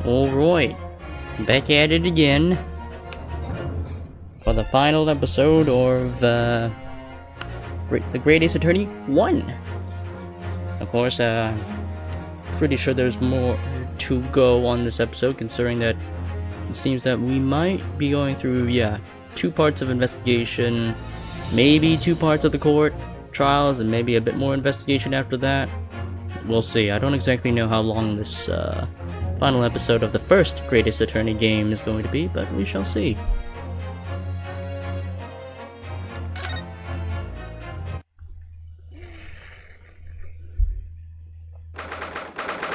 Alright, back at it again for the final episode of The Great Ace Attorney 1. Of course, pretty sure there's more to go on this episode, considering that it seems that we might be going through, 2 parts of investigation, maybe 2 parts of the court trials, and maybe a bit more investigation after that. We'll see. I don't exactly know how long this final episode of the first Great Ace Attorney game is going to be, but we shall see.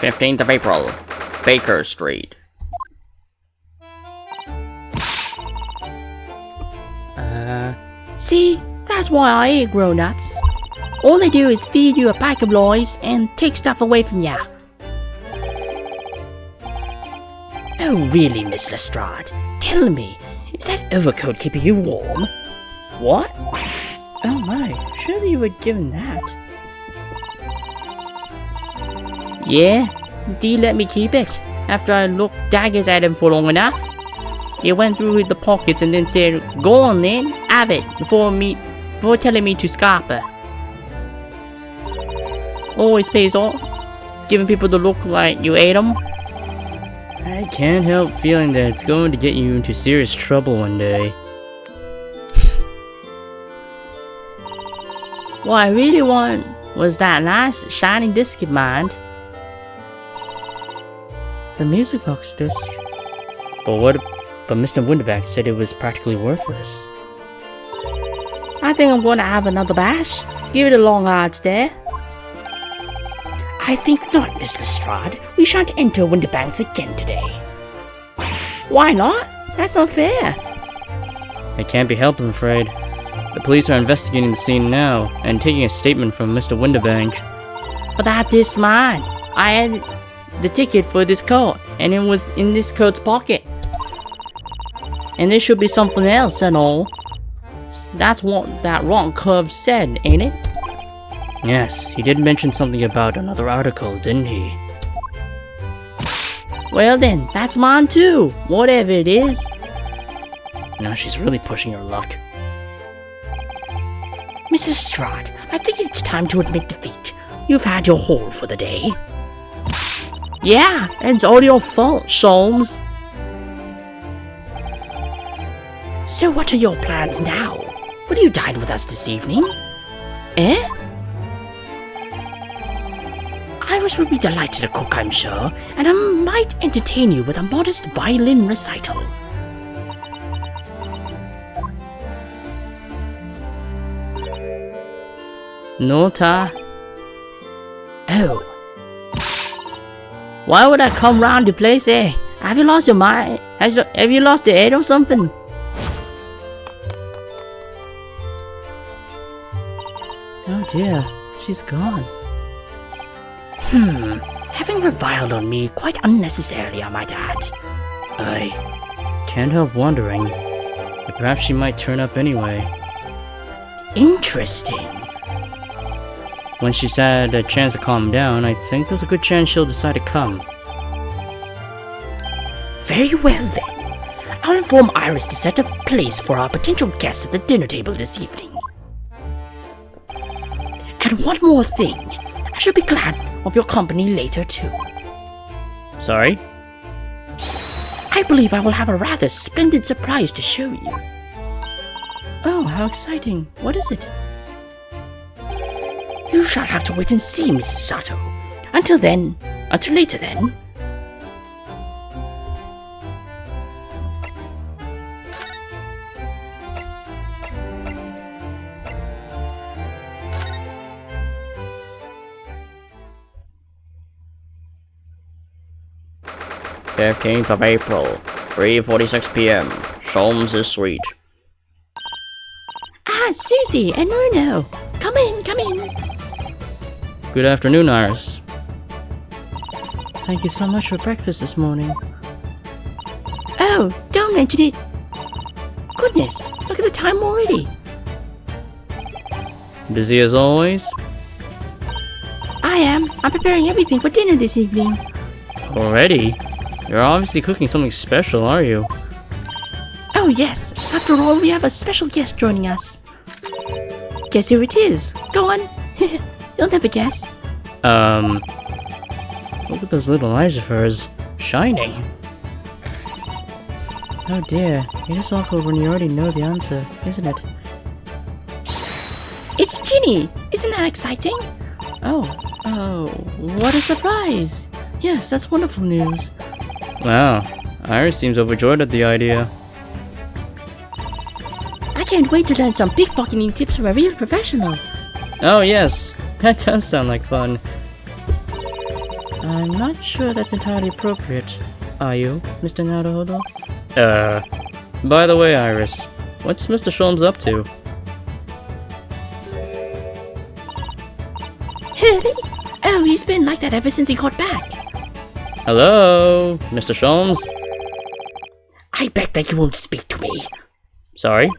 "15th of April, Baker Street." See, that's why I hate grown-ups. All they do is feed you a pack of lies and take stuff away from ya. Oh really, Miss Lestrade? Tell me, is that overcoat keeping you warm? What? Oh my, surely you were given that. Yeah? Do you let me keep it? After I looked daggers at him for long enough? He went through the pockets and then said, "Go on then, have it," before telling me to scarper. Always pays off, giving people the look like you ate them. I can't help feeling that it's going to get you into serious trouble one day. What I really want was that nice shiny disc of mine. The music box disc. But Mr. Winterback said it was practically worthless. I think I'm going to have another bash. Give it a long hard stare. I think not, Miss Lestrade. We shan't enter Winterbanks again today. Why not? That's not fair. It can't be helped, I'm afraid. The police are investigating the scene now and taking a statement from Mr. Winterbank. But that is mine. I had the ticket for this coat, and it was in this coat's pocket. And there should be something else and all. That's what that wrong curve said, ain't it? Yes, he did mention something about another article, didn't he? Well then, that's mine too, whatever it is. Now she's really pushing her luck. Mrs. Lestrade, I think it's time to admit defeat. You've had your haul for the day. Yeah, it's all your fault, Sholmes. So what are your plans now? Will you dine with us this evening? Eh? Iris will be delighted to cook, I'm sure, and I might entertain you with a modest violin recital. Nota. Oh. Why would I come round the place, eh? Have you lost your mind? Have you lost your head or something? Oh dear, she's gone. Having reviled on me quite unnecessarily, I might add. I can't help wondering that perhaps she might turn up anyway. Interesting. When she's had a chance to calm down, I think there's a good chance she'll decide to come. Very well then. I'll inform Iris to set a place for our potential guests at the dinner table this evening. And one more thing. I should be glad of your company later too. Sorry? I believe I will have a rather splendid surprise to show you. Oh, how exciting. What is it? You shall have to wait and see, Mrs. Sato. Until later then. "15th of April, 3:46 p.m. Sholmes' suite." Ah, Susie and Bruno. Come in, come in. Good afternoon, Iris. Thank you so much for breakfast this morning. Oh, don't mention it. Goodness, look at the time already. Busy as always? I am. I'm preparing everything for dinner this evening. Already? You're obviously cooking something special, are you? Oh yes, after all, we have a special guest joining us. Guess who it is? Go on. You'll never guess. Look at those little eyes of hers. Shining. Oh dear, it is awkward when you already know the answer, isn't it? It's Ginny! Isn't that exciting? Oh, What a surprise! Yes, that's wonderful news. wow. Iris seems overjoyed at the idea. I can't wait to learn some pickpocketing tips from a real professional. Oh yes, that does sound like fun. I'm not sure that's entirely appropriate. Are you, Mr. Naruhodo? By the way, Iris, what's Mr. Sholmes up to? Really? Oh, he's been like that ever since he got back. Hello, Mr. Sholmes? I bet that you won't speak to me. Sorry?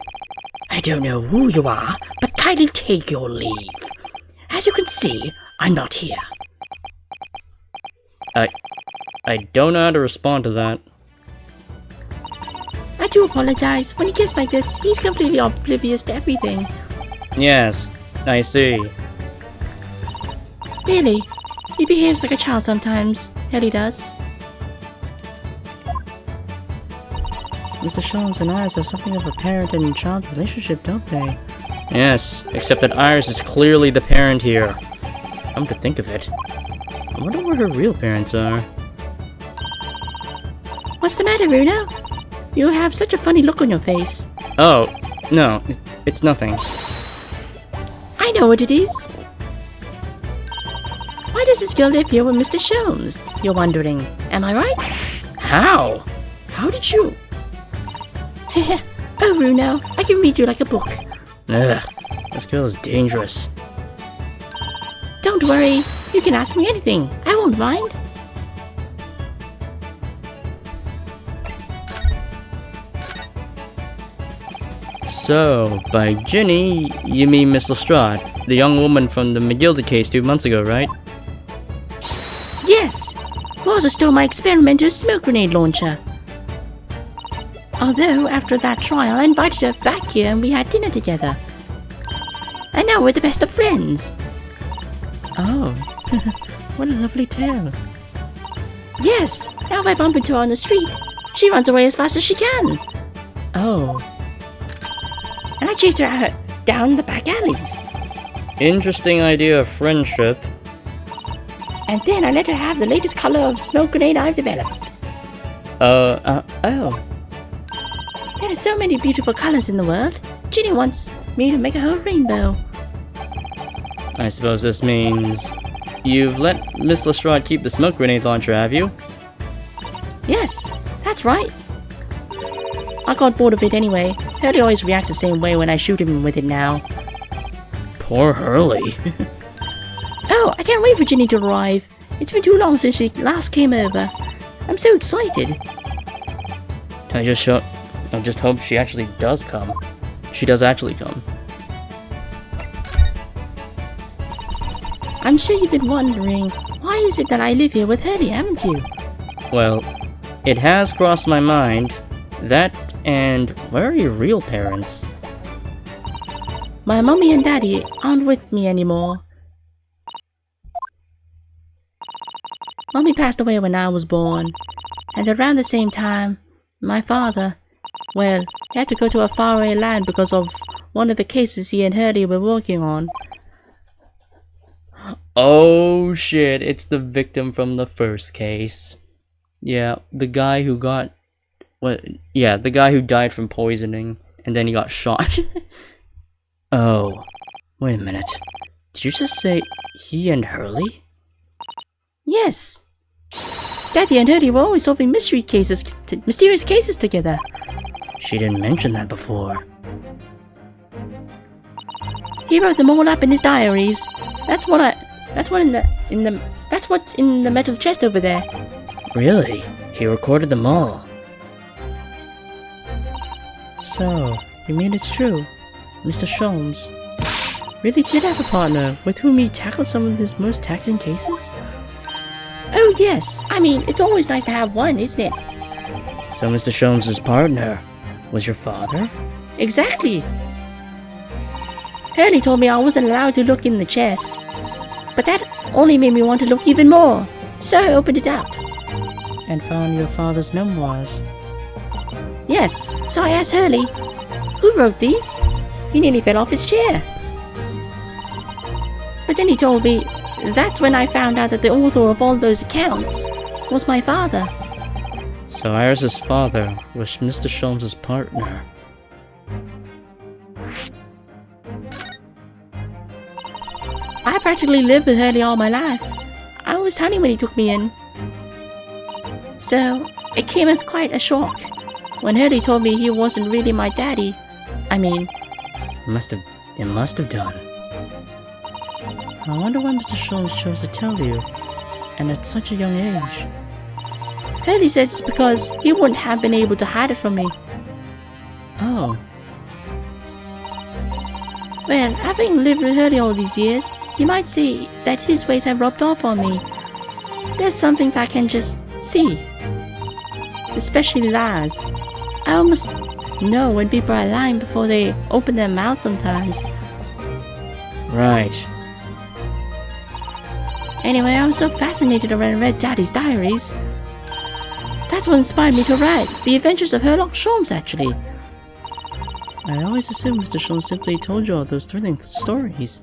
I don't know who you are, but kindly take your leave. As you can see, I'm not here. I don't know how to respond to that. I do apologize. When he gets like this, he's completely oblivious to everything. Yes, I see. Really? He behaves like a child sometimes. Hell, he does. Mr. Sholmes and Iris have something of a parent and child relationship, don't they? Yes, except that Iris is clearly the parent here. Come to think of it. I wonder where her real parents are. What's the matter, Bruno? You have such a funny look on your face. Oh, no, it's nothing. I know what it is. Why does this girl live here with Mr. Sholmes? You're wondering. Am I right? How? How did you? Oh, Bruno, I can read you like a book. Ugh, this girl is dangerous. Don't worry, you can ask me anything. I won't mind. So, by Ginny, you mean Miss Lestrade, the young woman from the McGilda case 2 months ago, right? Yes, who also stole my experimental smoke grenade launcher. Although, after that trial, I invited her back here and we had dinner together. And now we're the best of friends. Oh, what a lovely tale. Yes, now if I bump into her on the street, she runs away as fast as she can. Oh, And I chase her out down the back alleys. interesting idea of friendship. And then I let her have the latest color of smoke grenade I've developed. Oh. There are so many beautiful colors in the world. Ginny wants me to make a whole rainbow. I suppose this means you've let Miss Lestrade keep the smoke grenade launcher, have you? Yes, that's right. I got bored of it anyway. Hurley always reacts the same way when I shoot him with it now. Poor Hurley. Oh, I can't wait for Ginny to arrive. It's been too long since she last came over. I'm so excited. I just hope she actually does come. She does actually come. I'm sure you've been wondering, why is it that I live here with Hurley, haven't you? Well, it has crossed my mind. That and where are your real parents? My mommy and daddy aren't with me anymore. Mommy passed away when I was born, and around the same time, my father, well, he had to go to a faraway land because of one of the cases he and Hurley were working on. Oh shit, it's the victim from the first case. Yeah, the guy who got... the guy who died from poisoning, and then he got shot. Oh, wait a minute. Did you just say he and Hurley? Yes. Daddy and Hurley were always solving mysterious cases together. She didn't mention that before. He wrote them all up in his diaries. That's what's in the metal chest over there. Really? He recorded them all. So, you mean it's true? Mr. Sholmes really did have a partner with whom he tackled some of his most taxing cases? Oh Oh yes, I mean, it's always nice to have one, isn't it? So Mr. Sholmes' partner was your father? Exactly. Hurley told me I wasn't allowed to look in the chest, but that only made me want to look even more, so I opened it up. And found your father's memoirs. Yes, so I asked Hurley, who wrote these? He nearly fell off his chair. But then he told me, that's when I found out that the author of all those accounts was my father. So Iris's father was Mr. Sholmes' partner. I practically lived with Hurley all my life. I was tiny when he took me in. So, it came as quite a shock when Hurley told me he wasn't really my daddy. I mean, It must have done. I wonder why Mr. Sholmes chose to tell you, and at such a young age. Hurley says it's because he wouldn't have been able to hide it from me. Oh, Well, having lived with Hurley all these years, you might say that his ways have rubbed off on me. There's some things I can just see. Especially lies. I almost know when people are lying before they open their mouth sometimes. right. Anyway, I was so fascinated when I read Daddy's diaries. That's what inspired me to write The Adventures of Herlock Sholmes, actually. I always assumed Mr. Sholmes simply told you all those thrilling stories.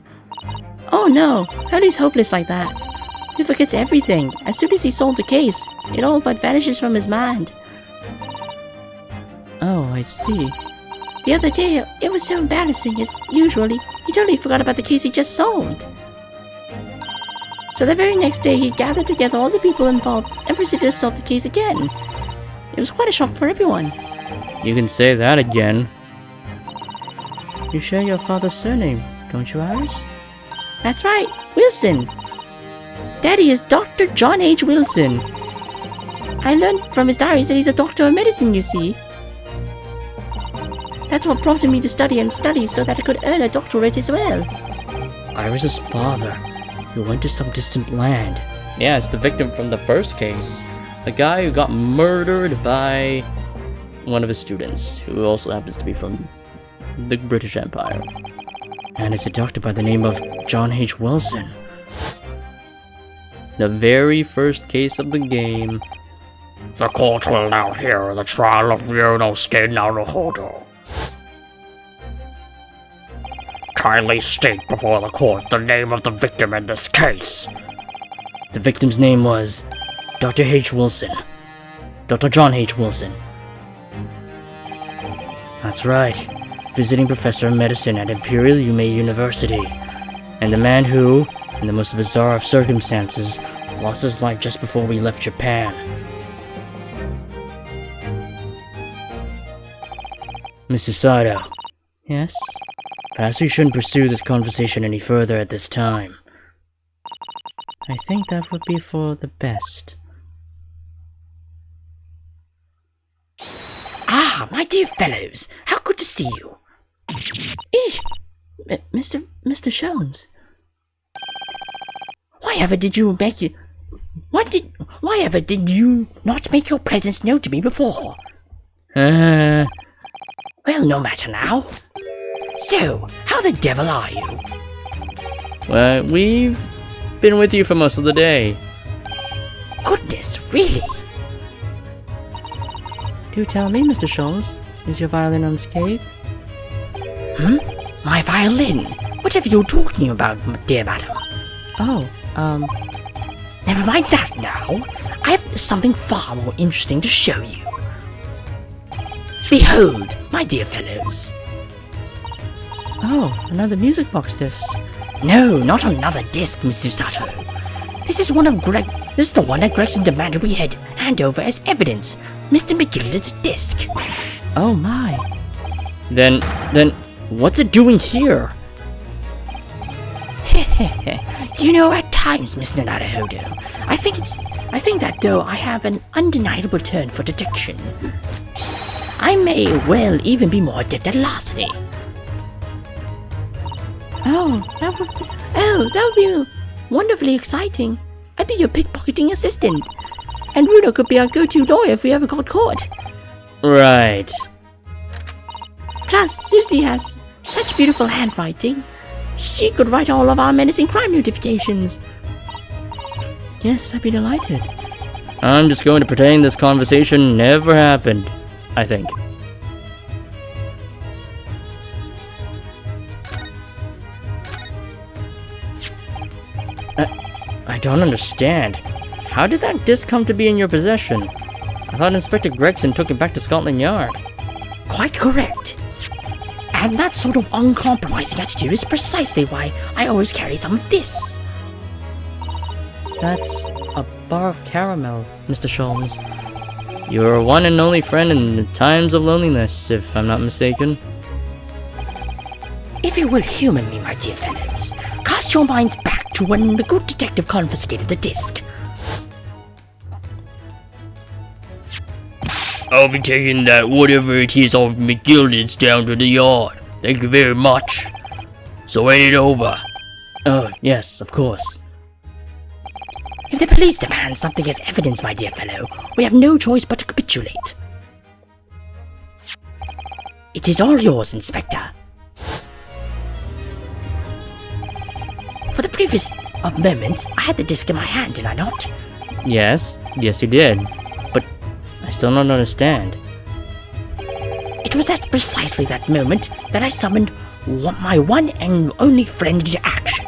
Oh no, Hurley's hopeless like that. He forgets everything. As soon as he solved the case, it all but vanishes from his mind. Oh, I see. The other day, it was so embarrassing as usually, he totally forgot about the case he just solved. So the very next day, he gathered together all the people involved and proceeded to solve the case again. It was quite a shock for everyone. You can say that again. You share your father's surname, don't you, Iris? That's right, Wilson. Daddy is Dr. John H. Wilson. I learned from his diaries that he's a doctor of medicine, you see. That's what prompted me to study so that I could earn a doctorate as well. Iris's father, who went to some distant land. Yeah, it's the victim from the first case. The guy who got murdered by one of his students, who also happens to be from the British Empire. And it's a doctor by the name of John H. Wilson. The very first case of the game. The court will now hear the trial of Ryunosuke Naruhodo. Kindly state before the court the name of the victim in this case. The victim's name was Dr. H. Wilson. Dr. John H. Wilson. That's right. Visiting professor of medicine at Imperial Yume University. And the man who, in the most bizarre of circumstances, lost his life just before we left Japan. Mr. Sato. Yes? Perhaps we shouldn't pursue this conversation any further at this time. I think that would be for the best. Ah, my dear fellows, how good to see you. Eesh, Mr. Sholmes. Why ever did you not make your presence known to me before? Well, no matter now. So, how the devil are you? We've been with you for most of the day. Goodness, really? Do tell me, Mr. Sholmes, is your violin unscathed? My violin? Whatever you're talking about, dear madam. Oh, Never mind that now. I have something far more interesting to show you. Behold, my dear fellows. oh, another music box disc. No, not another disc, Miss Susato. This is the one that Gregson demanded we hand over as evidence. Mr. McGillicuddy's disc. Oh my. Then, what's it doing here? You know, at times, Mr. Naruhodo, I think that though I have an undeniable turn for detection, I may well even be more adept at larceny. Oh, that would be wonderfully exciting. I'd be your pickpocketing assistant. And Runo could be our go-to lawyer if we ever got caught. Right. Plus, Susie has such beautiful handwriting. She could write all of our menacing crime notifications. Yes, I'd be delighted. I'm just going to pretend this conversation never happened, I think. I don't understand. How did that disc come to be in your possession? I thought Inspector Gregson took it back to Scotland Yard. Quite correct. And that sort of uncompromising attitude is precisely why I always carry some of this. That's a bar of caramel, Mr. Sholmes. Your one and only friend in the times of loneliness, if I'm not mistaken. If you will humor me, my dear fellows, cast your minds back to when the good detective confiscated the disc. I'll be taking that whatever it is of McGilden's down to the yard. Thank you very much. So hand it over. Oh, yes, of course. If the police demand something as evidence, my dear fellow, we have no choice but to capitulate. It is all yours, Inspector. For the briefest of moments, I had the disc in my hand, did I not? Yes, you did. But I still don't understand. It was at precisely that moment that I summoned my one and only friend into action.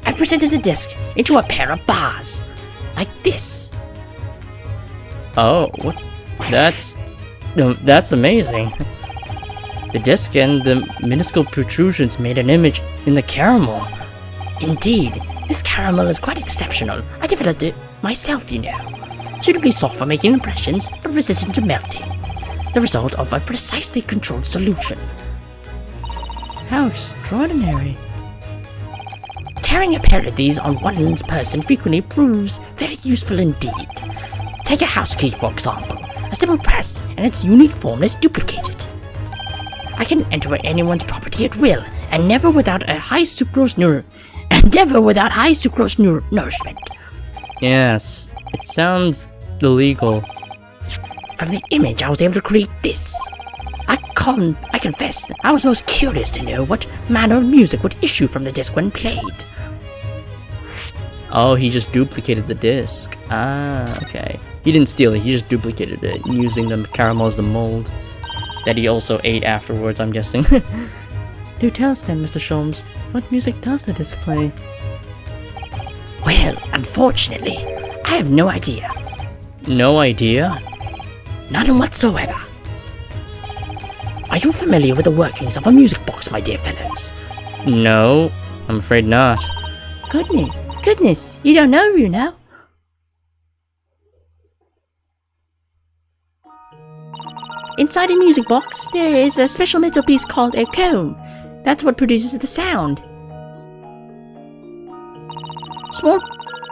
I presented the disc into a pair of bars. Like this. Oh, what? That's amazing. The disc and the minuscule protrusions made an image in the caramel. Indeed, this caramel is quite exceptional. I developed it myself, you know. Suitably soft for making impressions, but resistant to melting. The result of a precisely controlled solution. How extraordinary. Carrying a pair of these on one's person frequently proves very useful indeed. Take a house key, for example. A simple press, and its unique formula is duplicated. I can enter anyone's property at will, and never without high sucrose nourishment. Yes, it sounds illegal. From the image, I was able to create this. I confess, I was most curious to know what manner of music would issue from the disc when played. Oh, he just duplicated the disc. Ah, okay. He didn't steal it, he just duplicated it, using the caramel as the mold. That he also ate afterwards, I'm guessing. Do tell us then, Mr. Sholmes, what music does the disc play? Well, unfortunately, I have no idea. No idea? None whatsoever. Are you familiar with the workings of a music box, my dear fellows? No, I'm afraid not. Goodness, you don't know, Runo? Inside a music box, there is a special metal piece called a cone. That's what produces the sound. Small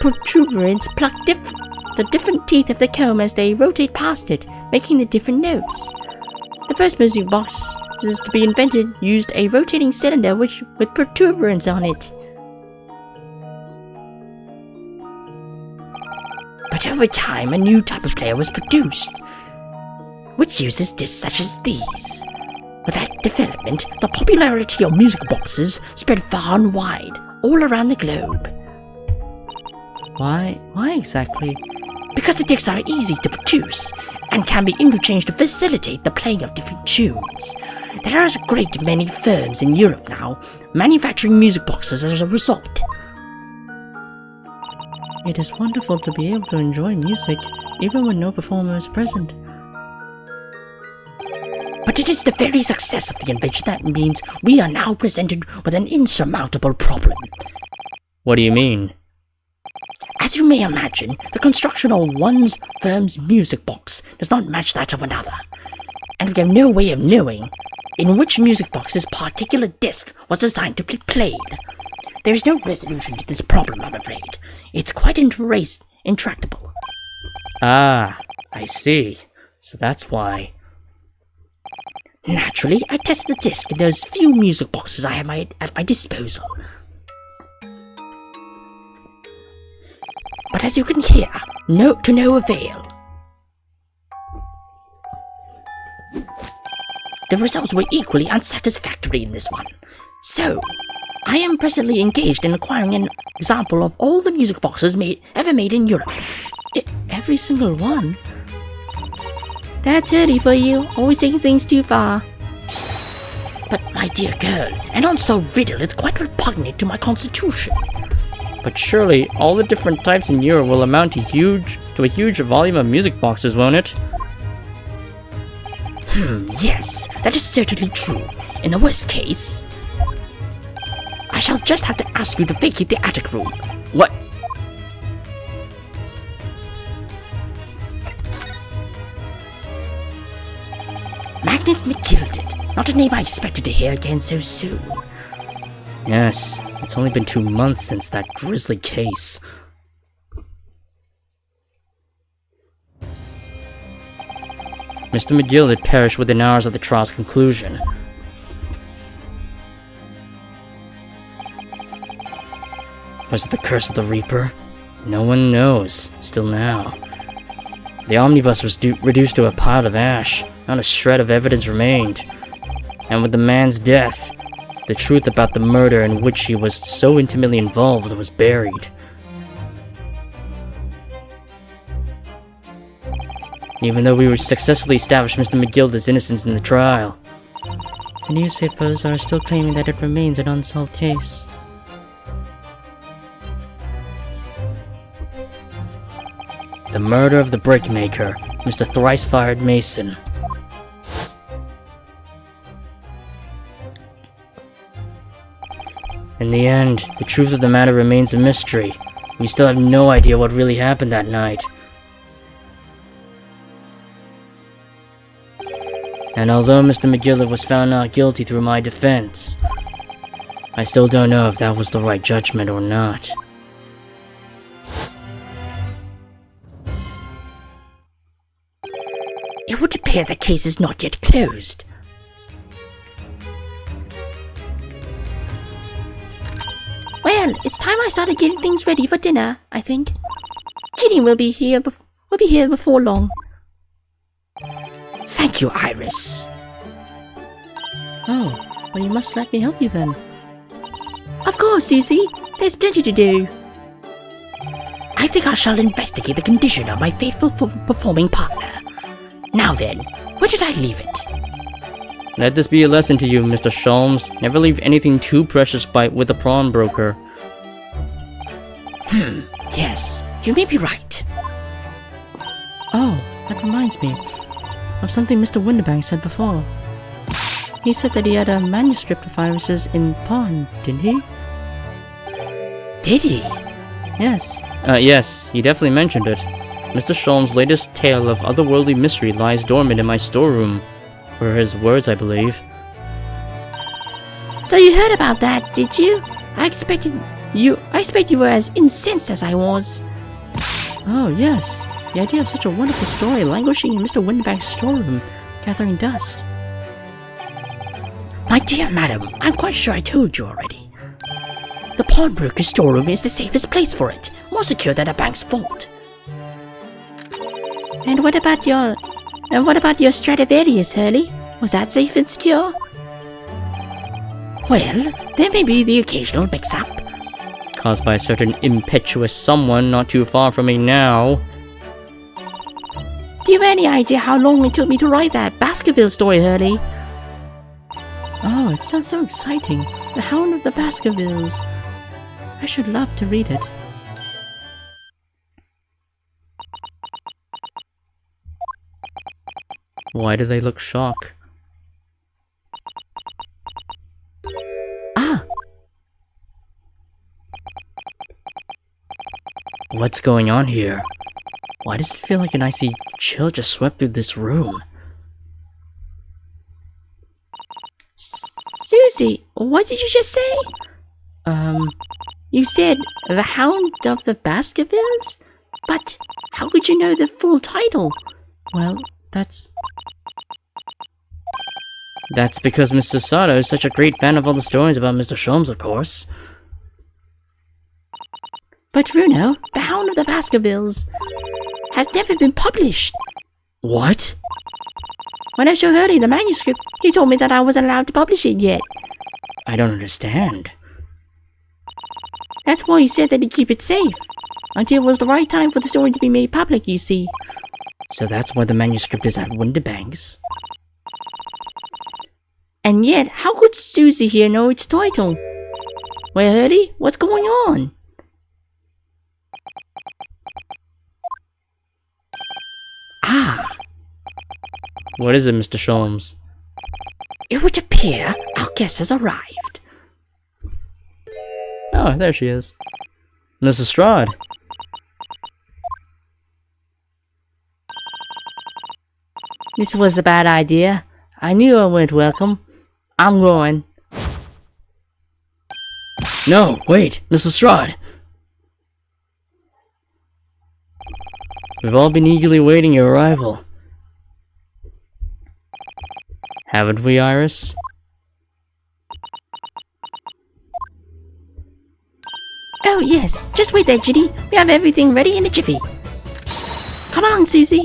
protuberants pluck the different teeth of the comb as they rotate past it, making the different notes. The first music box to be invented used a rotating cylinder with protuberants on it. But over time, a new type of player was produced, which uses discs such as these. With that development, the popularity of music boxes spread far and wide, all around the globe. Why exactly? Because the discs are easy to produce, and can be interchanged to facilitate the playing of different tunes. There are a great many firms in Europe now, manufacturing music boxes as a result. It is wonderful to be able to enjoy music, even when no performer is present. But it is the very success of the invention that means we are now presented with an insurmountable problem. What do you mean? As you may imagine, the construction of one firm's music box does not match that of another, and we have no way of knowing in which music box this particular disc was designed to be played. There is no resolution to this problem, I'm afraid. It's quite intractable. Ah, I see. So that's why. Naturally, I tested the disc in those few music boxes I have at my disposal. but as you can hear, to no avail. The results were equally unsatisfactory in this one. So, I am presently engaged in acquiring an example of all the music boxes ever made in Europe. Every single one? That's Hurley for you, always taking things too far. But my dear girl, an unsolved riddle is quite repugnant to my constitution. But surely all the different types in Europe will amount to a huge volume of music boxes, won't it? Yes, that is certainly true. In the worst case, I shall just have to ask you to vacate the attic room. What? Magnus McGilded. Not a name I expected to hear again so soon. Yes, it's only been 2 months since that grisly case. Mr. McGill had perished within hours of the trial's conclusion. Was it the curse of the Reaper? No one knows, still now. The omnibus was reduced to a pile of ash. Not a shred of evidence remained. And with the man's death, the truth about the murder in which he was so intimately involved was buried. Even though we successfully established Mr. McGilda's innocence in the trial, the newspapers are still claiming that it remains an unsolved case. The murder of the brickmaker, Mr. Thrice-Fired Mason. In the end, the truth of the matter remains a mystery. We still have no idea what really happened that night. And although Mr. McGill was found not guilty through my defense, I still don't know if that was the right judgment or not. It would appear the case is not yet closed. Well, it's time I started getting things ready for dinner, I think. Ginny will be here before long. Thank you, Iris. Oh, well, you must let me help you then. Of course, Susie. There's plenty to do. I think I shall investigate the condition of my faithful performing partner. Now then, where did I leave it? Let this be a lesson to you, Mr. Sholmes. Never leave anything too precious with a pawnbroker. Yes, you may be right. Oh, that reminds me of something Mr. Windibank said before. He said that he had a manuscript of Iris's in pawn, didn't he? Did he? Yes. Yes, he definitely mentioned it. Mr. Sholmes' latest tale of otherworldly mystery lies dormant in my storeroom. Were his words, I believe. So you heard about that, did you? I expect you were as incensed as I was. Oh, yes. The idea of such a wonderful story languishing in Mr. Windibank's storeroom, gathering dust. My dear madam, I'm quite sure I told you already. The pawnbroker's storeroom is the safest place for it, more secure than a bank's vault. And what about your Stradivarius, Hurley? Was that safe and secure? Well, there may be the occasional mix-up. Caused by a certain impetuous someone not too far from me now. Do you have any idea how long it took me to write that Baskerville story, Hurley? Oh, it sounds so exciting. The Hound of the Baskervilles. I should love to read it. Why do they look shocked? Ah! What's going on here? Why does it feel like an icy chill just swept through this room? Susie, what did you just say? You said The Hound of the Baskervilles? But how could you know the full title? Well, that's because Mr. Sato is such a great fan of all the stories about Mr. Sholmes, of course. But Bruno, the Hound of the Baskervilles, has never been published. What? When I showed Hurley the manuscript, he told me that I wasn't allowed to publish it yet. I don't understand. That's why he said that he'd keep it safe. Until it was the right time for the story to be made public, you see. So that's why the manuscript is at Windibanks. And yet, how could Susie here know its title? Well, Hurley, what's going on? Ah, What is it, Mr. Sholmes? it would appear our guest has arrived. Oh, there she is. Mrs. Strahd. This was a bad idea. I knew I weren't welcome. I'm going. No, wait, Mrs. Strahd. We've all been eagerly waiting your arrival. Haven't we, Iris? Oh yes, just wait there, Ginny. We have everything ready in a jiffy. Come along, Susie.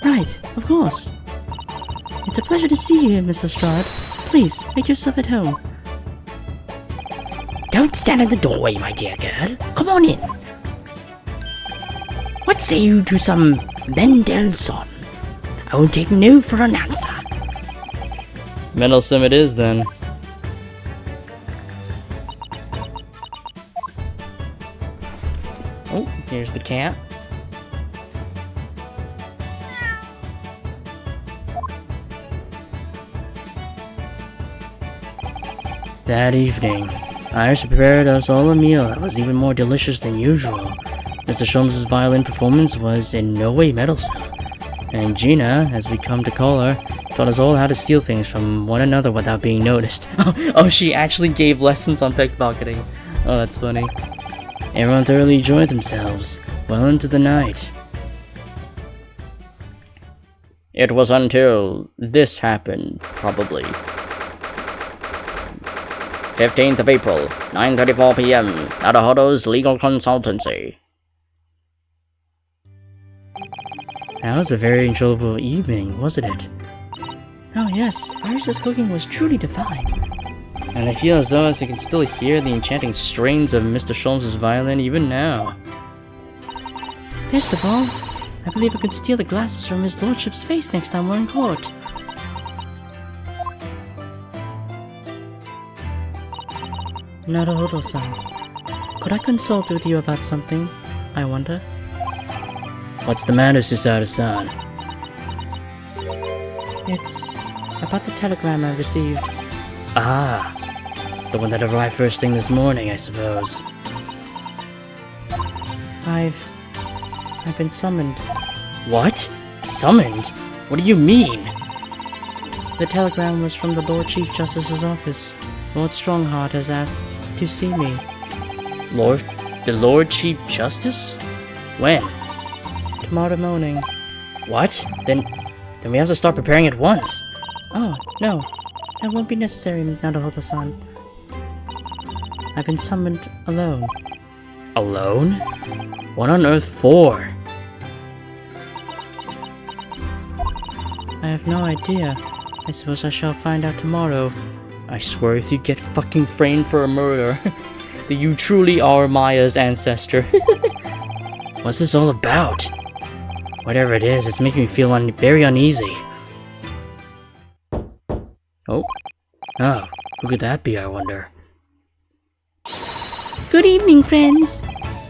Right, of course. It's a pleasure to see you here, Mrs. Strahd. Please, make yourself at home. Don't stand in the doorway, my dear girl. Come on in. What say you to some Mendelssohn? I will take no for an answer. Mendelssohn it is, then. Oh, here's the cat. That evening, Iris prepared us all a meal that was even more delicious than usual. Mr. Sholmes' violin performance was in no way meddlesome, and Gina, as we come to call her, taught us all how to steal things from one another without being noticed. Oh, she actually gave lessons on pickpocketing. Oh, that's funny. Everyone thoroughly enjoyed themselves, well into the night. It was until this happened, probably. 15th of April, 9:34 p.m. Nadahodo's Legal Consultancy. That was a very enjoyable evening, wasn't it? Oh yes, Iris's cooking was truly divine. And I feel as though I can still hear the enchanting strains of Mr. Sholmes' violin even now. Best of all, I believe I can steal the glasses from his lordship's face next time we're in court. Naruhodo-san, could I consult with you about something, I wonder? What's the matter, Susaru-san? It's about the telegram I received. Ah, the one that arrived first thing this morning, I suppose. I've been summoned. What? Summoned? What do you mean? The telegram was from the Lord Chief Justice's office. Lord Strongheart has asked to see me. The Lord Chief Justice? When? Tomorrow morning. What? Then we have to start preparing at once. Oh, no. That won't be necessary, Naruhodo-san. I've been summoned alone. Alone? What on earth for? I have no idea. I suppose I shall find out tomorrow. I swear if you get fucking framed for a murder, that you truly are Maya's ancestor. What's this all about? Whatever it is, it's making me feel very uneasy. Oh, who could that be, I wonder? Good evening, friends.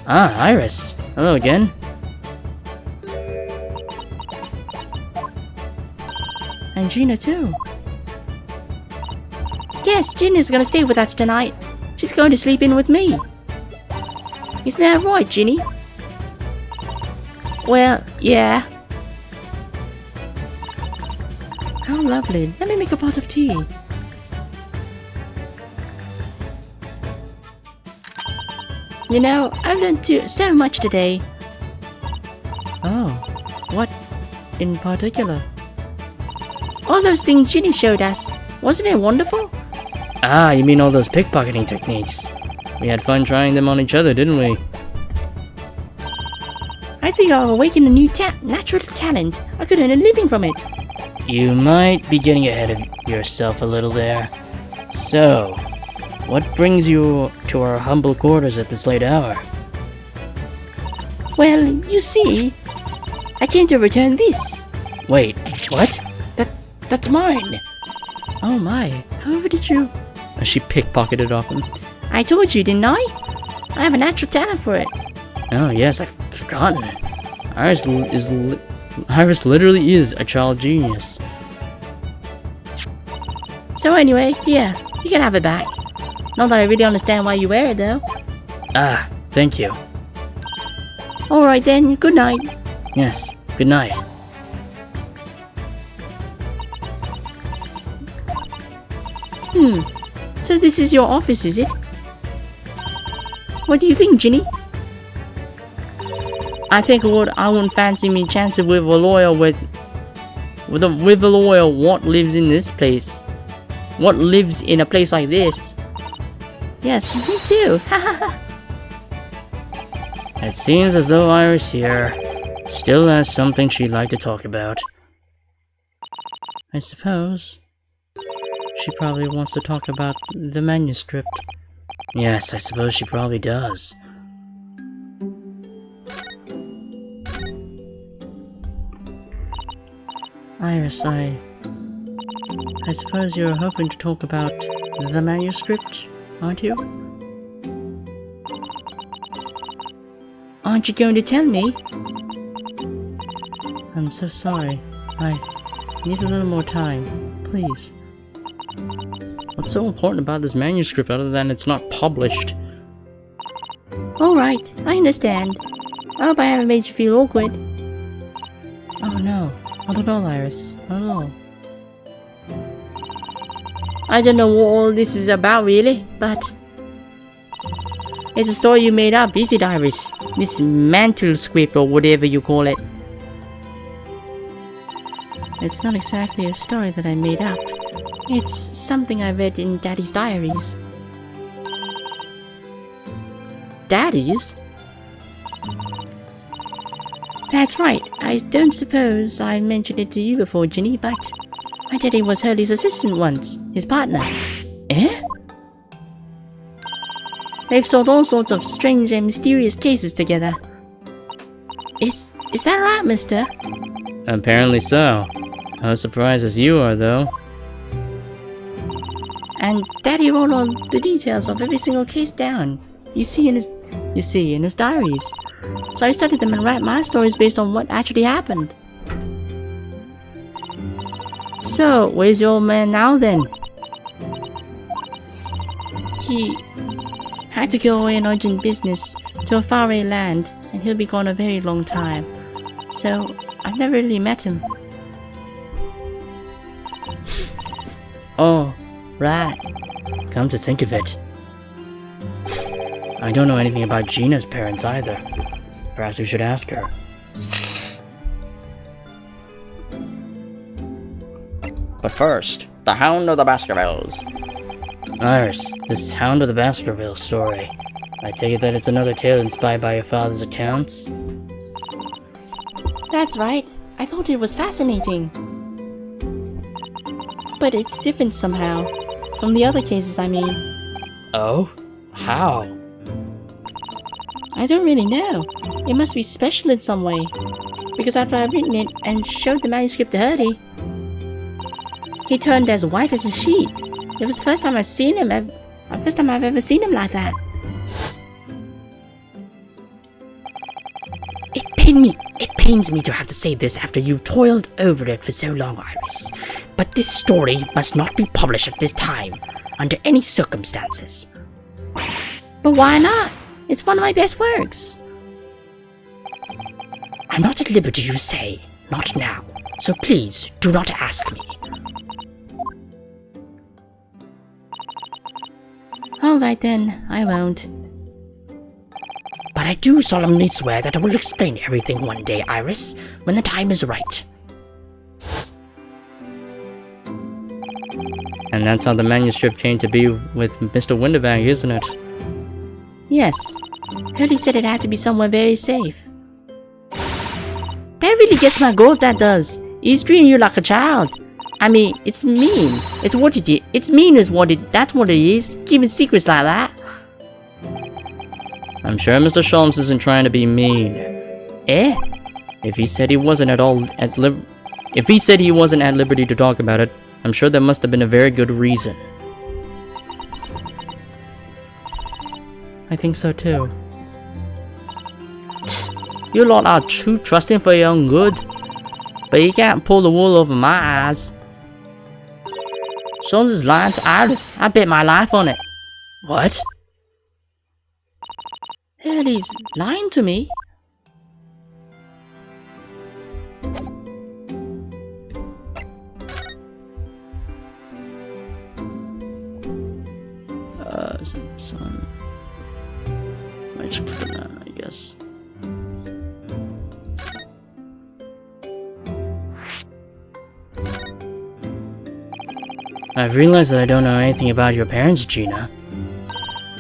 Ah, Iris. Hello again. And Gina too. Yes, Ginny's gonna stay with us tonight. She's going to sleep in with me. Isn't that right, Ginny? Well, yeah. How lovely. Let me make a pot of tea. You know, I've learned so much today. Oh, what in particular? All those things Ginny showed us. Wasn't it wonderful? Ah, you mean all those pickpocketing techniques? We had fun trying them on each other, didn't we? I think I've awakened a new natural talent. I could earn a living from it. You might be getting ahead of yourself a little there. So, what brings you to our humble quarters at this late hour? Well, you see, I came to return this. Wait, what? That's mine. Oh my, however did you... She pickpocketed off him. I told you, didn't I? I have a natural talent for it. Oh yes, I've forgotten. Iris literally is a child genius. So anyway, yeah, you can have it back. Not that I really understand why you wear it though. Ah, thank you. Alright then, good night. Yes, good night. So this is your office, is it? What do you think, Ginny? I think I wouldn't fancy me chancing with a lawyer with a lawyer what lives in this place. What lives in a place like this? Yes, me too. It seems as though Iris here still has something she'd like to talk about. I suppose she probably wants to talk about the manuscript. Yes, I suppose she probably does. Iris, I suppose you're hoping to talk about the manuscript, aren't you? Aren't you going to tell me? I'm so sorry. I need a little more time, please. What's so important about this manuscript other than it's not published? Alright, I understand. I hope I haven't made you feel awkward. Oh no, not at all, Iris. Not at all. I don't know what all this is about really, but... it's a story you made up, is it, Iris? This mantle script or whatever you call it. It's not exactly a story that I made up. It's something I read in Daddy's diaries. Daddy's? That's right. I don't suppose I mentioned it to you before, Ginny, but my daddy was Hurley's assistant once, his partner. Eh? They've solved all sorts of strange and mysterious cases together. Is that right, mister? Apparently so. How surprised as you are, though. And Daddy wrote all the details of every single case down. You see in his diaries. So I studied them and write my stories based on what actually happened. So, where's your old man now then? He had to go away on urgent business to a faraway land, and he'll be gone a very long time. So, I've never really met him. Oh, right. Come to think of it, I don't know anything about Gina's parents either. Perhaps we should ask her. But first, the Hound of the Baskervilles. Iris, this Hound of the Baskervilles story. I take it that it's another tale inspired by your father's accounts? That's right. I thought it was fascinating. But it's different somehow. From the other cases, I mean. Oh? How? I don't really know. It must be special in some way. Because after I'd written it and showed the manuscript to Hurley, he turned as white as a sheet. It was the first time I've seen him. First time I've ever seen him like that. It pains me to have to say this after you toiled over it for so long, Iris. But this story must not be published at this time, under any circumstances. But why not? It's one of my best works. I'm not at liberty to say, not now. So please, do not ask me. Alright then, I won't. But I do solemnly swear that I will explain everything one day, Iris, when the time is right. And that's how the manuscript came to be with Mr. Windibank, isn't it? Yes. Hurley said it had to be somewhere very safe. That really gets my goat, that does. He's treating you like a child. I mean, it's mean. It's what it is. It's mean is what it, that's what it is. Keeping secrets like that. I'm sure Mr. Sholmes isn't trying to be mean. Eh? If he said he wasn't at liberty to talk about it, I'm sure there must have been a very good reason. I think so too. You lot are too trusting for your own good. But you can't pull the wool over my eyes. Sholmes is lying to Iris. I bet my life on it. What? Hurley's lying to me. This one. Might just click on that, I guess. I've realized that I don't know anything about your parents, Gina.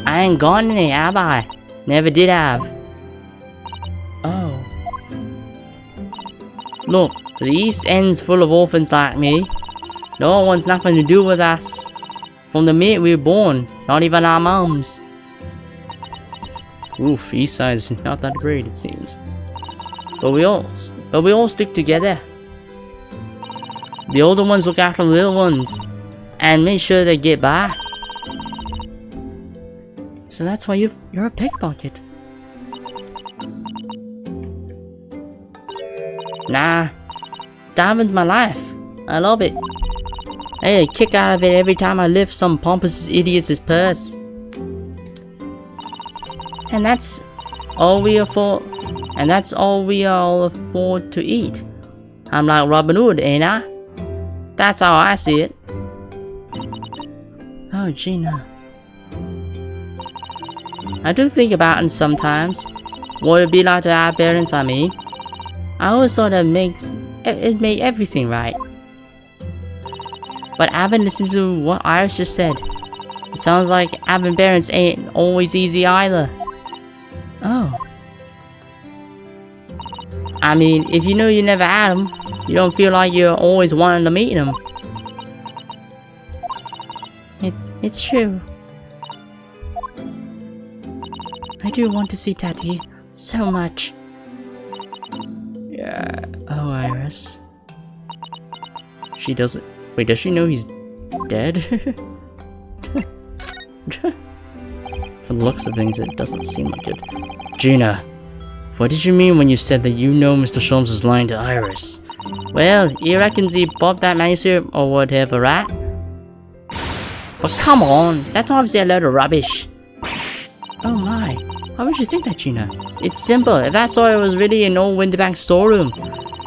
I ain't got any, have I? Never did have. Oh. Look, the East End's full of orphans like me. No one wants nothing to do with us. From the minute we were born, not even our mums. Oof, East Side's not that great, it seems. But we all stick together. The older ones look after the little ones and make sure they get by. So that's why you're a pickpocket. Nah, diamond's my life. I love it. I get a kick out of it every time I lift some pompous idiot's purse. And that's all we afford. And that's all we all afford to eat. I'm like Robin Hood, ain't I? That's how I see it. Oh, Gina. I do think about it sometimes. What it'd be like to have parents like me. I always thought it made everything right. But I've been listening to what Iris just said. It sounds like having parents ain't always easy either. Oh. I mean, if you know you never had them, you don't feel like you're always wanting to meet them. It's true. I do want to see Daddy so much. Yeah. Oh, Iris. She doesn't. Wait, does she know he's dead? From the looks of things, it doesn't seem like it. Gina, what did you mean when you said that you know Mr. Sholmes is lying to Iris? Well, he reckons he bought that manuscript or whatever, right? But come on, that's obviously a load of rubbish. Oh my, why would you think that, Gina? It's simple. If that story was really in old Winterbank's storeroom,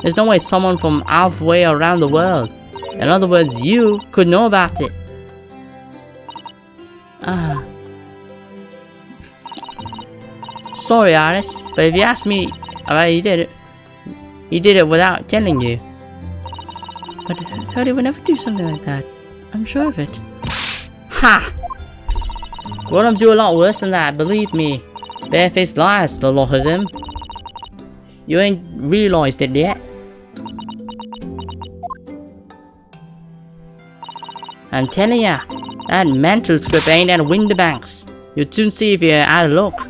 there's no way someone from halfway around the world, in other words, you, could know about it. Sorry, Iris, but if you ask me about he did it without telling you. But Hurley would never do something like that. I'm sure of it. Ha! Grown-ups do a lot worse than that, believe me. Barefaced liars, the lot of them. You ain't realised it yet. I'm telling ya, that mental script ain't at Winterbank's. You'll soon see if you're out of luck.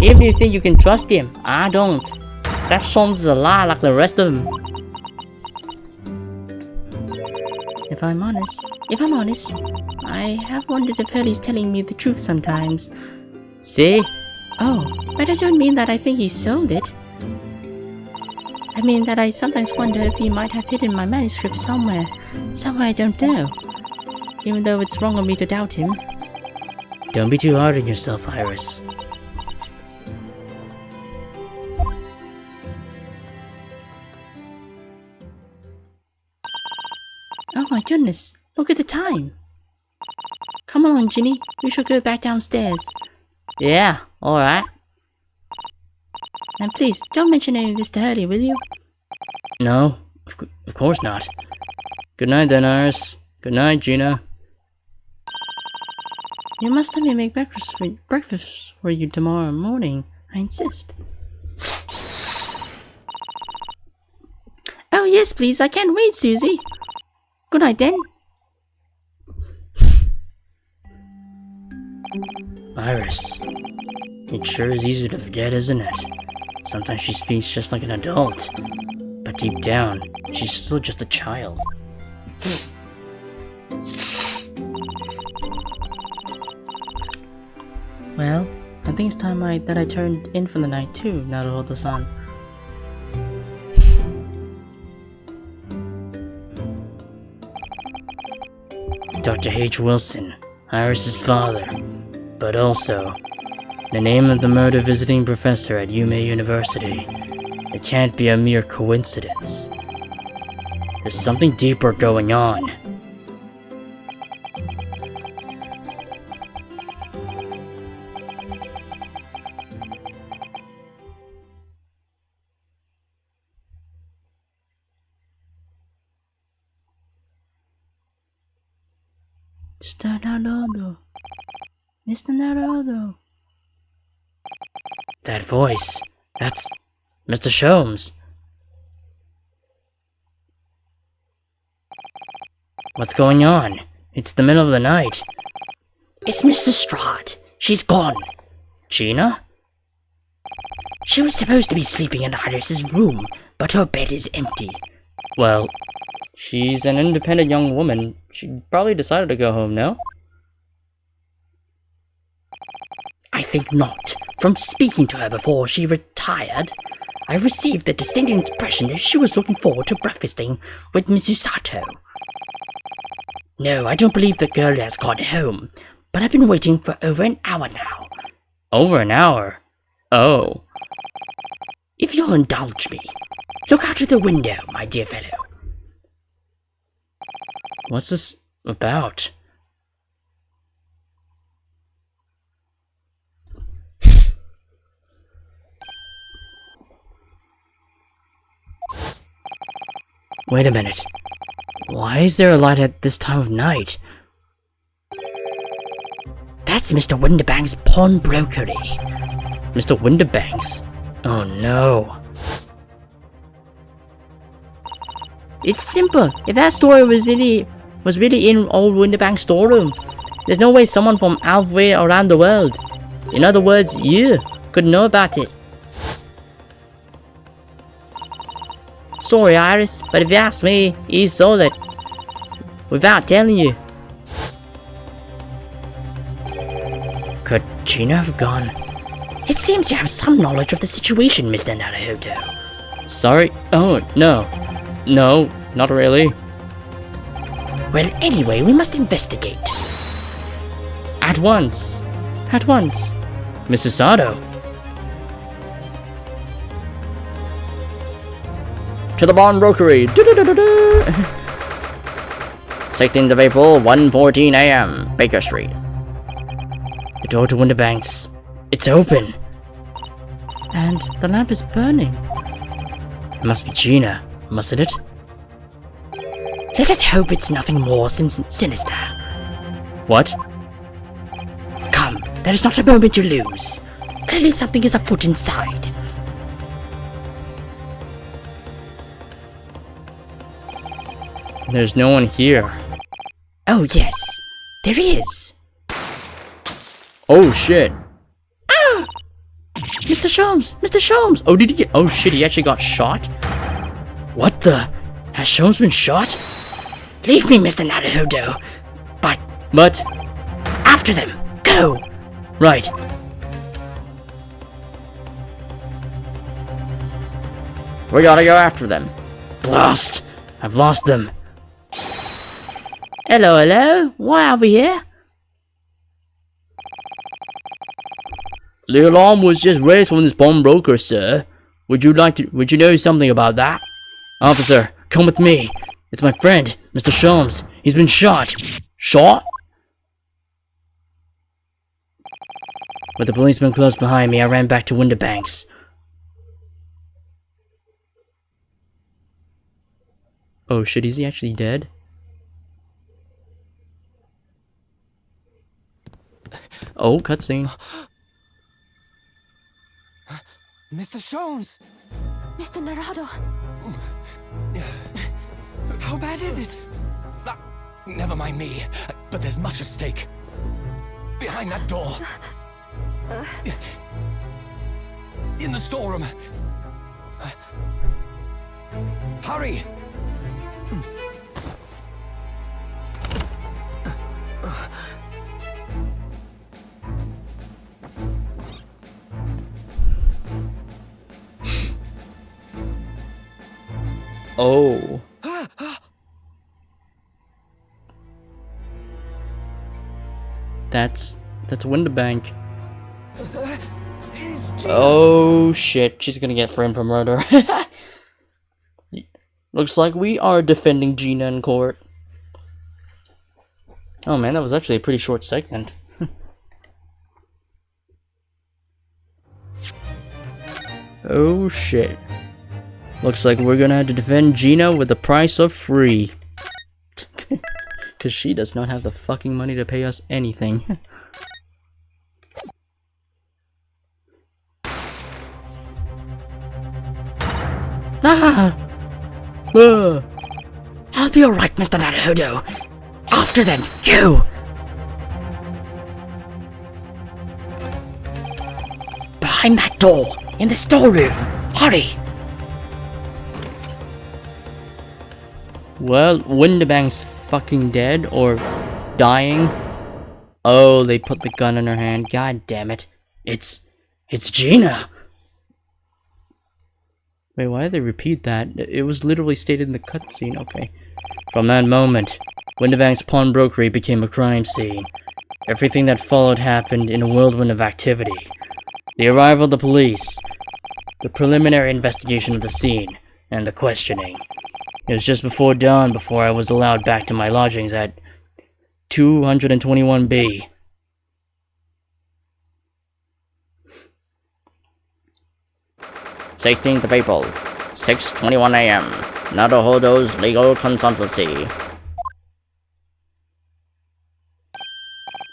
Even if you think you can trust him, I don't. That Sholmes is a lie like the rest of them. If I'm honest, I have wondered if Hurley's telling me the truth sometimes. See? Oh, but I don't mean that I think he sold it. I mean that I sometimes wonder if he might have hidden my manuscript somewhere I don't know. Even though it's wrong of me to doubt him. Don't be too hard on yourself, Iris. Oh my goodness, look at the time. Come along, Ginny, we should go back downstairs. Yeah, alright. And please, don't mention any of this to Hurley, will you? No, of course not. Good night then, Iris. Good night, Gina. You must let me make breakfast for you tomorrow morning. I insist. Oh yes, please. I can't wait, Susie. Good night then. Iris. It sure is easy to forget, isn't it? Sometimes she speaks just like an adult. But deep down, she's still just a child. Well, I think it's time that I turned in for the night too, now to hold the sun. Dr. H. Wilson, Iris's father, but also the name of the murder visiting professor at Yume University. It can't be a mere coincidence. There's something deeper going on. Mr. Naruto. Mr. Naruto. That voice, that's Mr. Sholmes. What's going on? It's the middle of the night. It's Mrs. Strahd. She's gone. Gina? She was supposed to be sleeping in Iris's room, but her bed is empty. Well, she's an independent young woman. She probably decided to go home, no? I think not. From speaking to her before she retired, I received the distinct impression that she was looking forward to breakfasting with Miss Usato. No, I don't believe the girl has gone home, but I've been waiting for over an hour now. Over an hour? Oh. If you'll indulge me, look out of the window, my dear fellow. What's this about? Wait a minute. Why is there a light at this time of night? That's Mr. Windibank's pawnbrokery. Mr. Windibanks? Oh no. It's simple. If that story was really in old Windibank's storeroom, there's no way someone from halfway around the world, in other words, you, could know about it. Sorry, Iris, but if you ask me, he sold it. Without telling you. Could Gina have gone? It seems you have some knowledge of the situation, Mr. Naruto. Sorry? Oh, no. No, not really. Well, anyway, we must investigate. At once. At once. Mrs. Sato. To the pawnbrokery. 16th of April, 1:14 a.m. Baker Street. The door to Windibanks. It's open. And the lamp is burning. It must be Gina, mustn't it? Let us hope it's nothing more sinister. What? Come, there is not a moment to lose. Clearly something is afoot inside. There's no one here. Oh yes, there is. Oh shit. Ah! Mr. Sholmes! Mr. Sholmes! Oh, did he get— oh shit, he actually got shot? What the— has Sholmes been shot? Leave me, Mr. Naruto. But— after them! Go! right. We gotta go after them. Blast! I've lost them. Hello, hello? Why are we here? The alarm was just raised from this pawnbroker, sir. Would you know something about that? Officer, come with me. It's my friend, Mr. Sholmes. He's been shot. Shot? With the policeman close behind me, I ran back to Windibanks. Oh shit, is he actually dead? Oh, cutscene. Mr. Sholmes! Mr. Narado, How bad is it? Never mind me, but there's much at stake. Behind that door. In the storeroom. Hurry! Oh. That's Windibank. Oh shit, she's gonna get framed for murder. Looks like we are defending Gina in court. Oh man, that was actually a pretty short segment. Oh shit. Looks like we're gonna have to defend Gina with the price of free. Cause she does not have the fucking money to pay us anything. Ah! I'll be alright, Mr. Naruhodo. After them, go! Behind that door, in the storeroom. Hurry! Well, Windibank's fucking dead or dying. Oh, they put the gun in her hand. God damn it. It's Gina. Wait, why did they repeat that? It was literally stated in the cutscene. Okay. From that moment, Windibank's pawnbrokery became a crime scene. Everything that followed happened in a whirlwind of activity. The arrival of the police, the preliminary investigation of the scene, and the questioning. It was just before dawn before I was allowed back to my lodgings at 221B. Safety the people. 6:21 a.m. Naruhodo's legal consultancy.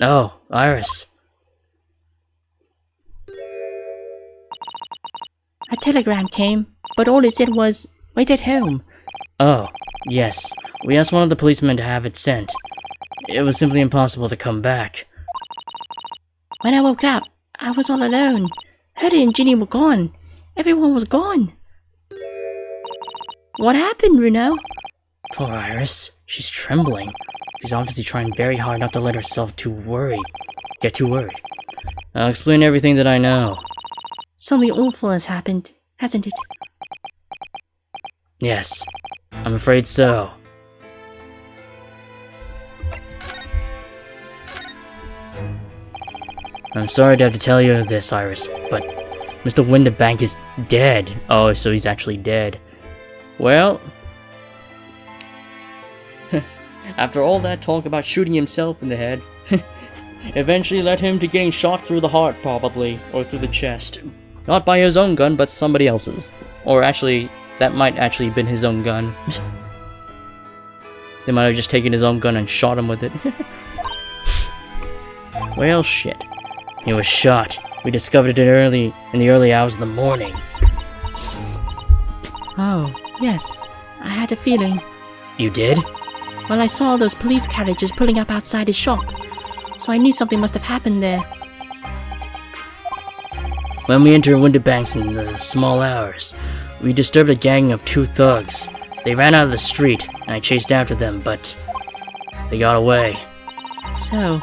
Oh, Iris. A telegram came, but all it said was, wait at home. Oh, yes. We asked one of the policemen to have it sent. It was simply impossible to come back. When I woke up, I was all alone. Hetty and Ginny were gone. Everyone was gone. What happened, Runo? Poor Iris. She's trembling. She's obviously trying very hard not to let herself get too worried. I'll explain everything that I know. Something awful has happened, hasn't it? Yes, I'm afraid so. I'm sorry to have to tell you this, Iris, but Mr. Windibank is dead. Oh, so he's actually dead. Well, after all that talk about shooting himself in the head, eventually led him to getting shot through the heart, probably, or through the chest. Not by his own gun, but somebody else's. Or actually, that might actually have been his own gun. They might have just taken his own gun and shot him with it. Well, shit. He was shot. We discovered it in the early hours of the morning. Oh, yes. I had a feeling. You did? Well, I saw those police carriages pulling up outside his shop, so I knew something must have happened there. When we entered Windibank's in the small hours, we disturbed a gang of 2 thugs. They ran out of the street, and I chased after them, but they got away. So,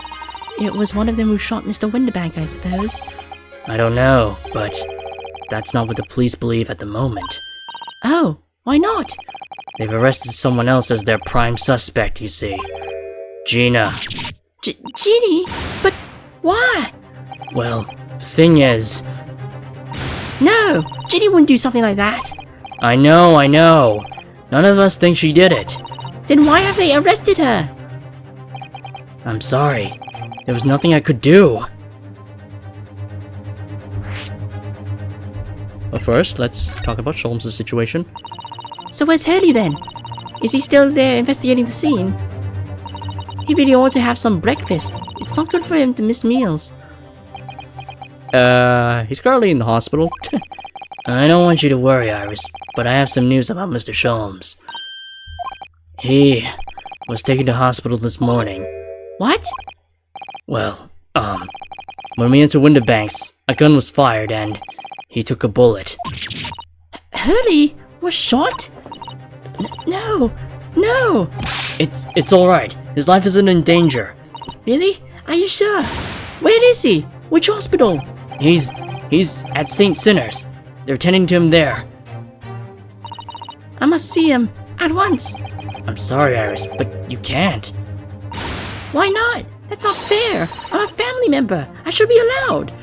it was one of them who shot Mr. Windibank, I suppose. I don't know, but that's not what the police believe at the moment. Oh, why not? They've arrested someone else as their prime suspect, you see. Gina. Ginny? But why? Well, the thing is... No! Ginny wouldn't do something like that. I know. None of us think she did it. Then why have they arrested her? I'm sorry. There was nothing I could do. But first, let's talk about Sholmes' situation. So where's Hurley then? Is he still there investigating the scene? He really ought to have some breakfast. It's not good for him to miss meals. He's currently in the hospital. I don't want you to worry, Iris, but I have some news about Mr. Sholmes. He was taken to hospital this morning. What? Well, when we entered Winterbanks, a gun was fired and he took a bullet. Hurley was shot? No. It's alright. His life isn't in danger. Really? Are you sure? Where is he? Which hospital? He's at St. Sinner's. They're tending to him there. I must see him at once. I'm sorry, Iris, but you can't. Why not? That's not fair. I'm a family member. I should be allowed.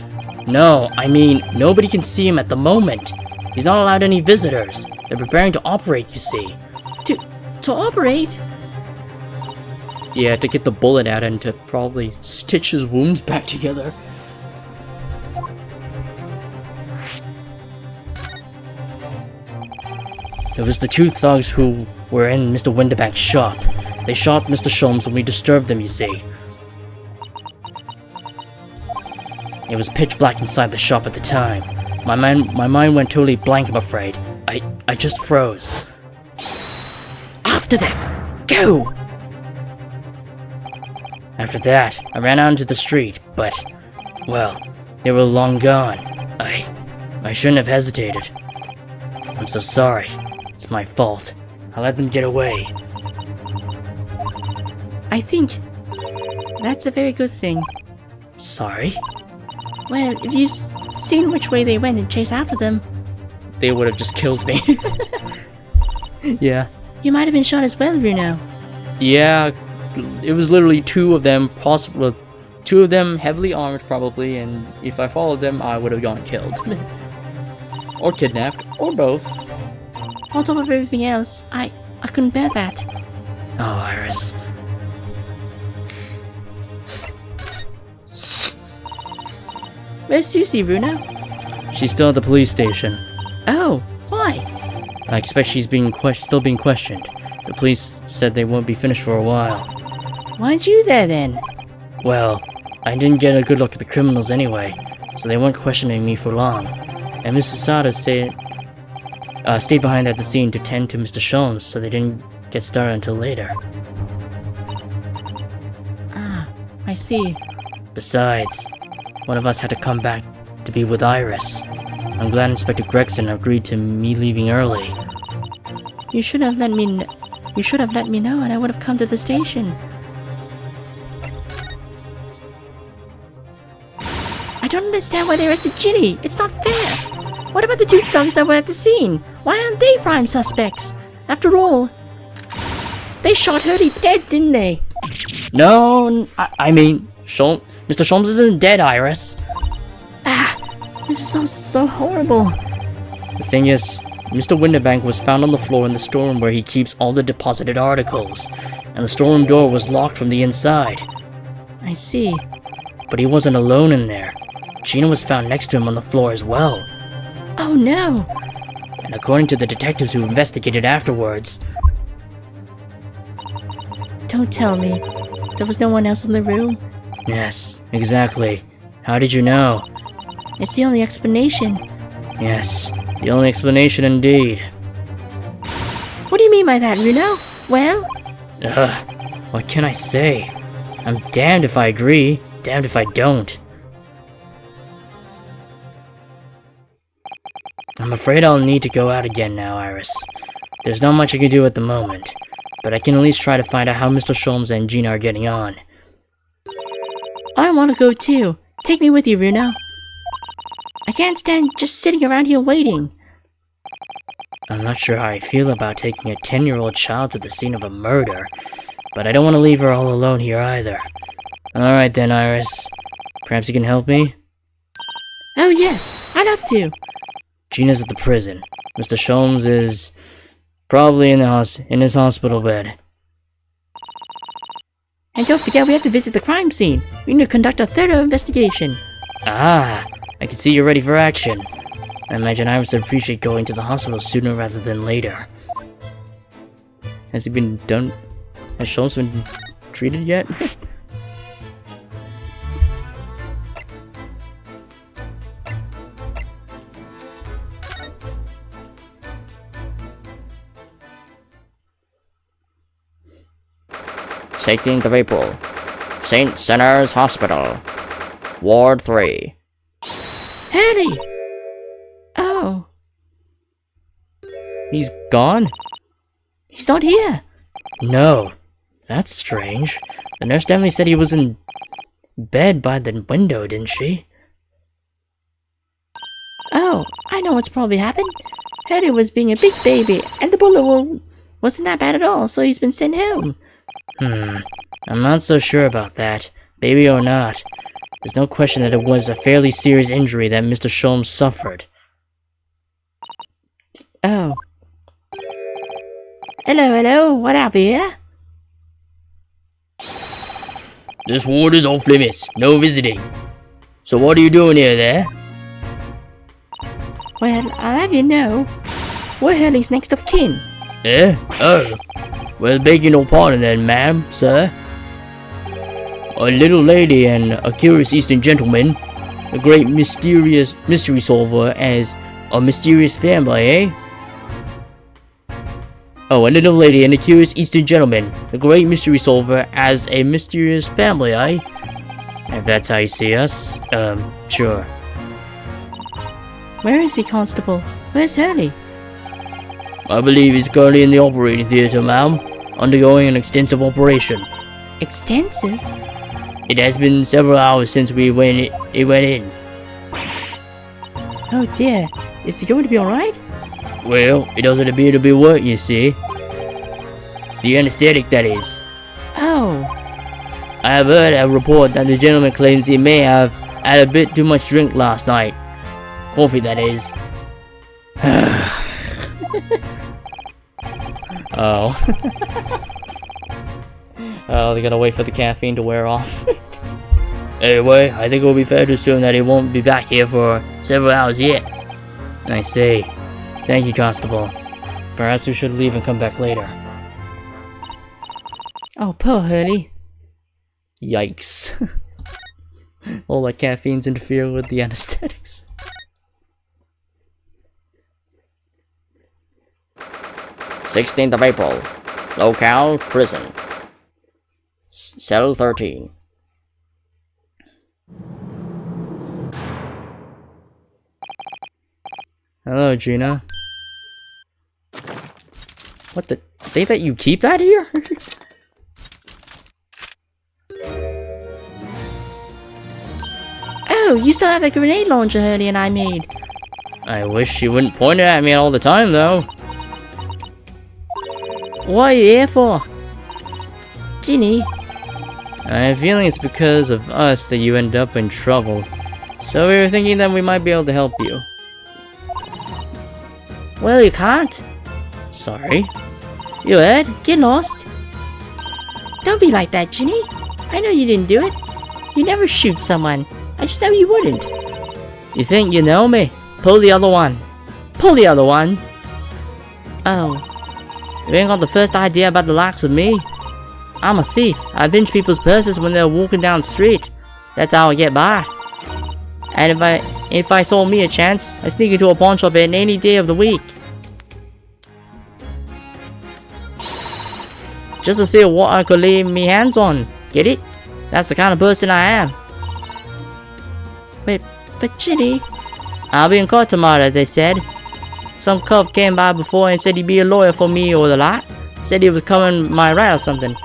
No, I mean, nobody can see him at the moment. He's not allowed any visitors. They're preparing to operate, you see. To operate? Yeah, to get the bullet out and to probably stitch his wounds back together. It was the two thugs who were in Mr. Winterbank's shop. They shot Mr. Sholmes when we disturbed them, you see. It was pitch black inside the shop at the time. My mind went totally blank, I'm afraid. I just froze. After them! Go! After that, I ran out into the street, but, well, they were long gone. I shouldn't have hesitated. I'm so sorry. It's my fault. I let them get away. I think that's a very good thing. Sorry? Well, if you've seen which way they went and chased after them, They would have just killed me. Yeah. you might have been shot as well, Runo. Yeah, it was literally two of them, possible, two of them heavily armed probably, and if I followed them, I would have gone killed. Or kidnapped, or both. On top of everything else, I couldn't bear that. Oh, Iris. Where's Susie, Runo? She's still at the police station. Oh, why? I expect she's still being questioned. The police said they won't be finished for a while. Why aren't you there then? Well, I didn't get a good look at the criminals anyway, so they weren't questioning me for long. And Mrs. Sada stayed behind at the scene to tend to Mr. Sholmes, so they didn't get started until later. Ah, I see. Besides, one of us had to come back to be with Iris. I'm glad Inspector Gregson agreed to me leaving early. You should have let me know and I would have come to the station. I don't understand why they arrested Ginny. It's not fair. What about the two thugs that were at the scene? Why aren't they prime suspects? After all, they shot Hurley dead, didn't they? No, I mean, Mr. Sholmes isn't dead, Iris. This is so horrible. The thing is, Mr. Winterbank was found on the floor in the storeroom where he keeps all the deposited articles, and the storeroom door was locked from the inside. I see. But he wasn't alone in there. Gina was found next to him on the floor as well. Oh no! And according to the detectives who investigated afterwards... Don't tell me. There was no one else in the room? Yes, exactly. How did you know? It's the only explanation. Yes, the only explanation indeed. What do you mean by that, Runo? Well? What can I say? I'm damned if I agree, damned if I don't. I'm afraid I'll need to go out again now, Iris. There's not much I can do at the moment, but I can at least try to find out how Mr. Sholmes and Gina are getting on. I want to go too. Take me with you, Runo. I can't stand just sitting around here waiting. I'm not sure how I feel about taking a 10-year-old child to the scene of a murder, but I don't want to leave her all alone here either. Alright then, Iris. Perhaps you can help me? Oh yes, I'd love to. Gina's at the prison. Mr. Sholmes is probably in his hospital bed. And don't forget we have to visit the crime scene. We need to conduct a thorough investigation. Ah, I can see you're ready for action. I imagine Iris would appreciate going to the hospital sooner rather than later. Has he been done? Has Sholmes been treated yet? 16th of April. St. Sinners Hospital. Ward 3. Hurley! Oh, He's gone? he's not here. No. That's strange. The nurse definitely said he was in bed by the window, didn't she? Oh, I know what's probably happened. Hurley was being a big baby, and the bullet wound wasn't that bad at all, so he's been sent home. I'm not so sure about that. Baby or not. There's no question that it was a fairly serious injury that Mr. Sholmes suffered. Oh. Hello, what up here? This ward is off limits. No visiting. So what are you doing here there? Well, I'll have you know, we're Hurley's next of kin. Eh? Oh. Well, beg your no pardon then, ma'am, sir. A little lady and a curious Eastern gentleman. A great mysterious mystery solver as a mysterious family, eh? Oh, a little lady and a curious Eastern gentleman. A great mystery solver as a mysterious family, eh? If that's how you see us, sure. Where is he, Constable? Where's Hurley? I believe he's currently in the operating theater, ma'am, undergoing an extensive operation. Extensive? It has been several hours since he went in. Oh dear, is he going to be alright? Well, it doesn't appear to be working, you see. The anesthetic, that is. Oh, I have heard a report that the gentleman claims he may have had a bit too much drink last night. Coffee, that is. Oh. Oh, they gotta wait for the caffeine to wear off. Anyway, I think it will be fair to assume that he won't be back here for several hours yet. I see. Thank you, Constable. Perhaps we should leave and come back later. oh, poor Hurley. Yikes. All that caffeine's interfering with the anesthetics. _16th of April. Locale prison. Cell 13. Hello, Gina. What the? They let you keep that here? Oh, you still have the grenade launcher Hurley and I made. I wish you wouldn't point it at me all the time, though. What are you here for? Ginny, I have a feeling it's because of us that you end up in trouble. So we were thinking that we might be able to help you. well, you can't. Sorry. You heard? Get lost. Don't be like that, Ginny. I know you didn't do it. You never shoot someone. I just know you wouldn't. You think you know me? Pull the other one. Pull the other one. Oh, You ain't got the first idea about the likes of me. I'm a thief. I binge people's purses when they're walking down the street. That's how I get by. And if I saw me a chance, I sneak into a pawn shop at any day of the week. Just to see what I could lay me hands on. Get it? That's the kind of person I am. but Ginny. I'll be in court tomorrow, they said. Some cop came by before and said he'd be a lawyer for me or the lot. Said he was coming my right or something.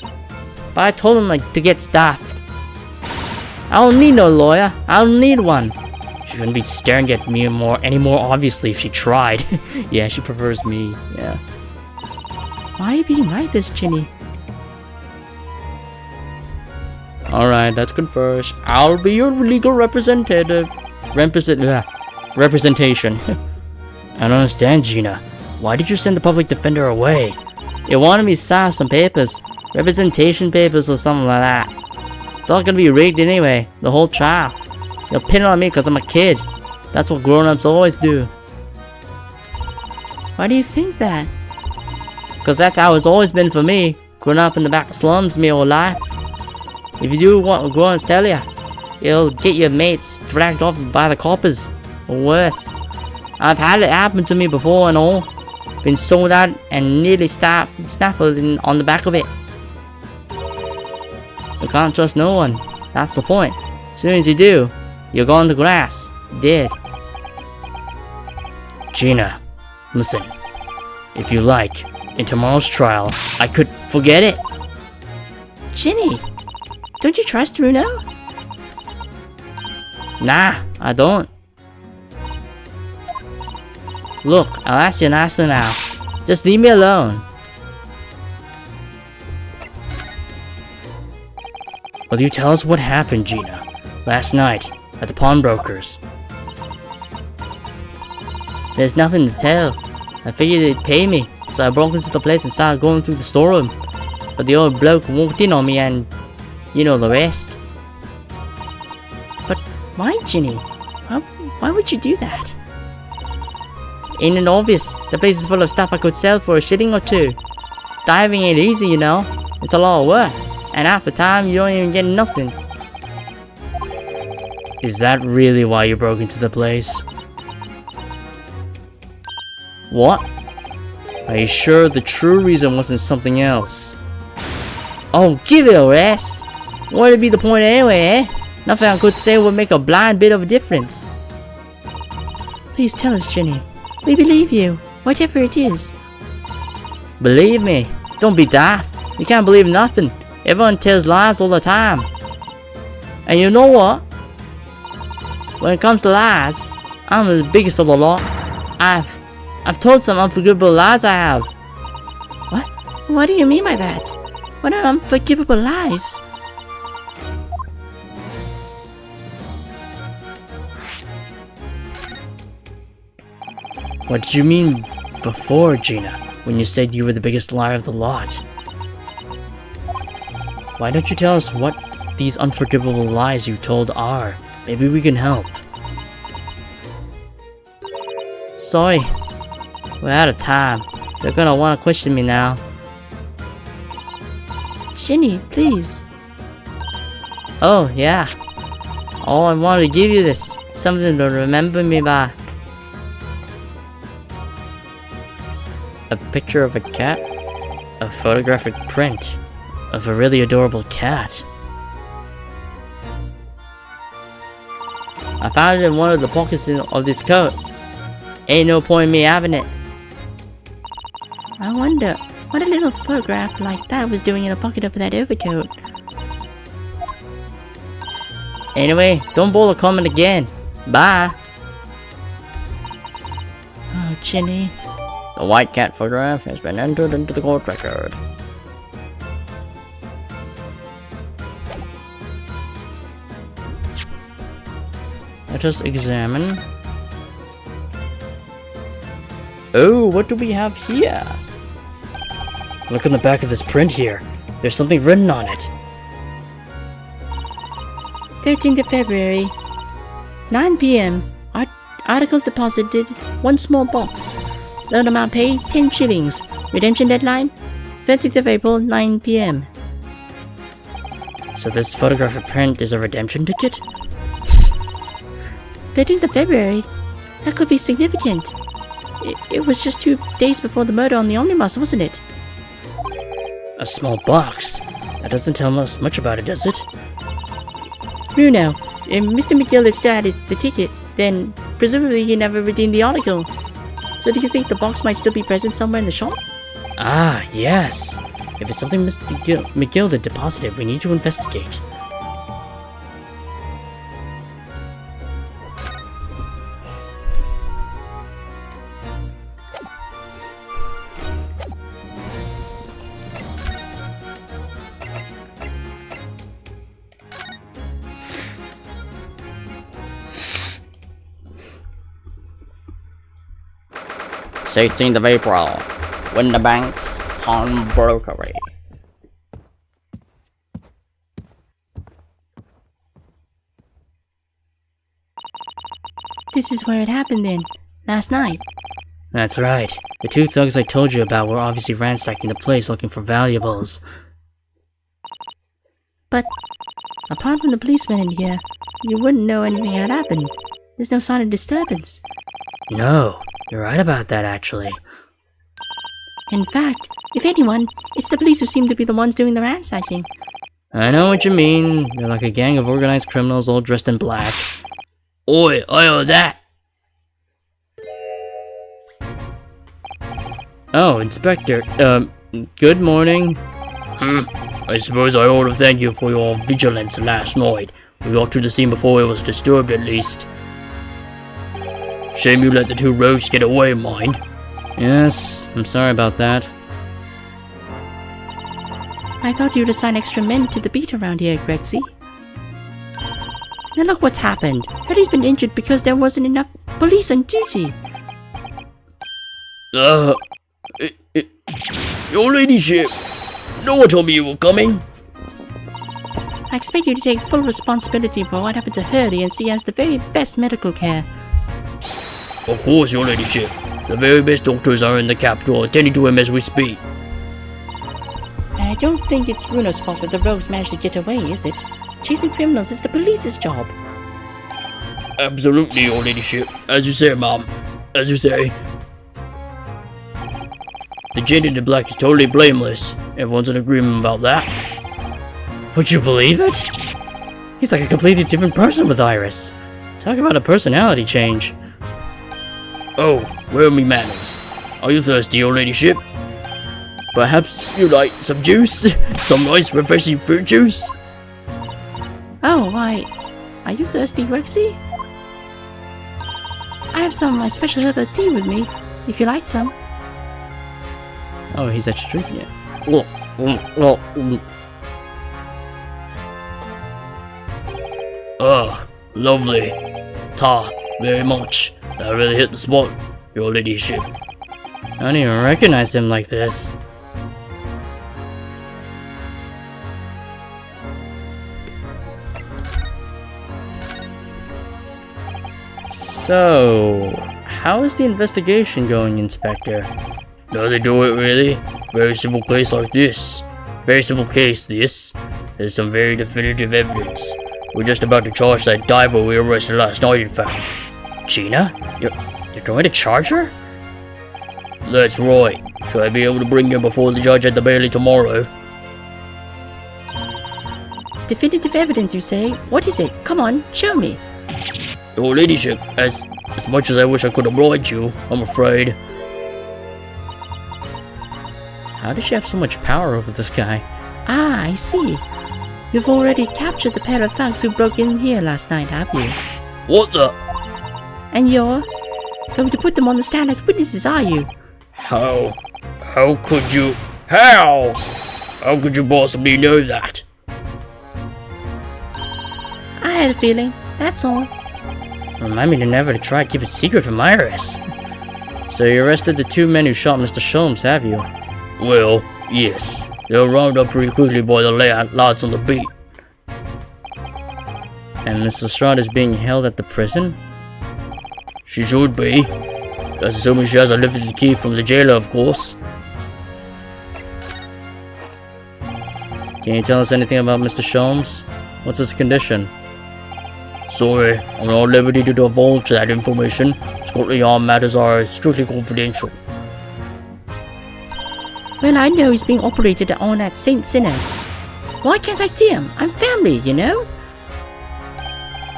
But I told him to get staffed. I don't need no lawyer. I don't need one. She wouldn't be staring at me any more obviously if she tried. Yeah, she prefers me. Yeah. Why are you being like this, Ginny? Alright, that's good first. I'll be your legal representative. Representation. I don't understand, Gina. Why did you send the public defender away? You wanted me to sign some papers. Representation papers or something like that. It's all gonna be rigged anyway. The whole trial. You'll pin it on me because I'm a kid. That's what grown-ups always do. Why do you think that? Because that's how it's always been for me. Growing up in the back slums my whole life. If you do what grown-ups tell you, you'll get your mates dragged off by the coppers. Or worse. I've had it happen to me before and all. Been sold out and nearly snaffled on the back of it. can't trust no one. That's the point. As soon as you do, you're gone to grass. Dead. Gina, listen. If you like, in tomorrow's trial, I could forget it. Ginny, don't you trust Bruno? Nah, I don't. Look, I'll ask you nicely now. Just leave me alone. Will you tell us what happened, Gina, last night at the pawnbrokers? There's nothing to tell. I figured they'd pay me, so I broke into the place and started going through the storeroom. But the old bloke walked in on me and you know the rest. But why, Ginny? Why would you do that? Ain't it obvious? The place is full of stuff I could sell for a shilling or two. Diving ain't easy, you know. It's a lot of work. And half the time you don't even get nothing. Is that really why you broke into the place? What? Are you sure the true reason wasn't something else? Oh, give it a rest! What would be the point anyway, eh? Nothing I could say would make a blind bit of a difference. Please tell us, Ginny. We believe you, whatever it is. Believe me, don't be daft. You can't believe nothing. Everyone tells lies all the time. And you know what? When it comes to lies, I'm the biggest of the lot. I've told some unforgivable lies, I have. What? What do you mean by that? What are unforgivable lies? What did you mean before, Gina, when you said you were the biggest liar of the lot? Why don't you tell us what these unforgivable lies you told are? Maybe we can help. Sorry, we're out of time. They're gonna want to question me now. Ginny, please. Oh, yeah. Oh, I wanted to give you this. Something to remember me by. A picture of a cat? A photographic print of a really adorable cat. I found it in one of the pockets of this coat. Ain't no point in me having it. I wonder what a little photograph like that was doing in a pocket of that overcoat. Anyway, don't bother coming again. Bye. Oh, Ginny. The white cat photograph has been entered into the court record. Let us examine. Oh, what do we have here? Look on the back of this print here. There's something written on it. 13th of February, 9 p.m. Article deposited, 1 small box. Loan amount paid, 10 shillings. Redemption deadline, 30th of April, 9 p.m. So this photographic print is a redemption ticket? 13th of February? That could be significant. It was just 2 days before the murder on the omnibus, wasn't it? A small box? That doesn't tell us much about it, does it? Bruno, if Mr. McGillis still had the ticket, then presumably he never redeemed the article. So do you think the box might still be present somewhere in the shop? Ah, yes. If it's something Mr. McGilda deposited, we need to investigate. Sixteenth of April, Windibanks Pawnbrokery. This is where it happened then, last night. That's right. The 2 thugs I told you about were obviously ransacking the place looking for valuables. But apart from the policeman in here, you wouldn't know anything had happened. There's no sign of disturbance. No, you're right about that actually. In fact, if anyone, it's the police who seem to be the ones doing the ransacking. I know what you mean. They're like a gang of organized criminals all dressed in black. Oi, I heard that. Oh, Inspector. Good morning. I suppose I ought to thank you for your vigilance last night. We got to the scene before it was disturbed, at least. Shame you let the two rogues get away, mind. Yes, I'm sorry about that. I thought you'd assign extra men to the beat around here, Grexy. Now look what's happened. Eddie's been injured because there wasn't enough police on duty. Your ladyship, no one told me you were coming. I expect you to take full responsibility for what happened to Hurley and see as the very best medical care. Of course, your ladyship. The very best doctors are in the capital, attending to him as we speak. I don't think it's Runo's fault that the rogues managed to get away, is it? Chasing criminals is the police's job. Absolutely, your ladyship. As you say, ma'am. As you say. The gent in the black is totally blameless. Everyone's in agreement about that. Would you believe it? He's like a completely different person with Iris. Talk about a personality change. Oh, where are me manners? Are you thirsty, your ladyship? Perhaps you like some juice? Some nice refreshing fruit juice? Oh, why? Are you thirsty, Grexy? I have some of my special herbal tea with me, if you like some. Oh, he's actually drinking it. Lovely. Ta, very much. I really hit the spot, your ladyship. I don't even recognize him like this. So, how is the investigation going, Inspector? No, they do it really. Very simple case like this. Very simple case, this. There's some very definitive evidence. We're just about to charge that diver we arrested last night, in fact. Gina? You're going to charge her? That's right. Should I be able to bring him before the judge at the Bailey tomorrow? Definitive evidence, you say? What is it? Come on, show me. Your ladyship, as much as I wish I could oblige you, I'm afraid. How does she have so much power over this guy? Ah, I see. You've already captured the pair of thugs who broke in here last night, have you? What the? And you're going to put them on the stand as witnesses, are you? How could you? How could you possibly know that? I had a feeling, that's all. Remind me to never try to keep it secret from Iris. So you arrested the two men who shot Mr. Sholmes, have you? Well, yes. They were rounded up pretty quickly by the lads on the beat. And Miss Lestrade is being held at the prison? She should be. That's assuming she hasn't lifted the key from the jailer, of course. Can you tell us anything about Mr. Sholmes? What's his condition? Sorry, I'm not at liberty to divulge that information. Scotland Yard matters are strictly confidential. Well, I know he's being operated on at St. Sinners. Why can't I see him? I'm family, you know?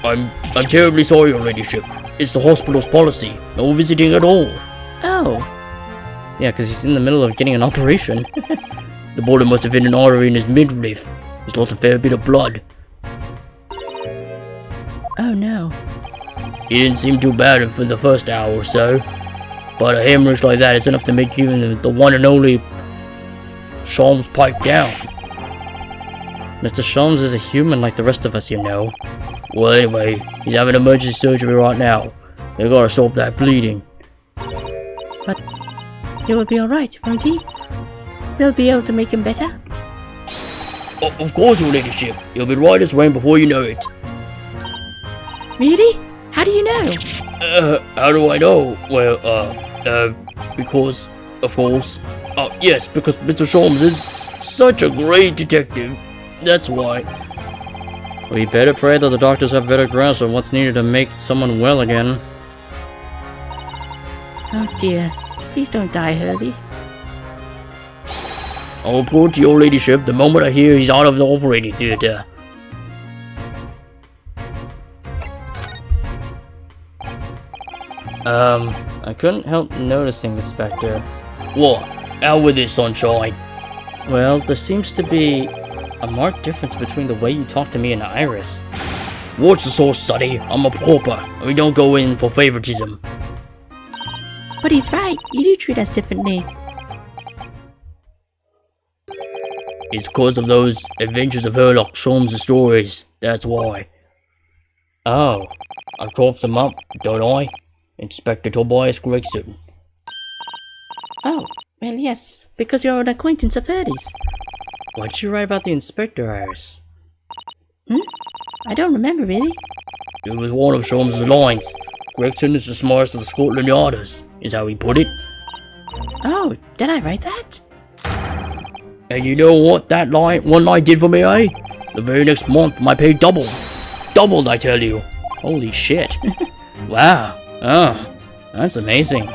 I'm terribly sorry, your ladyship. It's the hospital's policy. No visiting at all. Oh, Yeah, because he's in the middle of getting an operation. The bullet must have hit an artery in his midriff. He's lost a fair bit of blood. oh no. He didn't seem too bad for the first hour or so. But a hemorrhage like that is enough to make even the one and only Sholmes pipe down. Mr. Sholmes is a human like the rest of us, you know. Well, anyway, he's having emergency surgery right now. They gotta stop that bleeding. But he will be alright, won't he? We'll be able to make him better. Of course, your ladyship. He'll be right as rain before you know it. Really? How do you know? How do I know? Well, because, of course. Yes, because Mr. Sholmes is such a great detective. That's why. We better pray that the doctors have better grasp on what's needed to make someone well again. Oh dear. Please don't die, Hurley. I'll report to your ladyship the moment I hear he's out of the operating theatre. I couldn't help noticing, Inspector. What? Out with it, sunshine. Well, there seems to be a marked difference between the way you talk to me and Iris. What's the source, Sonny? I'm a pauper, and we don't go in for favoritism. But he's right. You do treat us differently. It's because of those Adventures of Herlock Sholmes stories. That's why. Oh, I coughed them up, don't I? Inspector Tobias Gregson. Oh, well, yes, because you're an acquaintance of Ferdy's. what'd you write about the Inspector, Iris? I don't remember really. It was one of Sholmes' lines. Gregson is the smartest of the Scotland Yarders, is how he put it. Oh, did I write that? And you know what that one line did for me, eh? The very next month, my pay doubled. Doubled, I tell you. Holy shit. Wow. Oh, that's amazing.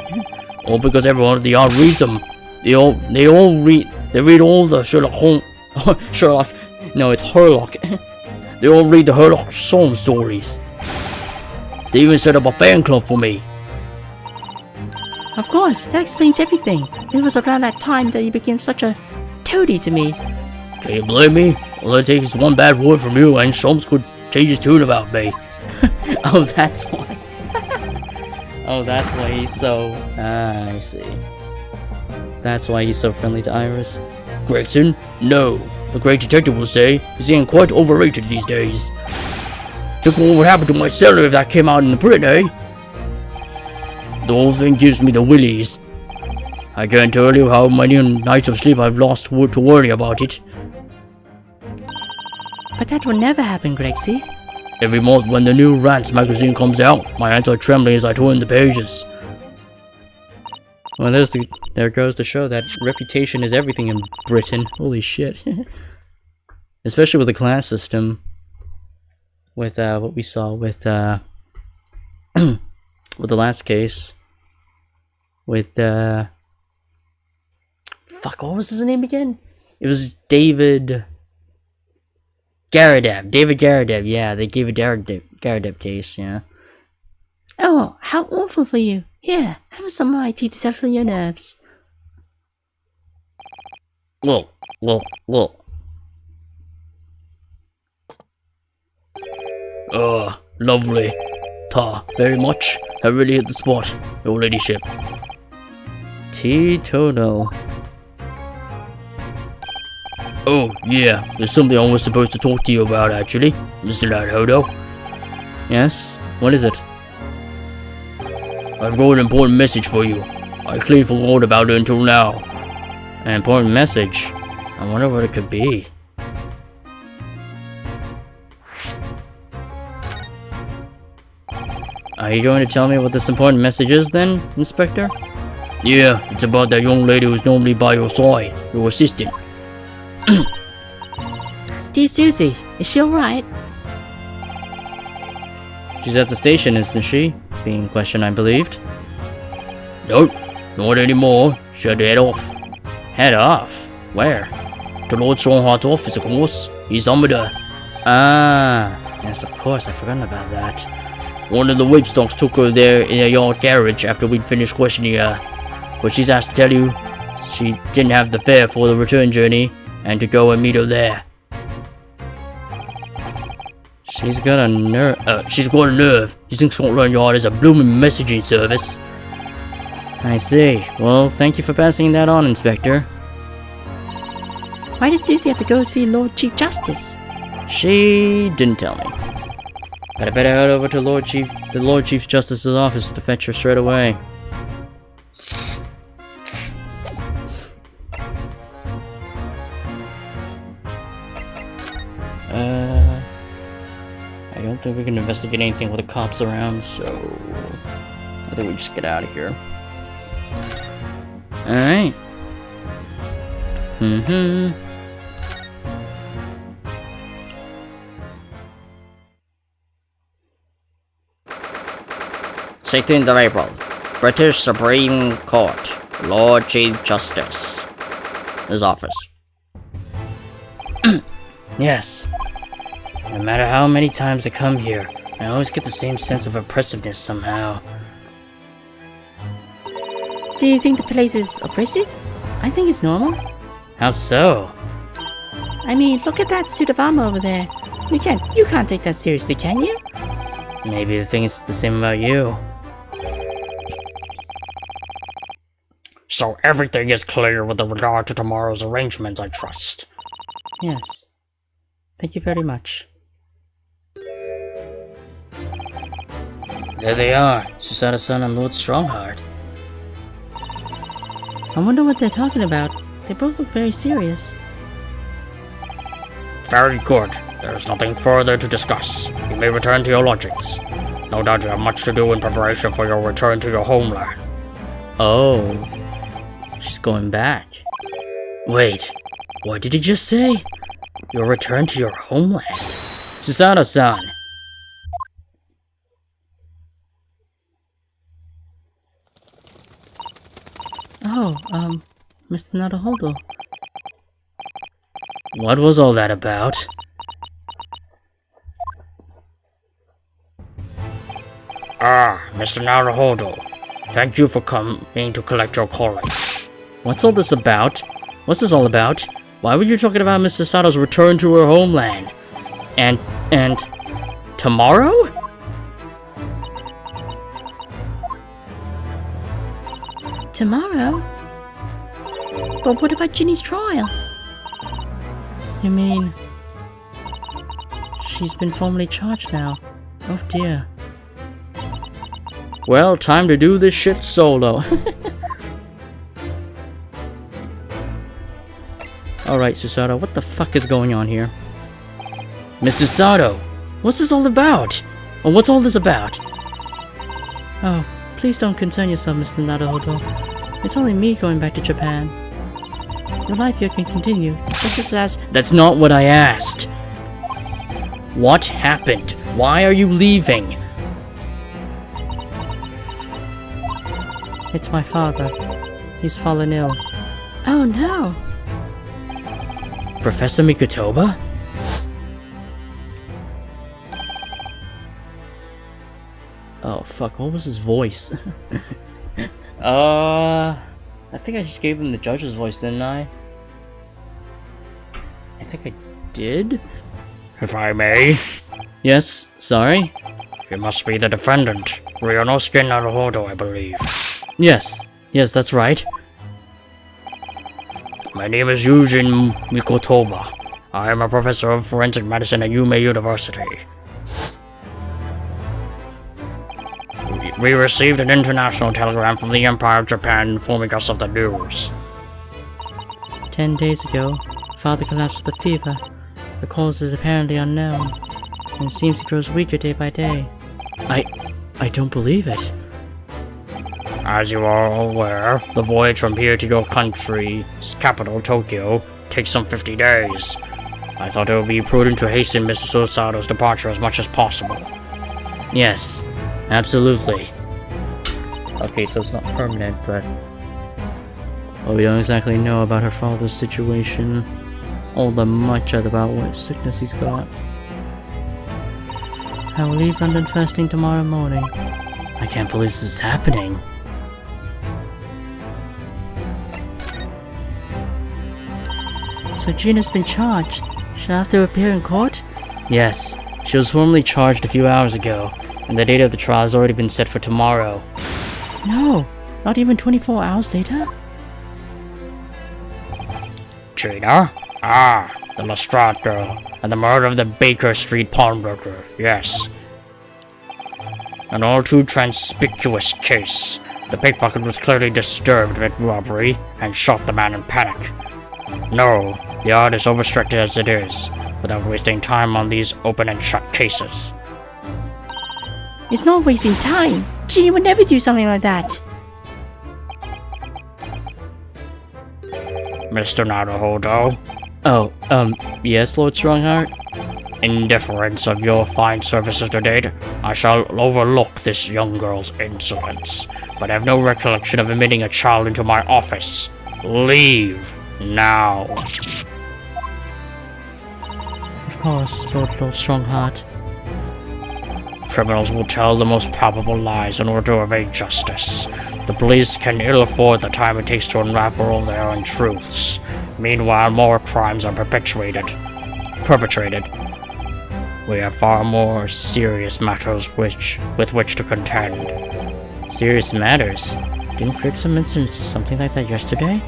All because everyone at the yard reads them. They read all the Sherlock Holmes... Sherlock. No, it's Herlock. They all read the Herlock Sholmes stories. They even set up a fan club for me. Of course, that explains everything. It was around that time that you became such a toady to me. Can you blame me? All it takes is one bad word from you and Sholmes could change his tune about me. Oh, that's why. Oh, that's why he's so... I see. That's why he's so friendly to Iris. Gregson? No. The great detective will say he's getting quite overrated these days. Look what would happen to my cellar if that came out in the print, eh? The whole thing gives me the willies. I can't tell you how many nights of sleep I've lost to worry about it. But that will never happen, Gregsy. Every month when the new Rants magazine comes out, my hands are trembling as I turn the pages. Well, there goes to show that reputation is everything in Britain. Holy shit. Especially with the class system. With what we saw with with the last case. With fuck, what was his name again? It was David Garrideb. David Garrideb, yeah, they gave a Garrideb case, yeah. Oh, how awful for you. Here, have some of my tea to settle your nerves. Whoa. Lovely. Ta, very much. That really hit the spot, your ladyship. Teetotal. Oh, yeah, there's something I was supposed to talk to you about, actually, Mr. Naruto. Yes? What is it? I've got an important message for you. I clearly forgot about it until now. An important message? I wonder what it could be. Are you going to tell me what this important message is then, Inspector? Yeah, it's about that young lady who's normally by your side, your assistant. Dear Susie, is she alright? She's at the station, isn't she? Being questioned, I believed. Nope, not anymore. She had to head off. Head off? Where? To Lord Strongheart's office, of course. He's summoned her. Ah, yes, of course, I've forgotten about that. One of the whipstocks took her there in a yard carriage after we'd finished questioning her. But she's asked to tell you she didn't have the fare for the return journey and to go and meet her there. She's got a nerve. She's got a nerve. You think Scotland Yard is a blooming messaging service? I see. Well, thank you for passing that on, Inspector. Why did Susie have to go see Lord Chief Justice? She didn't tell me. But I better head over to the Lord Chief Justice's office to fetch her straight away. I don't think we can investigate anything with the cops around, so I think we just get out of here. Alright. "16th of April, British Supreme Court, Lord Chief Justice. His office. Yes. No matter how many times I come here, I always get the same sense of oppressiveness somehow. Do you think the place is oppressive? I think it's normal. How so? I mean, look at that suit of armor over there. You can't take that seriously, can you? Maybe the thing is the same about you. So everything is clear with regard to tomorrow's arrangements, I trust. Yes. Thank you very much. There they are, Susato-san and Lord Strongheart. I wonder what they're talking about. They both look very serious. Very good. There is nothing further to discuss. You may return to your lodgings. No doubt you have much to do in preparation for your return to your homeland. Oh. She's going back. Wait, what did he just say? You'll return to your homeland? Susato-san! Oh, Mr. Naruhodo. What was all that about? Ah, Mr. Naruhodo. Thank you for coming to collect your calling. What's all this about? What's this all about? Why were you talking about Miss Sasato's return to her homeland? And tomorrow? Tomorrow? But what about Ginny's trial? You mean... she's been formally charged now? Oh dear. Well, time to do this shit solo. Alright, Susato, what the fuck is going on here? Miss Susato, what's this all about? Or what's all this about? Oh, please don't concern yourself, Mr. Naruhodo. It's only me going back to Japan. Your life here can continue, just as... That's not what I asked. What happened? Why are you leaving? It's my father. He's fallen ill. Oh no! Professor Mikotoba? Oh fuck, what was his voice? I think I just gave him the judge's voice, didn't I? I think I did? If I may, Yes, sorry? you must be the defendant, Ryonosuke Naruhodo, I believe. Yes, that's right. My name is Eugene Mikotoba. I am a professor of forensic medicine at Yume University. We received an international telegram from the Empire of Japan informing us of the news. 10 days ago, father collapsed with a fever. The cause is apparently unknown, and it seems he grows weaker day by day. I don't believe it. As you are aware, the voyage from here to your country's capital, Tokyo, takes some 50 days. I thought it would be prudent to hasten Mr. Susato's departure as much as possible. Yes, absolutely. Okay, so it's not permanent, but Well, we don't exactly know about her father's situation. All that much about what sickness he's got. I will leave London first thing tomorrow morning. I can't believe this is happening. So Gina's been charged. She'll have to appear in court? Yes, she was formally charged a few hours ago, and the date of the trial has already been set for tomorrow. No, not even 24 hours later? Gina? Ah, the Lestrade girl, and the murder of the Baker Street pawnbroker, yes. An all too conspicuous case. The pickpocket was clearly disturbed mid-robbery and shot the man in panic. No, the art is overstretched as it is, without wasting time on these open and shut cases. It's not wasting time. Ginny would never do something like that. Mr. Naruhodo, Oh, yes, Lord Strongheart? in deference of your fine services to date, I shall overlook this young girl's insolence, but have no recollection of admitting a child into my office. Leave now. course, Lord Strongheart. Criminals will tell the most palpable lies in order to evade justice. The police can ill afford the time it takes to unravel their untruths. Meanwhile, more crimes are perpetrated. We have far more serious matters with which to contend. Serious matters? Didn't Gregson mention something like that yesterday?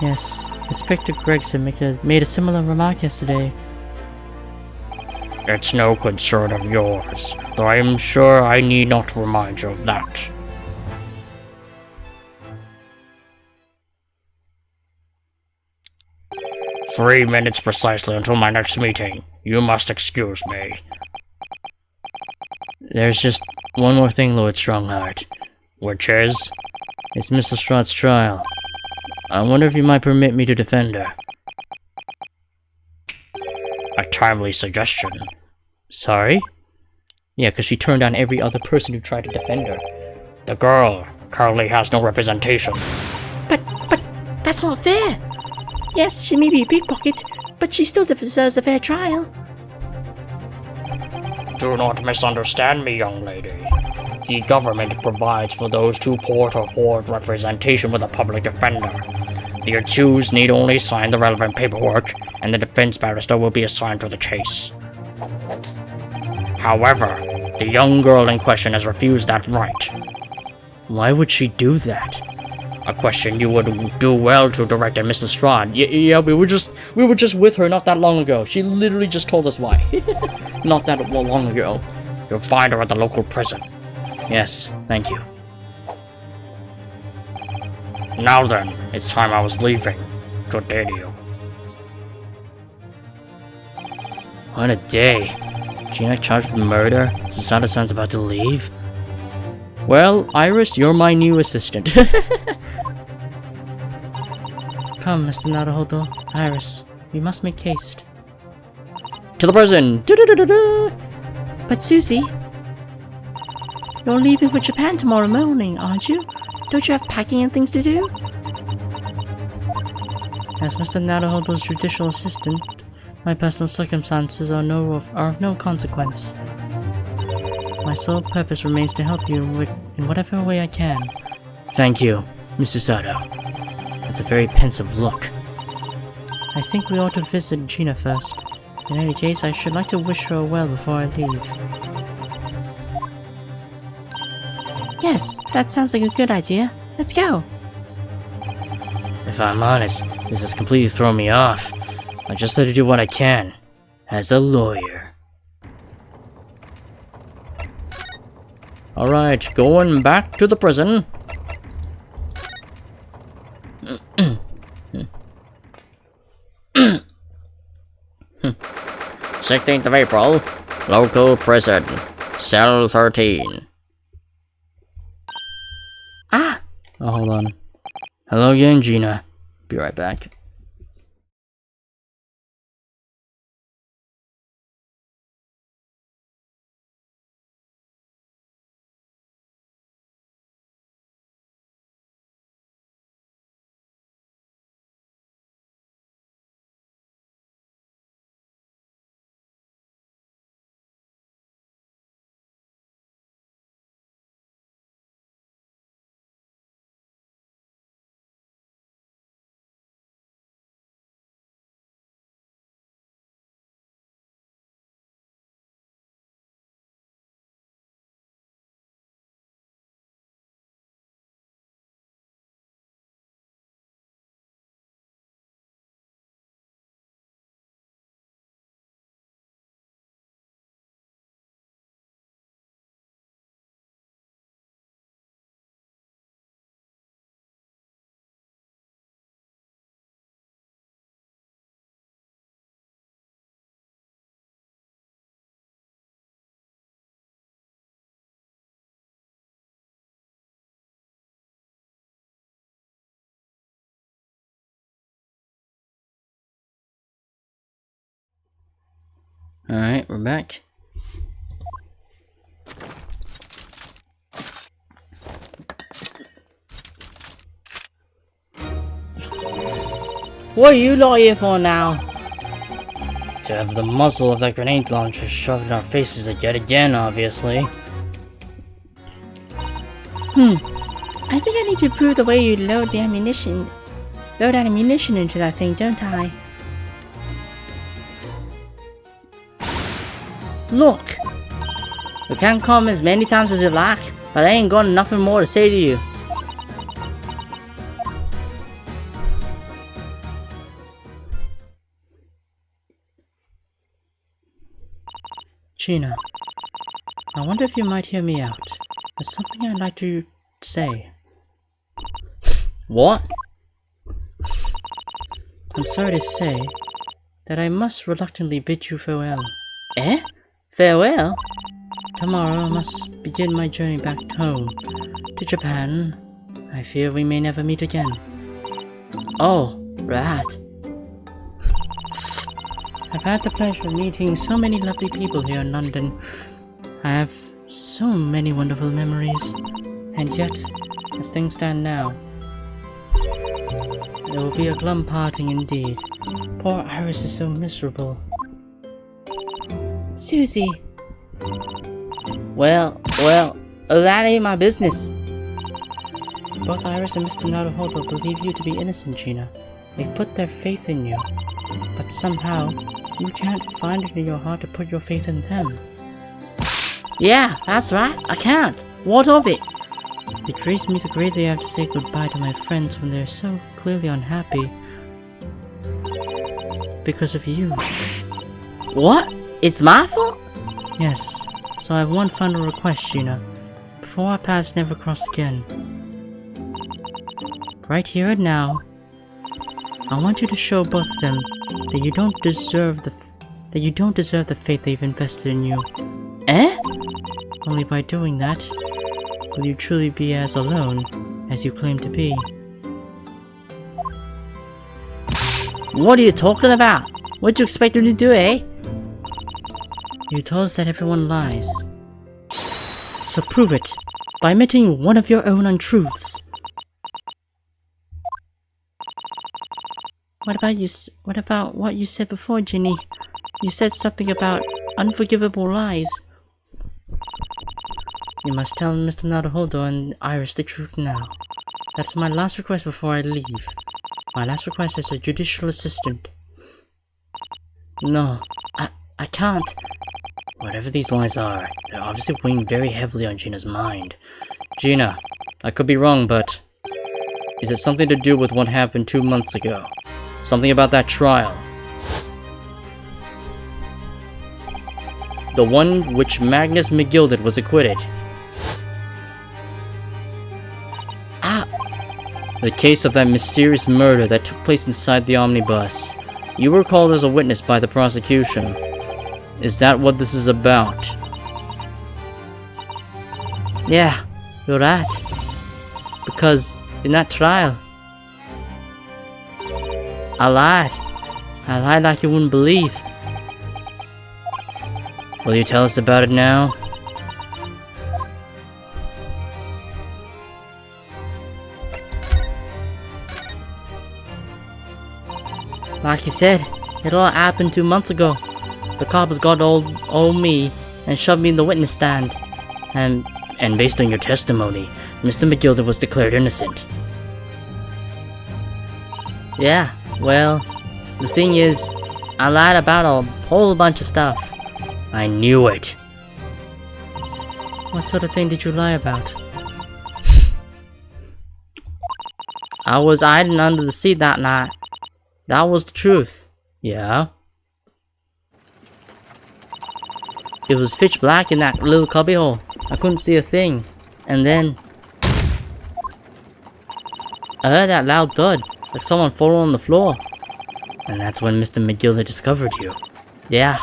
Yes, Inspector Gregson made a similar remark yesterday. It's no concern of yours, though I am sure I need not remind you of that. "3 minutes precisely until my next meeting. You must excuse me." There's just one more thing, Lord Strongheart. Which is? It's Miss Lestrade's trial. I wonder if you might permit me to defend her. A timely suggestion. Sorry? Yeah, because she turned down every other person who tried to defend her. The girl currently has no representation. But that's not fair. Yes, she may be a pickpocket, but she still deserves a fair trial. Do not misunderstand me, young lady. The government provides for those too poor to afford representation with a public defender. The accused need only sign the relevant paperwork, and the defense barrister will be assigned to the case. However, the young girl in question has refused that right. Why would she do that? A question you would do well to direct at Miss Lestrade. Yeah, we were just with her not that long ago. She literally just told us why. Not that long ago. You'll find her at the local prison. Yes, thank you. Now then, it's time I was leaving. Good day to you. What a day. Gina charged with murder? Susada-san's about to leave? Well, Iris, you're my new assistant. Come, Mr. Naruhodo. Iris, we must make haste. To the prison! Du-du-du-du-du. But Susie, you're leaving for Japan tomorrow morning, aren't you? Don't you have packing and things to do? As Mr. Naruhodo's judicial assistant, my personal circumstances are of no consequence. My sole purpose remains to help you in whatever way I can. Thank you, Mr. Sato. That's a very pensive look. I think we ought to visit Gina first. In any case, I should like to wish her well before I leave. Yes, that sounds like a good idea. Let's go. If I'm honest, this has completely thrown me off. I just have to do what I can, as a lawyer. Alright, going back to the prison. 16th of April, local prison, cell 13. Ah! Oh, hold on. Hello again, Gina. Be right back. Alright, we're back. What are you lot here for now? To have the muzzle of that grenade launcher shoved in our faces yet again, obviously. I think I need to improve the way you load the ammunition. Load ammunition into that thing, don't I? Look! You can come as many times as you like, but I ain't got nothing more to say to you. Gina, I wonder if you might hear me out. There's something I'd like to say. What? I'm sorry to say that I must reluctantly bid you farewell. Eh? Farewell? Tomorrow I must begin my journey back home to Japan. I fear we may never meet again. Oh, right. I've had the pleasure of meeting so many lovely people here in London. I have so many wonderful memories. And yet, as things stand now, there will be a glum parting indeed. Poor Iris is so miserable. Susie! Well, that ain't my business. Both Iris and Mr. Naruhodo believe you to be innocent, Gina. They've put their faith in you. But somehow, you can't find it in your heart to put your faith in them. Yeah, that's right, I can't. What of it? It grieves me to greatly have to say goodbye to my friends when they're so clearly unhappy. Because of you. What? It's my fault? Yes. So I have one final request, Gina. Before our paths never cross again. Right here and now, I want you to show both of them that you don't deserve the faith they've invested in you. Eh? Only by doing that, will you truly be as alone as you claim to be. What are you talking about? What'd you expect me to do, eh? You told us that everyone lies. So prove it by admitting one of your own untruths. What about what you said before, Ginny? You said something about unforgivable lies. You must tell Mr. Naruhodo and Iris the truth now. That's my last request before I leave. My last request as a judicial assistant. No, I can't. Whatever these lies are, they're obviously weighing very heavily on Gina's mind. Gina, I could be wrong, but is it something to do with what happened 2 months ago? Something about that trial? The one which Magnus McGilded was acquitted. The case of that mysterious murder that took place inside the omnibus. You were called as a witness by the prosecution. Is that what this is about? Yeah, you're right. Because in that trial, I lied. I lied like you wouldn't believe. Will you tell us about it now? Like you said, it all happened 2 months ago. The cops got old me and shoved me in the witness stand. And based on your testimony, Mr. McGilded was declared innocent. Yeah, well, the thing is, I lied about a whole bunch of stuff. I knew it. What sort of thing did you lie about? I was hiding under the seat that night. That was the truth. Yeah? It was pitch black in that little cubbyhole. I couldn't see a thing. And then I heard that loud thud, like someone falling on the floor. And that's when Mr. McGilded discovered you. Yeah.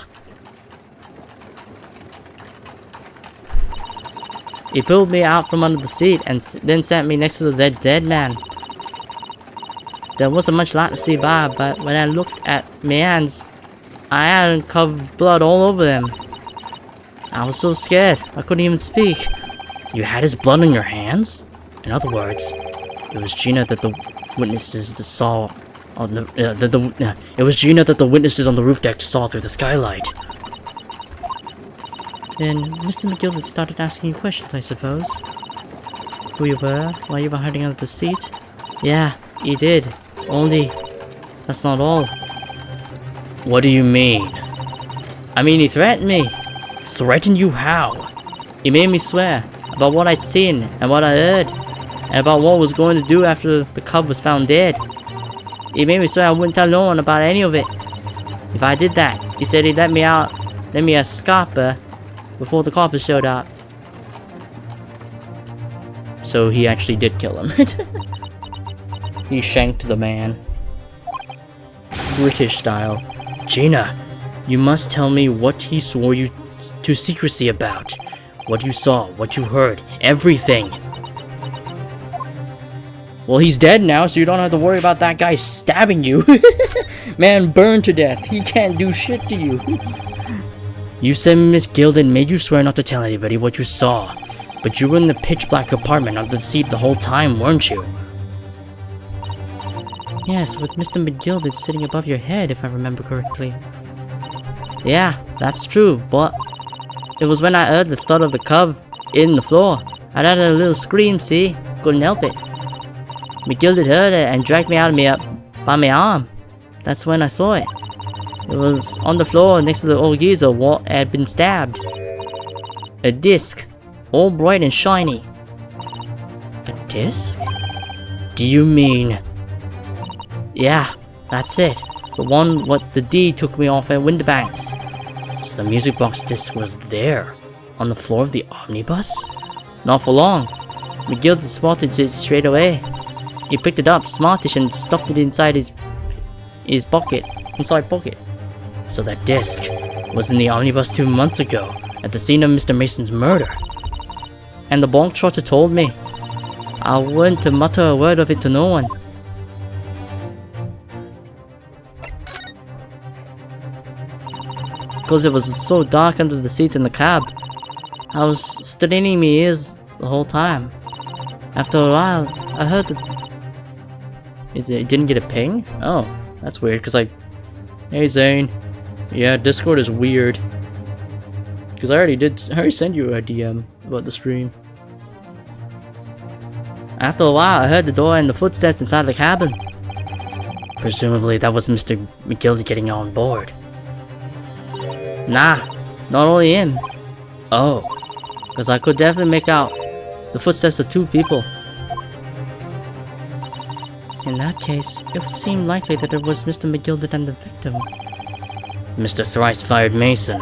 He pulled me out from under the seat and then sat me next to the dead man. There wasn't much light to see by, but when I looked at my hands, I had uncovered blood all over them. I was so scared, I couldn't even speak. You had his blood on your hands? In other words, it was Gina that the witnesses saw Oh, it was Gina that the witnesses on the roof deck saw through the skylight. Then Mr. McGilded started asking you questions, I suppose. Who you were, why you were hiding under the seat? Yeah, he did. Only, that's not all. What do you mean? I mean, he threatened me. Threaten you how? He made me swear about what I'd seen and what I heard, and about what I was going to do after the cub was found dead. He made me swear I wouldn't tell no one about any of it. If I did that, he said he'd let me escape before the coppers showed up. So he actually did kill him. He shanked the man. British style. Gina, you must tell me what he swore you to secrecy about. What you saw, what you heard, everything. Well, he's dead now, so you don't have to worry about that guy stabbing you. Man burned to death. He can't do shit to you. You said Miss Gilden made you swear not to tell anybody what you saw. But you were in the pitch black apartment under the seat the whole time, weren't you? Yes, with Mr. McGilded sitting above your head, if I remember correctly. Yeah, that's true, but it was when I heard the thud of the cub in the floor. I had a little scream, see? Couldn't help it. McGilded heard it and dragged me out of me up by my arm. That's when I saw it. It was on the floor next to the old geezer what had been stabbed. A disc, all bright and shiny. A disc? Do you mean... Yeah, that's it. The one what the D took me off at Winterbanks. So the music box disc was there, on the floor of the omnibus? Not for long. McGilded spotted it straight away. He picked it up, smartish, and stuffed it inside his pocket. So that disc was in the omnibus 2 months ago, at the scene of Mr. Mason's murder. And the bonk trotter told me. I wasn't to mutter a word of it to no one. Because it was so dark under the seat in the cab. I was straining my ears the whole time. After a while, I heard that... It didn't get a ping? Oh, that's weird, because Hey Zane. Yeah, Discord is weird. Because I already sent you a DM about the stream. After a while, I heard the door and the footsteps inside the cabin. Presumably that was Mr. McGilded getting on board. Nah, not only him. Oh. Because I could definitely make out the footsteps of 2 people. In that case, it would seem likely that it was Mr. McGilded and the victim. Mr. Thrice-Fired Mason.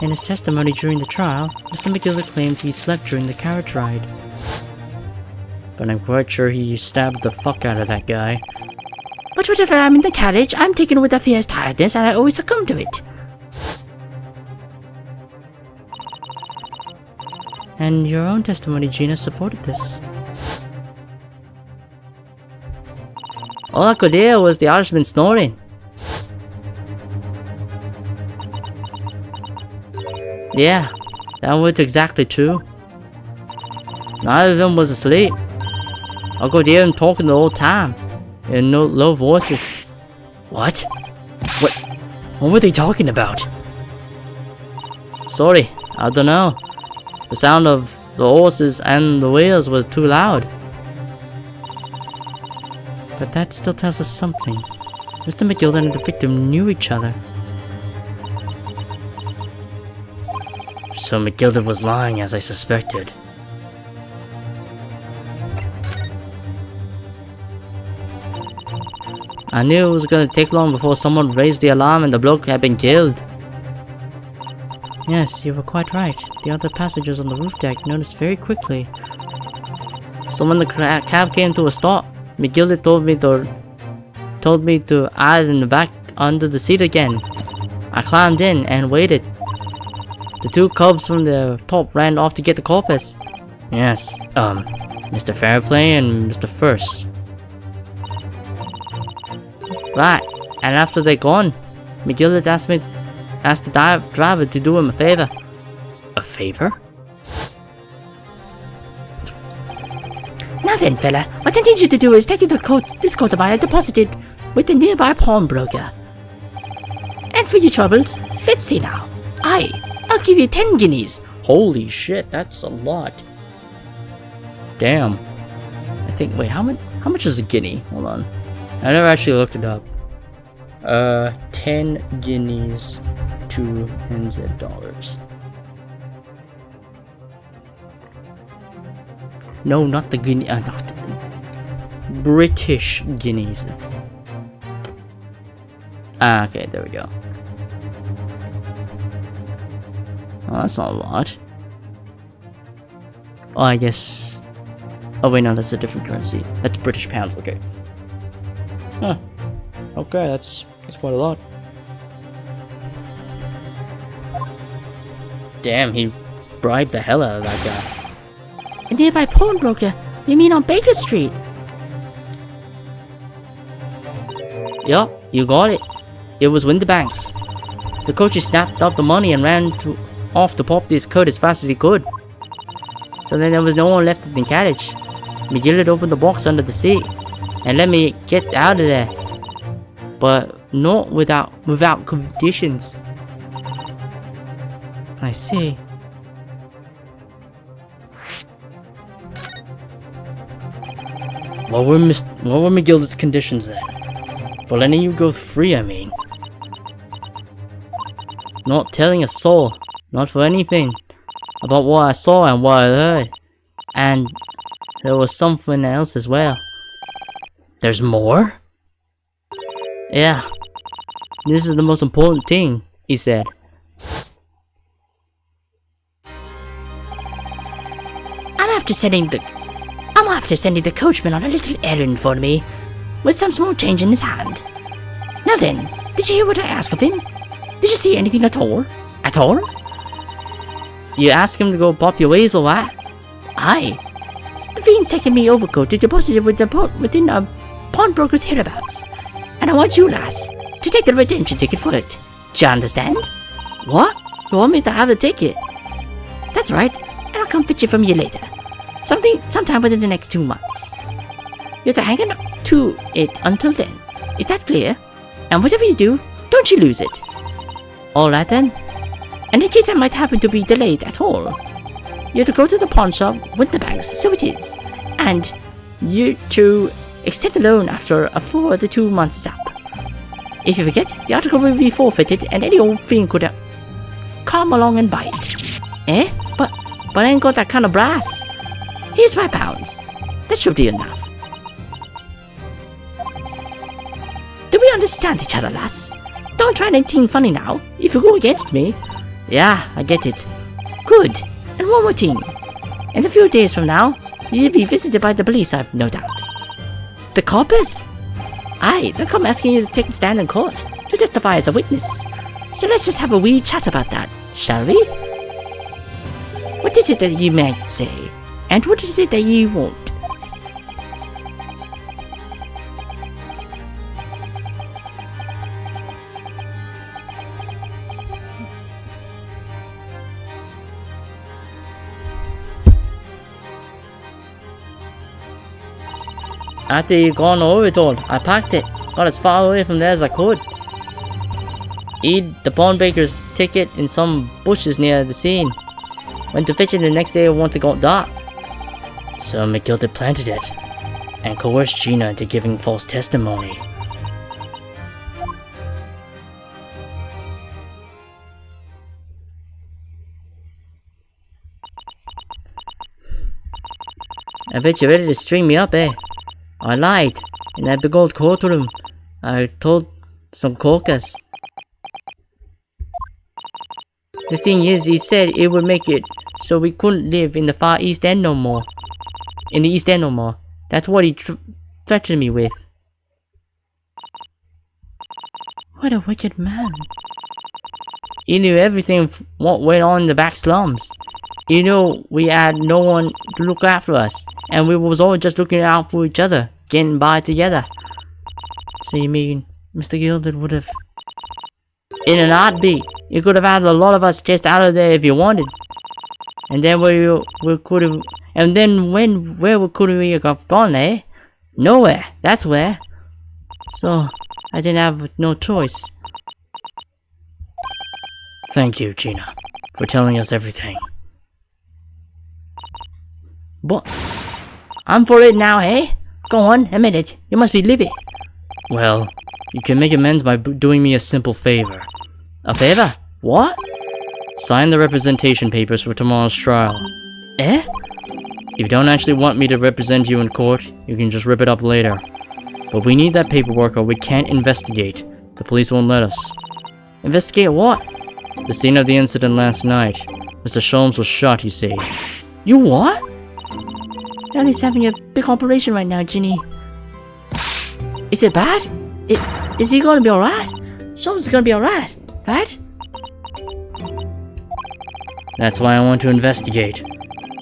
In his testimony during the trial, Mr. McGilded claimed he slept during the carriage ride. But I'm quite sure he stabbed the fuck out of that guy. But whenever I'm in the carriage, I'm taken with a fierce tiredness and I always succumb to it. And your own testimony, Gina, supported this. All I could hear was the Irishman snoring. Yeah, that was exactly true. Neither of them was asleep. I could hear them talking the whole time, in low voices. What? What were they talking about? Sorry, I don't know. The sound of the horses and the wheels was too loud. But that still tells us something. Mr. McGilded and the victim knew each other. So McGilded was lying as I suspected. I knew it was gonna take long before someone raised the alarm and the bloke had been killed. Yes, you were quite right. The other passengers on the roof deck noticed very quickly. So when the cab came to a stop, McGilded told me to hide in the back under the seat again. I climbed in and waited. The 2 cubs from the top ran off to get the corpus. Yes, Mr. Fairplay and Mr. First. Right, and after they're gone, McGilded asked the driver to do him a favor. A favor? Now then, fella, what I need you to do is take this coat of mine and deposit it with the nearby pawnbroker. And for your troubles, let's see now. I'll give you 10 guineas. Holy shit, that's a lot. Damn. I think, wait, how much is a guinea? Hold on. I never actually looked it up. 10 guineas to NZ dollars. No, not the guinea, not British guineas. Ah, okay, there we go. Oh, that's not a lot. Oh, I guess. Oh wait, no, that's a different currency. That's British pounds. Okay. Huh. Okay, that's quite a lot. Damn, he bribed the hell out of that guy. A nearby pawnbroker? You mean on Baker Street? Yup, you got it. It was Winterbanks. The coach snapped up the money and ran off to pop this coat as fast as he could. So then there was no one left in the carriage. McGillard opened the box under the seat and let me get out of there. But not without conditions. I see. What were McGillard's conditions then? For letting you go free, I mean. Not telling a soul, not for anything, about what I saw and what I heard. And there was something else as well. There's more? Yeah. This is the most important thing, he said. I'm after sending the coachman on a little errand for me, with some small change in his hand. Now then, did you hear what I asked of him? Did you see anything at all? At all? You asked him to go pop your ways or what? Aye. The fiend's taken me overcoat to deposit it within a pawnbroker's hereabouts. And I want you, lass, to take the redemption ticket for it. Do you understand? What? You want me to have the ticket? That's right, and I'll come fetch it from you later. Sometime within the next 2 months. You have to hang on to it until then. Is that clear? And whatever you do, don't you lose it. Alright then. And in case I might happen to be delayed at all, you have to go to the pawn shop, Winterbanks, so it is. And you to extend the loan after the 2 months is up. If you forget, the article will be forfeited and any old fiend could come along and buy it. Eh? But I ain't got that kind of brass. Here's £5. That should be enough. Do we understand each other, lass? Don't try anything funny now. If you go against me. Yeah, I get it. Good. And one more thing. In a few days from now, you'll be visited by the police, I've no doubt. The coppers? Aye, they'll come asking you to take a stand in court to testify as a witness. So let's just have a wee chat about that, shall we? What is it that you might say? And what is it that you won't? After you'd gone over it all, I packed it, got as far away from there as I could. Hid the pawnbroker's ticket in some bushes near the scene. Went to fetch it the next day once it got dark. So McGilder planted it, and coerced Gina into giving false testimony. I bet you're ready to string me up, eh? I lied. In that big old courtroom, I told some corkers. The thing is, he said it would make it so we couldn't live in the far East End no more. In the East End no more. That's what he threatened me with. What a wicked man. He knew everything what went on in the back slums. He knew we had no one to look after us, and we was all just looking out for each other, getting by together. So you mean Mr. Gilder would have... In an heartbeat, you could have had a lot of us chased out of there if you wanted. And then And then where could we have gone, eh? Nowhere, that's where. So, I didn't have no choice. Thank you, Gina, for telling us everything. But, I'm for it now, eh? Go on, admit it. You must be livid. Well, you can make amends by doing me a simple favor. A favor? What? Sign the representation papers for tomorrow's trial. Eh? If you don't actually want me to represent you in court, you can just rip it up later. But we need that paperwork or we can't investigate. The police won't let us. Investigate what? The scene of the incident last night. Mr. Sholmes was shot, you see. You what? Daddy's having a big operation right now, Ginny. Is it bad? Is he gonna be alright? Someone's gonna be alright, right? That's why I want to investigate.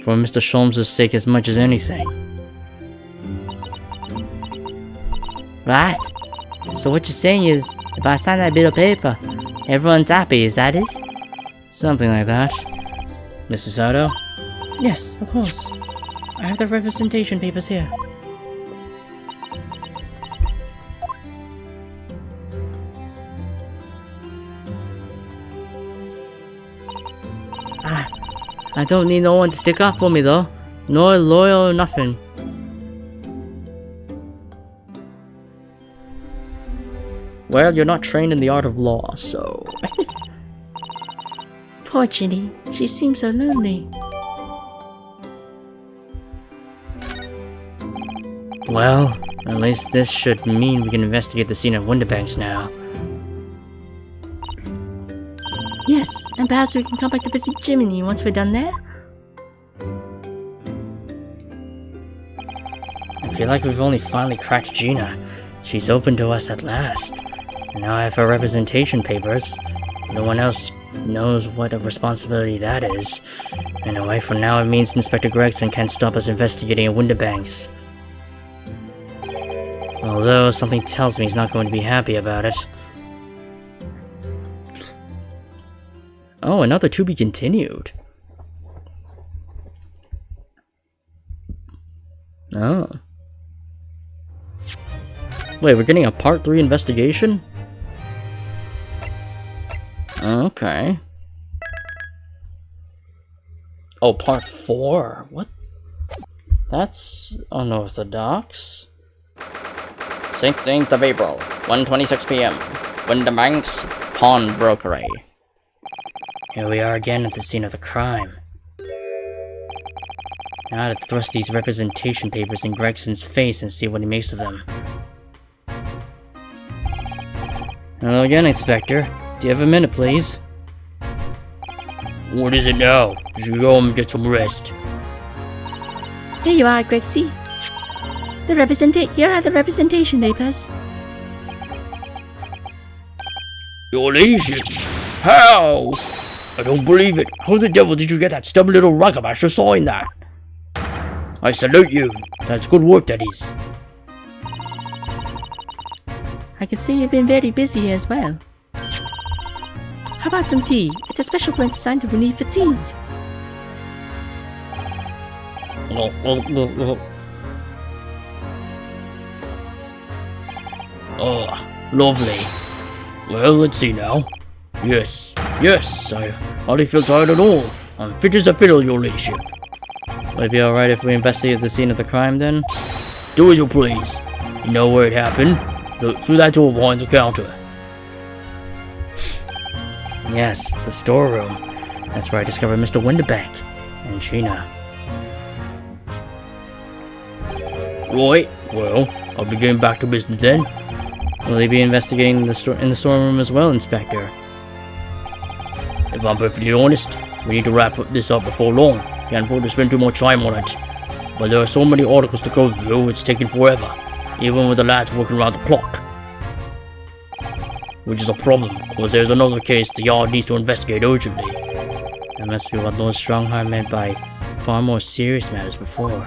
For Mr. Sholmes' sake as much as anything. Right. So what you're saying is, if I sign that bit of paper, everyone's happy, is that it? Something like that. Mrs. Sato? Yes, of course. I have the representation papers here. I don't need no one to stick up for me though. No lawyer or nothing. Well, you're not trained in the art of law, so... Poor Ginny. She seems so lonely. Well, at least this should mean we can investigate the scene at Winterbanks now. Yes, and perhaps we can come back to visit Jiminy once we're done there. I feel like we've only finally cracked Gina. She's open to us at last. And now I have her representation papers. No one else knows what a responsibility that is. Anyway, for now it means Inspector Gregson can't stop us investigating at Winterbanks. Although something tells me he's not going to be happy about it. Oh, another to be continued. Oh. Wait, we're getting a part 3 investigation? Okay. Oh, part 4? What? That's unorthodox. 16th of April, 1:26 p.m. Winterbanks Pawnbrokery. Here we are again at the scene of the crime. Now to thrust these representation papers in Gregson's face and see what he makes of them. Hello again, Inspector. Do you have a minute, please? What is it now? You should go home and get some rest. Here you are, Gregsy. Here are the representation papers. Your ladyship? How? I don't believe it. How the devil did you get that stubborn little ruggabash to sign that? I salute you. That's good work, that is. I can see you've been very busy as well. How about some tea? It's a special blend designed to relieve fatigue. Oh, lovely. Well, let's see now. Yes, I hardly feel tired at all. I'm fit as a fiddle, your ladyship. Would it be alright if we investigate the scene of the crime, then? Do as you please. You know where it happened? Through that door behind the counter. Yes, the storeroom. That's where I discovered Mr. Winterbank and Gina. Right, well, I'll be getting back to business then. Will he be investigating in the storeroom as well, Inspector? If I'm perfectly honest, we need to wrap this up before long. Can't afford to spend too much time on it. But there are so many articles to go through, it's taking forever. Even with the lads working around the clock. Which is a problem, because there's another case the Yard needs to investigate urgently. That must be what Lord Strongheart meant by far more serious matters before.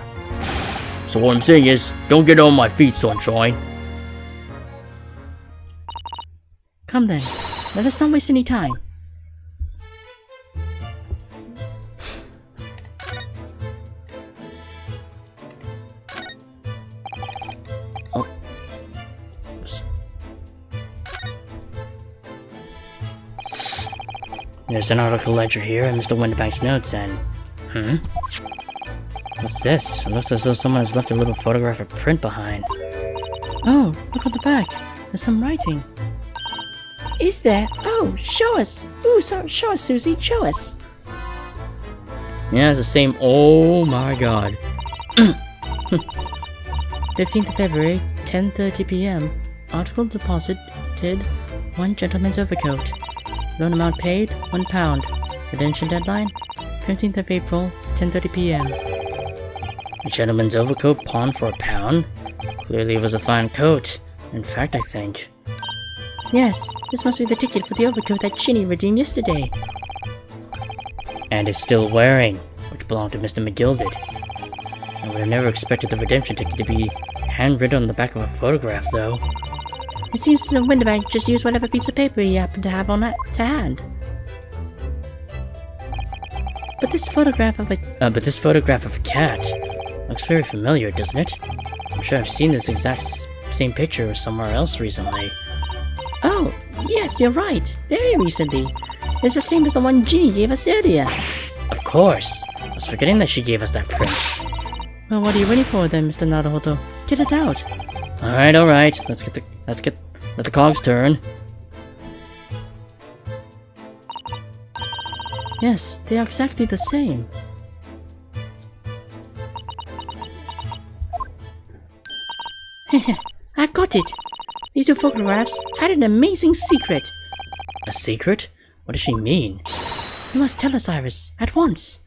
So what I'm saying is, don't get on my feet, sunshine. Come then, let us not waste any time. There's an article ledger here in Mr. Winterbank's notes, and... What's this? It looks as though someone has left a little photographic print behind. Oh, look at the back. There's some writing. Is there? Oh, show us. Ooh, show us, Susie. Show us. Yeah, it's the same. Oh my god. 15th of February, 10:30 p.m. Article deposited 1 gentleman's overcoat. Loan amount paid, £1. Redemption deadline, 15th of April, 10:30 p.m. A gentleman's overcoat pawned for £1? Clearly it was a fine coat. In fact, I think. Yes, this must be the ticket for the overcoat that Ginny redeemed yesterday. And is still wearing, which belonged to Mr. McGilded. I would have never expected the redemption ticket to be handwritten on the back of a photograph, though. It seems the Winterbank just used whatever piece of paper he happened to have on to hand. But this photograph of a cat looks very familiar, doesn't it? I'm sure I've seen this exact same picture somewhere else recently. Oh, yes, you're right. Very recently. It's the same as the one Ginny gave us earlier. Of course. I was forgetting that she gave us that print. Well, what are you waiting for then, Mr. Naruhodo? Get it out. Alright. Let the cogs turn. Yes, they are exactly the same. I've got it. These two photographs had an amazing secret. A secret? What does she mean? You must tell us, Iris, at once.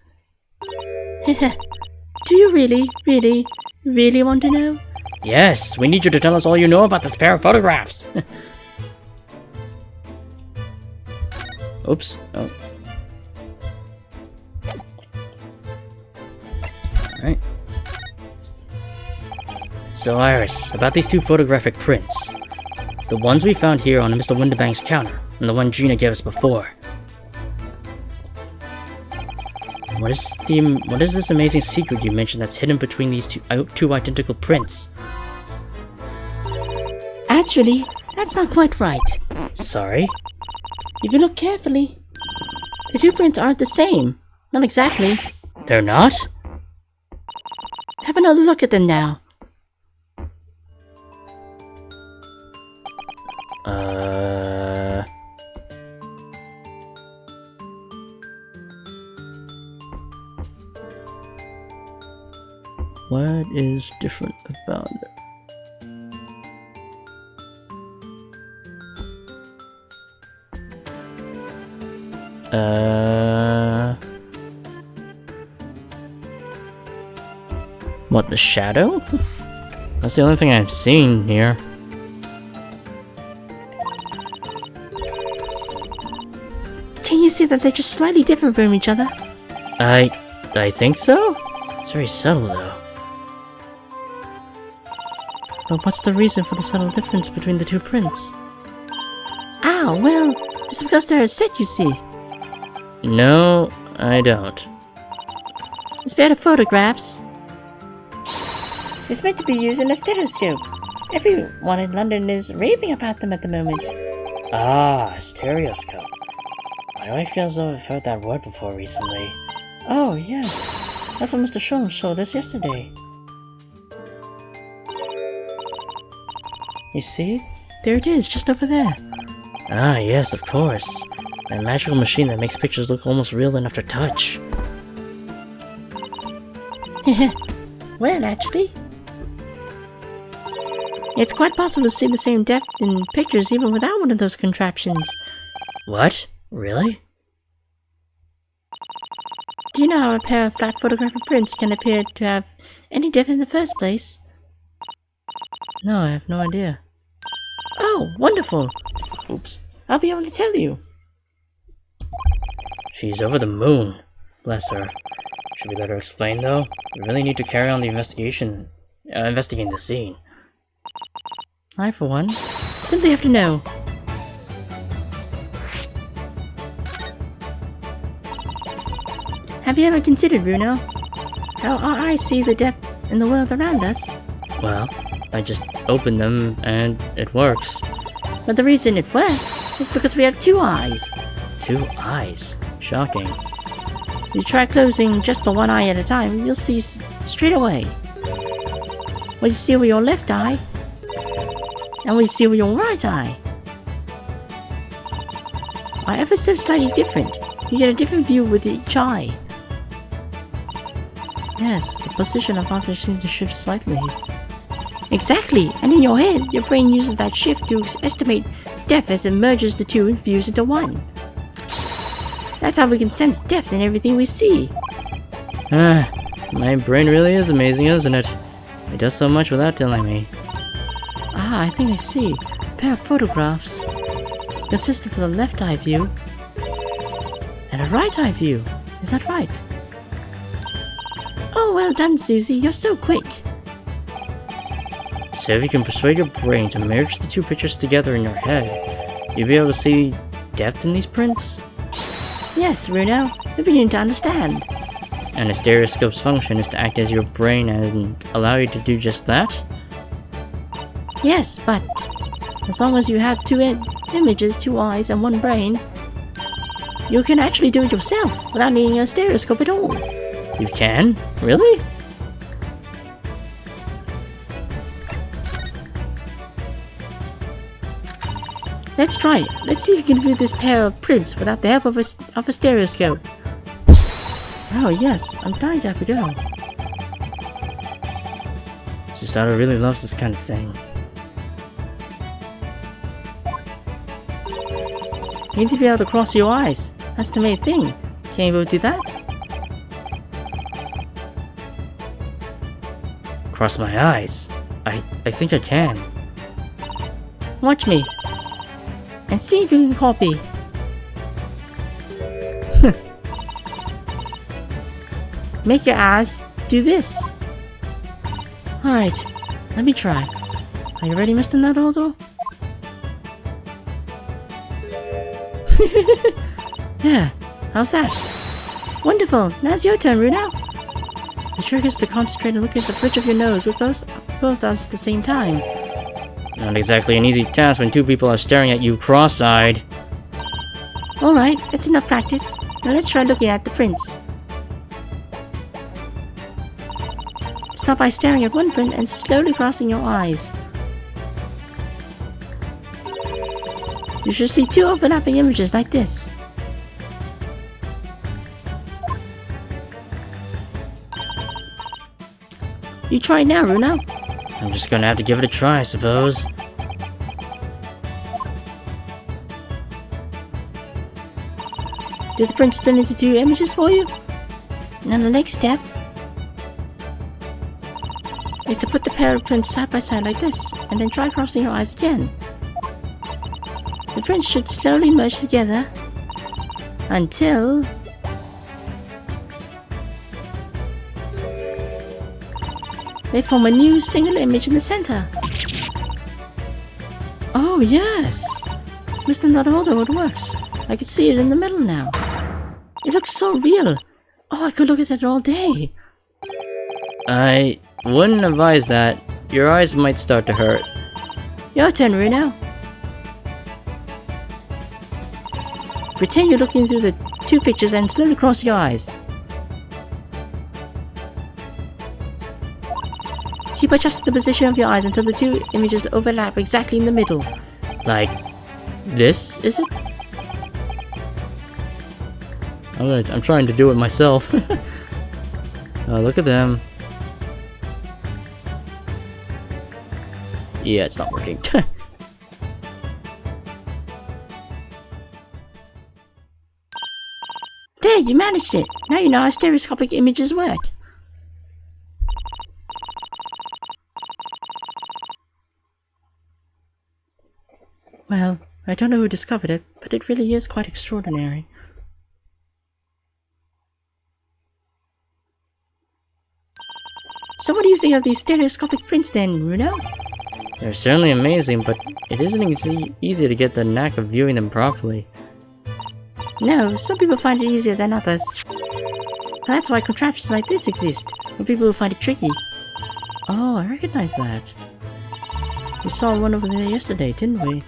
Do you really want to know? Yes, we need you to tell us all you know about this pair of photographs. Oops. Oh. Alright. So Iris, about these two photographic prints. The ones we found here on Mr. Winterbank's counter, and the one Gina gave us before. What is this amazing secret you mentioned that's hidden between these two identical prints? Actually, that's not quite right. Sorry? If you look carefully, the two prints aren't the same. Not exactly. They're not? Have another look at them now. What is different about it? What, the shadow? That's the only thing I've seen here. Can you see that they're just slightly different from each other? I think so? It's very subtle, though. But what's the reason for the subtle difference between the two prints? Ah, well, it's because they're a set, you see. No, I don't. It's better photographs. It's meant to be used in a stereoscope. Everyone in London is raving about them at the moment. Ah, a stereoscope. Why do I feel as though I've heard that word before recently? Oh, yes. That's what Mr. Sholmes showed us yesterday. You see? There it is, just over there. Ah, yes, of course. That magical machine that makes pictures look almost real enough to touch. Well, actually, it's quite possible to see the same depth in pictures even without one of those contraptions. What? Really? Do you know how a pair of flat photographic prints can appear to have any depth in the first place? No, I have no idea. Oh, wonderful! Oops. I'll be able to tell you. She's over the moon. Bless her. Should we let her explain, though? We really need to carry on the investigating the scene. I, for one, simply have to know. Have you ever considered, Bruno, how our eyes see the depth in the world around us? Well, I just open them and it works. But the reason it works is because we have two eyes. 2 eyes. Shocking. You try closing just the one eye at a time, you'll see straight away. What you see with your left eye, and what you see with your right eye are ever so slightly different. You get a different view with each eye. Yes, the position of objects seems to shift slightly. Exactly, and in your head, your brain uses that shift to estimate depth as it merges the two views into one. That's how we can sense depth in everything we see. My brain really is amazing, isn't it? It does so much without telling me. Ah, I think I see. A pair of photographs consisting of a left eye view and a right eye view. Is that right? Oh, well done, Susie. You're so quick. So if you can persuade your brain to merge the 2 pictures together in your head, you'll be able to see depth in these prints? Yes, Runo. You're beginning to understand. And a stereoscope's function is to act as your brain and allow you to do just that? Yes, but as long as you have 2 images, 2 eyes, and 1 brain, you can actually do it yourself without needing a stereoscope at all. You can? Really? Let's try it. Let's see if you can view this pair of prints without the help of a stereoscope. Oh yes, I'm dying to have a go. Susato really loves this kind of thing. You need to be able to cross your eyes. That's the main thing. Can you both do that? Cross my eyes. I think I can. Watch me. And see if you can copy. Make your eyes do this. Alright, let me try. Are you ready, Mr. Naruto? Yeah, how's that? Wonderful, now it's your turn, Runo. The trick is to concentrate and look at the bridge of your nose with both eyes at the same time. Not exactly an easy task when 2 people are staring at you cross-eyed. Alright, that's enough practice. Now let's try looking at the prints. Start by staring at one print and slowly crossing your eyes. You should see 2 overlapping images like this. You try it now, Runo. I'm just gonna have to give it a try, I suppose. Did the print split into 2 images for you? Now the next step is to put the pair of prints side by side like this, and then try crossing your eyes again. The prints should slowly merge together until they form a new single image in the center. Oh yes! Mr. Naruto, it works. I can see it in the middle now. It looks so real. Oh, I could look at it all day. I wouldn't advise that. Your eyes might start to hurt. Your turn, Runo. Pretend you're looking through the 2 pictures and slowly cross your eyes. Keep adjusting the position of your eyes until the 2 images overlap exactly in the middle. Like this, is it? I'm trying to do it myself. Look at them. Yeah, it's not working. There, you managed it! Now you know how stereoscopic images work. Well, I don't know who discovered it, but it really is quite extraordinary. So what do you think of these stereoscopic prints then, Runo? They're certainly amazing, but it isn't easy to get the knack of viewing them properly. No, some people find it easier than others. And that's why contraptions like this exist, for people who find it tricky. Oh, I recognize that. We saw one over there yesterday, didn't we?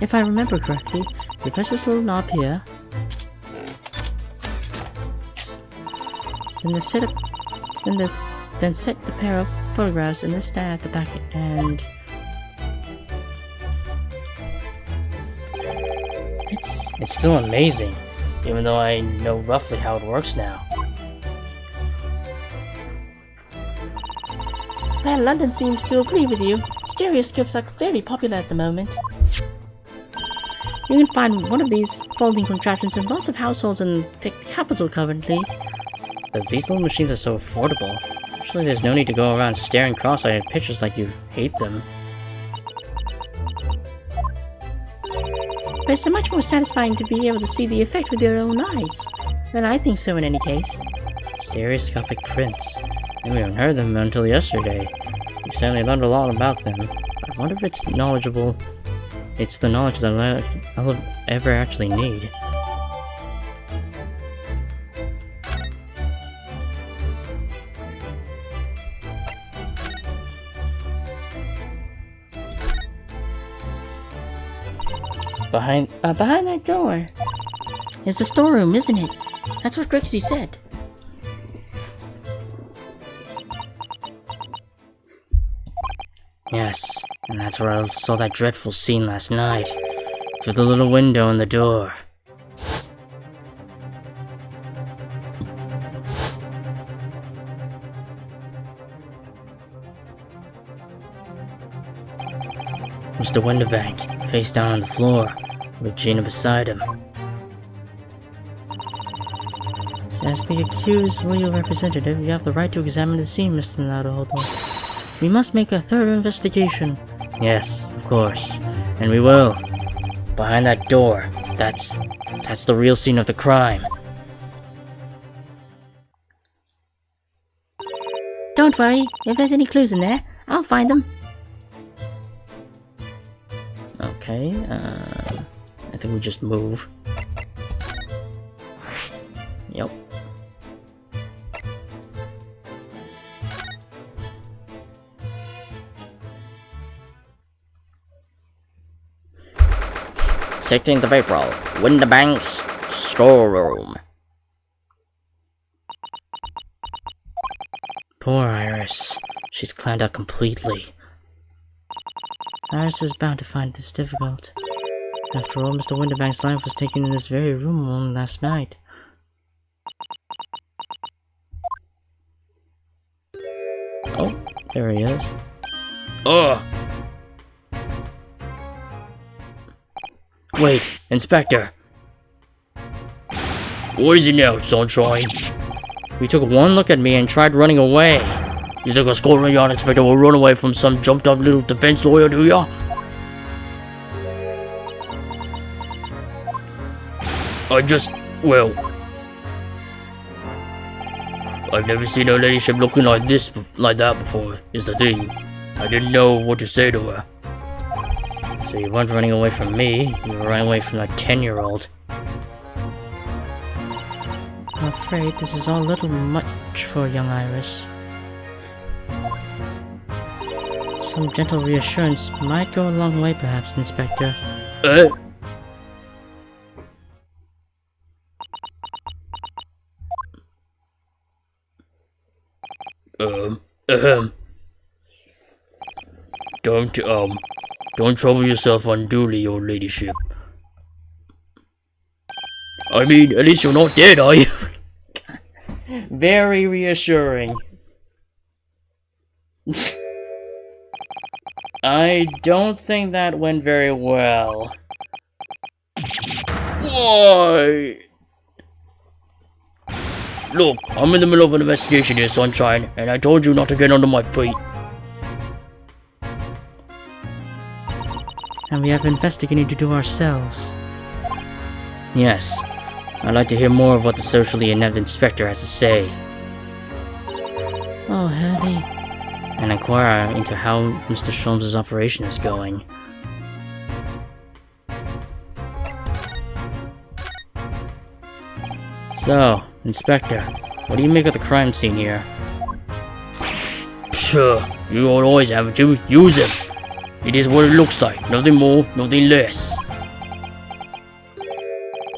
if I remember correctly, you press this little knob here. Then then set the pair of photographs in this stand at the back and It's still amazing, even though I know roughly how it works now. well, London seems to agree with you. Stereoscopes are very popular at the moment. You can find one of these folding contraptions in lots of households in the capital currently. But these little machines are so affordable. Surely there's no need to go around staring cross-eyed at pictures like you hate them. But it's much more satisfying to be able to see the effect with your own eyes. Well, I think so in any case. Stereoscopic prints. I haven't even heard of them until yesterday. You've certainly learned a lot about them. I wonder if it's knowledgeable. It's the knowledge that I'll ever actually need. Behind that door is the storeroom, isn't it? That's what Grixie said. Yes, and that's where I saw that dreadful scene last night. Through the little window in the door. Mr. Winterbank, face down on the floor, with Gina beside him. As the accused legal representative, you have the right to examine the scene, Mr. Naruhodo. We must make a thorough investigation. Yes, of course. And we will. Behind that door. That's the real scene of the crime. Don't worry, if there's any clues in there, I'll find them. Okay, I think we just move. Yep. Second of April, Winterbank's storeroom. Poor Iris. She's clowned out completely. Iris is bound to find this difficult. After all, Mr. Winterbank's life was taken in this very room only last night. Oh, there he is. Ugh! Wait, Inspector. What is it now, Sunshine? You took one look at me and tried running away. You think a Scotland Yard inspector will run away from some jumped up little defense lawyer, do ya? I've never seen her ladyship looking like that before, is the thing. I didn't know what to say to her. So you weren't running away from me, you were running away from that 10-year-old. I'm afraid this is all a little much for young Iris. Some gentle reassurance might go a long way, perhaps, Inspector. Don't trouble yourself unduly, your ladyship. I mean, at least you're not dead, are you? Very reassuring. I don't think that went very well. Why? Look, I'm in the middle of an investigation here, Sunshine, and I told you not to get under my feet. And we have investigating to do ourselves. Yes. I'd like to hear more of what the socially inept inspector has to say. Oh, Hurley. And inquire into how Mr. Sholmes' operation is going. So, Inspector, what do you make of the crime scene here? Sure, you always have to use him. It is what it looks like, nothing more, nothing less.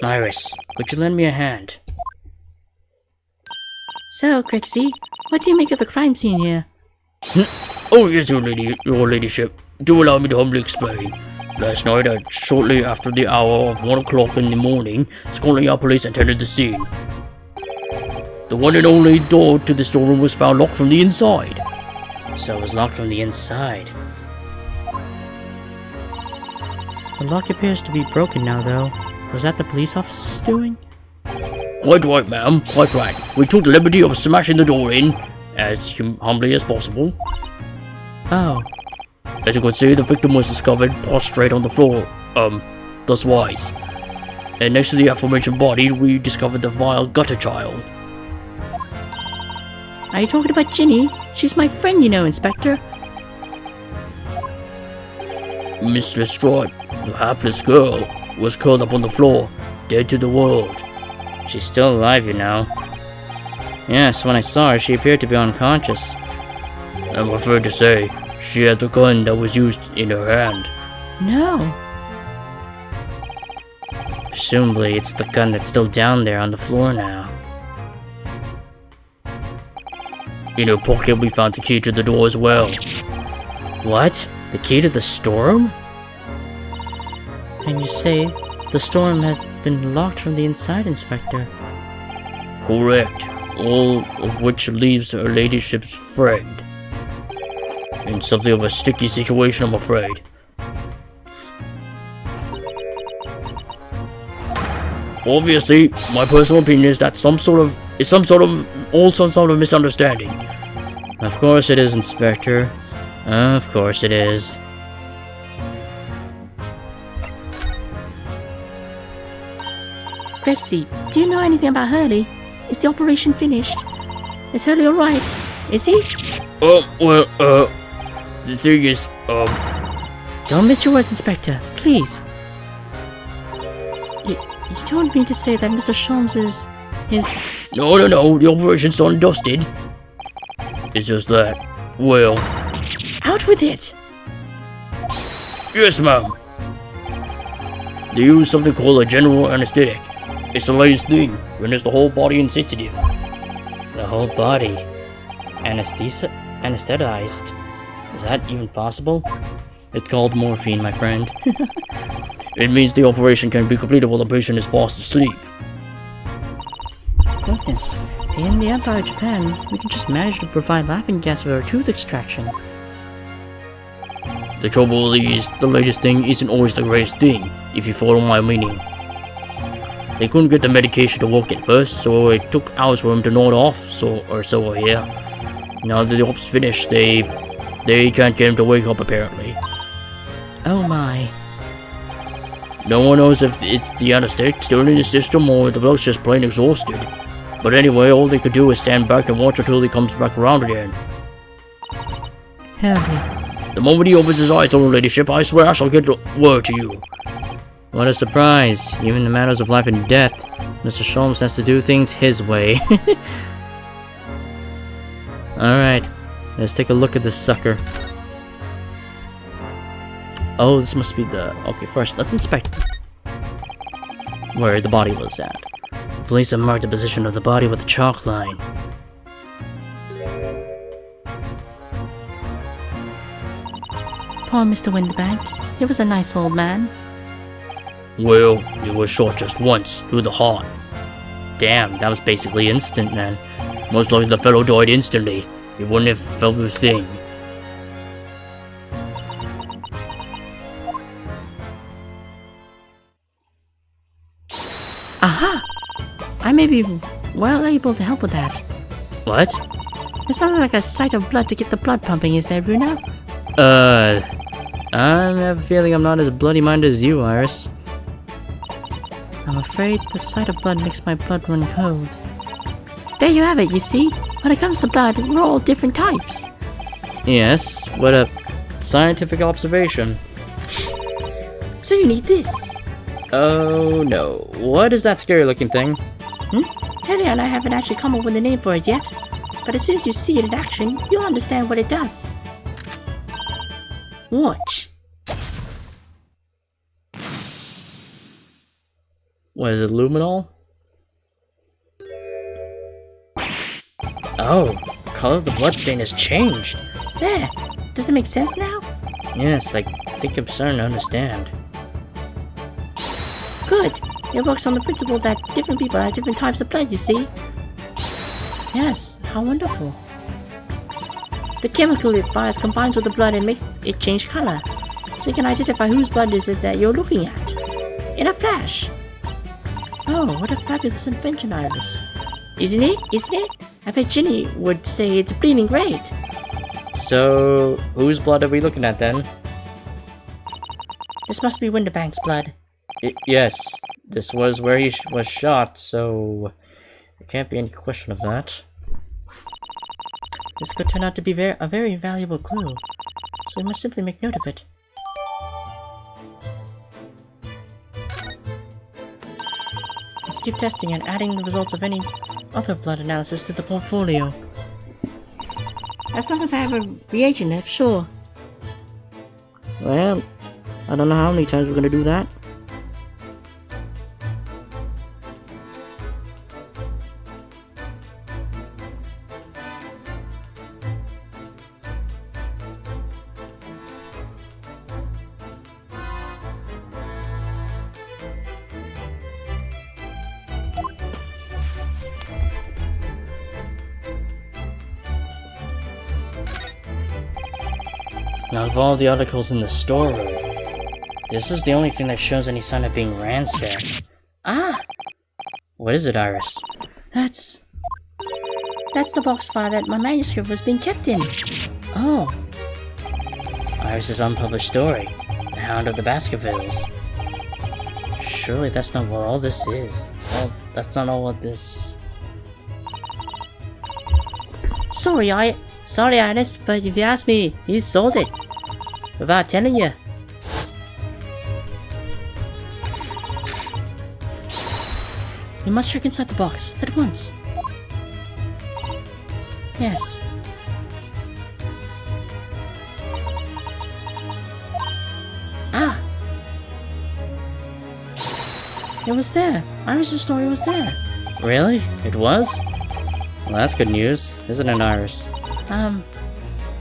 Iris, could you lend me a hand? So, Crixie, what do you make of the crime scene here? Oh yes, your ladyship. Do allow me to humbly explain. Last night, shortly after the hour of 1 o'clock in the morning, Scotland Yard police entered the scene. The one and only door to the storeroom was found locked from the inside. So it was locked from the inside. The lock appears to be broken now, though. Was that the police officer's doing? Quite right, ma'am, quite right. We took the liberty of smashing the door in, as humbly as possible. Oh, As you could see, the victim was discovered prostrate on the floor, thus wise. And next to the aforementioned body, we discovered the vile gutter child. Are you talking about Ginny? She's my friend, you know, Inspector. Miss Lestrade, the hapless girl, was curled up on the floor, dead to the world. she's still alive, you know. Yes, when I saw her, she appeared to be unconscious. I'm afraid to say, she had the gun that was used in her hand. No. Presumably, it's the gun that's still down there on the floor now. In her pocket, we found the key to the door as well. What? The key to the storeroom? And you say the storeroom had been locked from the inside, Inspector? Correct. All of which leaves her ladyship's friend in something of a sticky situation, I'm afraid. Obviously, my personal opinion is that some sort of misunderstanding. Of course it is, Inspector. Of course it is. Crixie, do you know anything about Hurley? Is the operation finished? Is Hurley alright? Is he? The thing is, Don't miss your words, Inspector. Please. You don't mean to say that Mr. Sholmes is... no, the operation's done and dusted. It's just that, well, Out with it! yes, ma'am. They use something called a general anesthetic. It's the latest thing, renders the whole body insensitive. The whole body. Anesthetized. Is that even possible? It's called morphine, my friend. It means the operation can be completed while the patient is fast asleep. Goodness. In the Empire of Japan, we can just manage to provide laughing gas for our tooth extraction. The trouble is, the latest thing isn't always the greatest thing, if you follow my meaning. They couldn't get the medication to work at first, so it took hours for him to nod off, so I hear. Now that the op's finished, they can't get him to wake up apparently. Oh my. No one knows if it's the anesthetic still in his system or the blood's just plain exhausted. But anyway, all they could do is stand back and watch until he comes back around again. Hurley. The moment he opens his eyes, Your Ladyship, I swear I shall get word to you. What a surprise. Even in matters of life and death, Mr. Sholmes has to do things his way. Alright, let's take a look at this sucker. Oh, this must be the... Okay, first, let's inspect where the body was at. The police have marked the position of the body with a chalk line. Poor Mr. Winterbank. He was a nice old man. Well, he was shot just once, through the heart. Damn, that was basically instant, man. Most likely the fellow died instantly. He wouldn't have felt the thing. Aha! I may be well able to help with that. What? It's not like a sight of blood to get the blood pumping, is there, Bruno? I have a feeling I'm not as bloody-minded as you, Iris. I'm afraid the sight of blood makes my blood run cold. There you have it, you see? When it comes to blood, we're all different types. Yes, what a scientific observation. So you need this. Oh no, what is that scary looking thing? Hurley and I haven't actually come up with a name for it yet. But as soon as you see it in action, you'll understand what it does. Watch. What is it, luminol? Oh, the color of the bloodstain has changed. There. Does it make sense now? Yes, I think I'm starting to understand. Good. It works on the principle that different people have different types of blood, you see? Yes, how wonderful. The chemical it fires combines with the blood and makes it change color. So you can identify whose blood is it that you're looking at. In a flash. Oh, what a fabulous invention, Iris. Isn't it? Isn't it? I bet Ginny would say it's bleeding great. So, whose blood are we looking at then? This must be Winterbank's blood. Yes, this was where he was shot, so there can't be any question of that. This could turn out to be a very valuable clue, so we must simply make note of it. Let's keep testing and adding the results of any other blood analysis to the portfolio. As long as I have a reagent left, sure. Well, I don't know how many times we're gonna do that. Now, of all the articles in the storeroom, this is the only thing that shows any sign of being ransacked. Ah! What is it, Iris? That's the box file that my manuscript was being kept in. Oh. Iris's unpublished story, The Hound of the Baskervilles. Surely that's not what all this is. Well, that's not all what this... Sorry, Iris, but if you ask me, he sold it. Without telling you. You must check inside the box, at once. Yes. Ah! It was there. Iris' story was there. Really? It was? Well, that's good news, isn't it, Iris?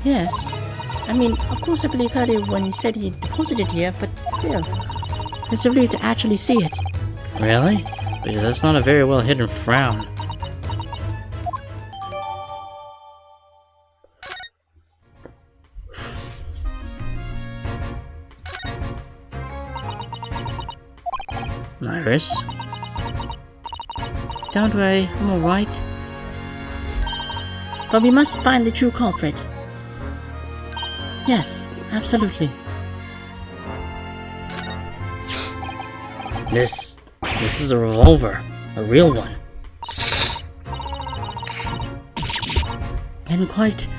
Yes. I mean, of course I believe earlier when he said he deposited here, but still. It's a relief to actually see it. Really? Because that's not a very well hidden frown. Iris? Don't worry, I'm alright. But we must find the true culprit. Yes, absolutely. This is a revolver. A real one. And quite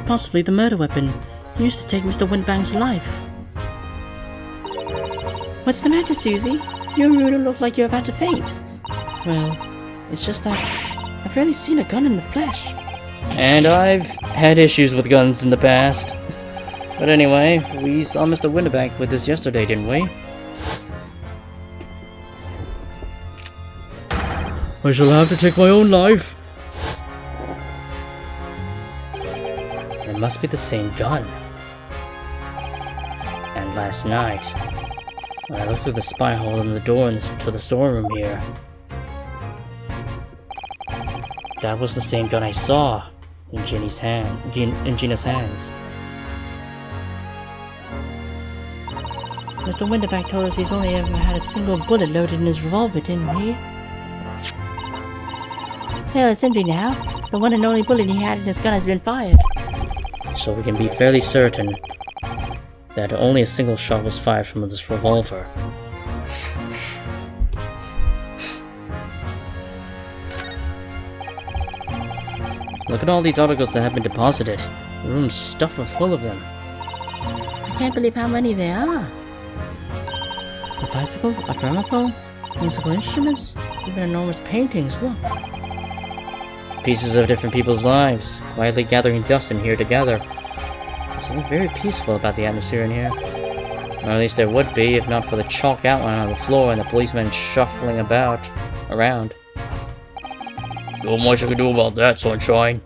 possibly the murder weapon used to take Mr. Winterbank's life. What's the matter, Susie? You really look like you're about to faint. Well, it's just that I've rarely seen a gun in the flesh. And I've had issues with guns in the past. But anyway, we saw Mr. Winterbank with this yesterday, didn't we? I shall have to take my own life. It must be the same gun. And last night, when I looked through the spy hole in the door to the storeroom here, that was the same gun I saw in Gina's hands. Mr. Winterbank told us he's only ever had a single bullet loaded in his revolver, didn't he? Well, it's empty now. The one and only bullet he had in his gun has been fired. So we can be fairly certain that only a single shot was fired from this revolver. Look at all these articles that have been deposited. The room's stuffed full of them. I can't believe how many there are. A bicycle, a gramophone, musical instruments, even enormous paintings, look. Pieces of different people's lives, quietly gathering dust in here together. There's something very peaceful about the atmosphere in here. Or at least there would be, if not for the chalk outline on the floor and the policeman shuffling around. Not much I can do about that, sunshine.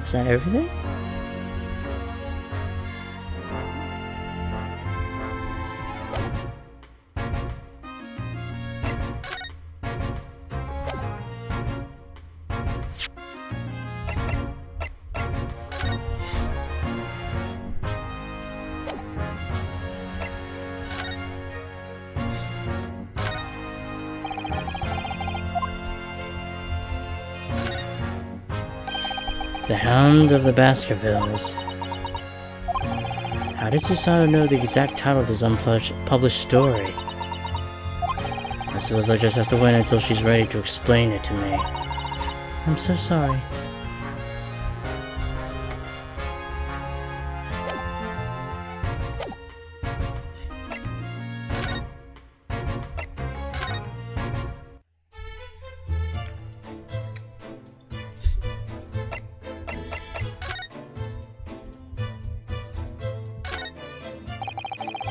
Is that everything? The Hound of the Baskervilles. How does Usada know the exact title of this unpublished story? I suppose I just have to wait until she's ready to explain it to me. I'm so sorry.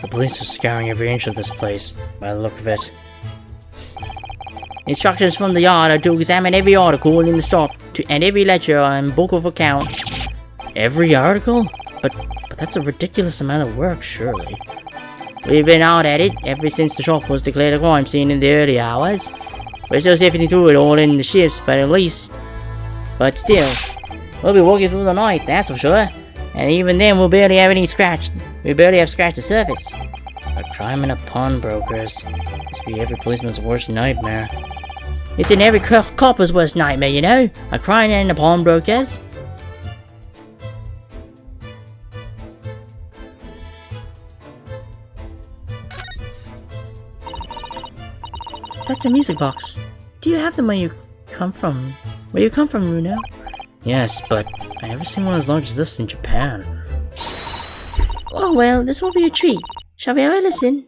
The police are scouring every inch of this place, by the look of it. Instructions from the yard are to examine every article in the stock and every ledger and book of accounts. Every article? But that's a ridiculous amount of work, surely. We've been hard at it ever since the shop was declared a crime scene in the early hours. We're still sifting through it all in the shifts, but still, we'll be working through the night, that's for sure. And even then, we barely have scratched the surface. A crime in a pawnbroker's. Must be every policeman's worst nightmare. It's in every copper's worst nightmare, you know. A crime in a pawnbroker's. That's a music box. Do you have them where you come from? Where you come from, Runo? Yes, but I never seen one as large as this in Japan. Oh well, this will be a treat. Shall we have a listen?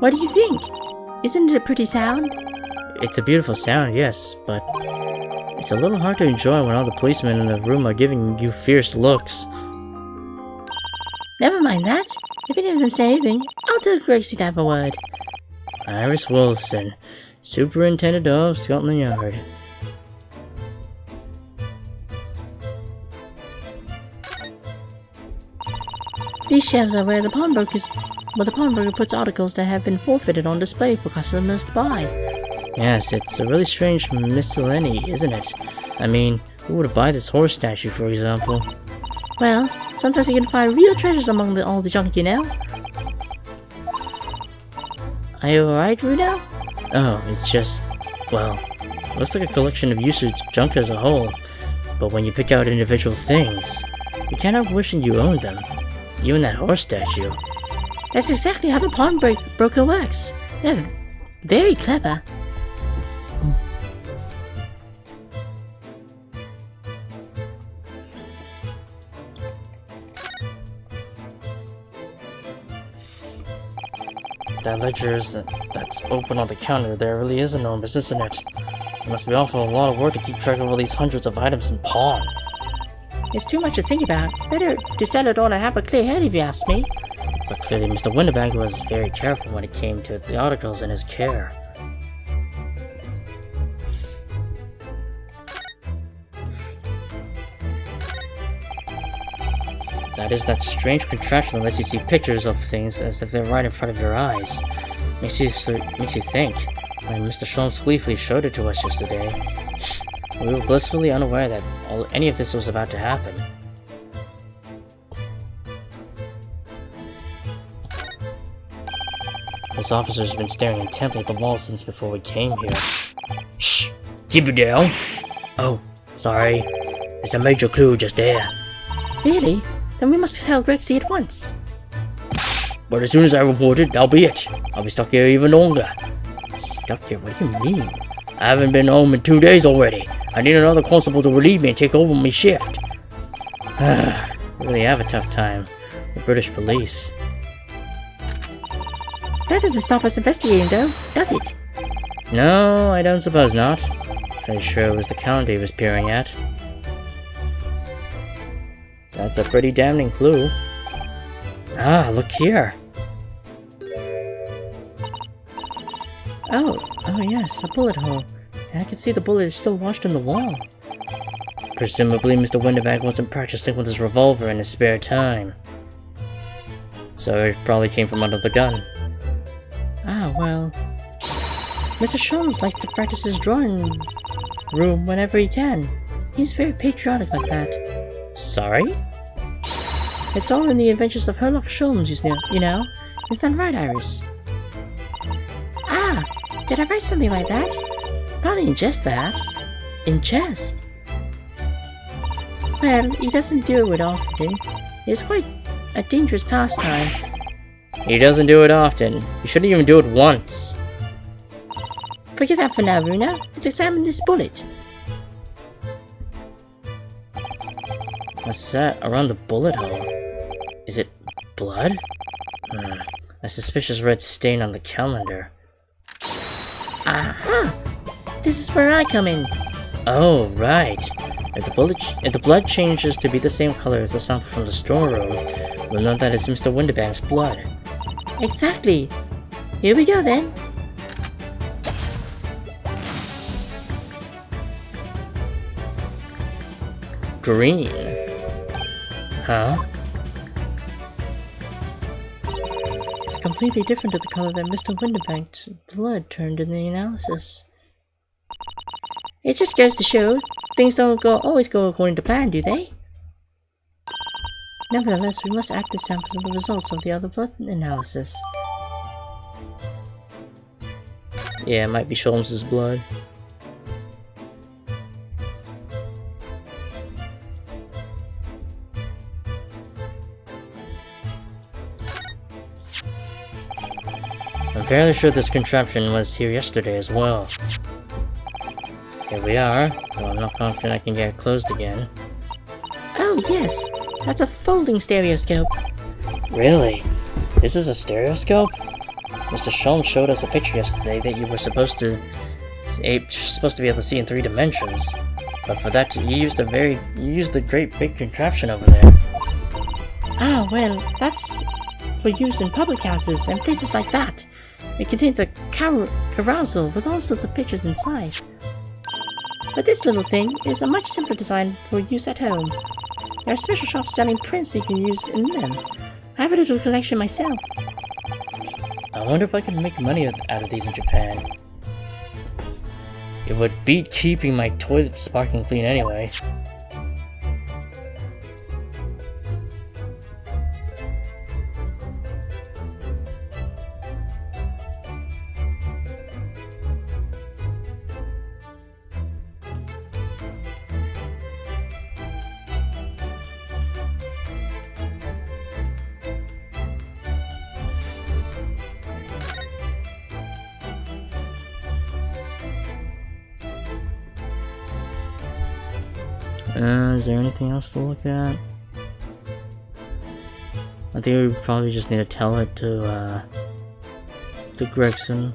What do you think? Isn't it a pretty sound? It's a beautiful sound, yes, but it's a little hard to enjoy when all the policemen in the room are giving you fierce looks. Never mind that. If any of them say anything, I'll tell Gracie to have a word. Iris Wilson, Superintendent of Scotland Yard. These shelves are where the pawnbroker puts articles that have been forfeited on display for customers to buy. Yes, it's a really strange miscellany, isn't it? I mean, who would buy this horse statue, for example? Well, sometimes you can find real treasures among all the junk, you know? Are you alright, Runo? Oh, it's just, well, looks like a collection of useless junk as a whole. But when you pick out individual things, you can't help wishing you owned them. Even that horse statue. That's exactly how the pawnbroker works. They're very clever. That ledger that's open on the counter there really is enormous, isn't it? It must be awful a lot of work to keep track of all these hundreds of items in pawn. It's too much to think about. Better to sell it all and have a clear head if you ask me. But clearly Mr. Windibank was very careful when it came to the articles in his care. That is that strange contraction that lets you see pictures of things as if they're right in front of your eyes. Makes you think. When Mr. Sholmes gleefully showed it to us yesterday, we were blissfully unaware that any of this was about to happen. This officer's been staring intently at the wall since before we came here. Shh! Keep it down! Oh, sorry. There's a major clue just there. Really? Then we must tell Grexy at once. But as soon as I report it, that'll be it. I'll be stuck here even longer. Stuck here? What do you mean? I haven't been home in 2 days already. I need another constable to relieve me and take over my shift. Really have a tough time. The British police. That doesn't stop us investigating, though, does it? No, I don't suppose not. Pretty sure it was the county he was peering at. That's a pretty damning clue. Ah, look here. Oh yes, a bullet hole. And I can see the bullet is still lodged in the wall. Presumably Mr. Windibank wasn't practicing with his revolver in his spare time. So it probably came from under the gun. Ah, well... Mr. Sholmes likes to practice his drawing room whenever he can. He's very patriotic like that. Sorry? It's all in the adventures of Herlock Sholmes, you know. Is that right, Iris? Ah! Did I write something like that? Probably in jest, perhaps. In jest? Well, he doesn't do it often. It's quite a dangerous pastime. He doesn't do it often. He shouldn't even do it once. Forget that for now, Runa. Let's examine this bullet. What's that around the bullet hole? Is it blood? A suspicious red stain on the calendar. Aha! This is where I come in. Oh, right. If the blood changes to be the same color as the sample from the storeroom, we'll know that it's Mr. Windibank's blood. Exactly. Here we go then. Green. Huh? It's completely different to the color that Mr. Windibank's blood turned in the analysis. It just goes to show things don't always go according to plan, do they? Nevertheless, we must act as samples of the results of the other blood analysis. Yeah, it might be Sholmes' blood. I'm fairly sure this contraption was here yesterday as well. Here we are, though I'm not confident I can get it closed again. Oh yes, that's a folding stereoscope. Really? This is a stereoscope? Mr. Sholmes showed us a picture yesterday that you were supposed to be able to see in 3 dimensions. But for that, you used the great big contraption over there. Ah, well, that's for use in public houses and places like that. It contains a carousel with all sorts of pictures inside. But this little thing is a much simpler design for use at home. There are special shops selling prints you can use in them. I have a little collection myself. I wonder if I can make money out of these in Japan. It would beat keeping my toilet sparkling clean anyway. Is there anything else to look at? I think we probably just need to tell it to Gregson.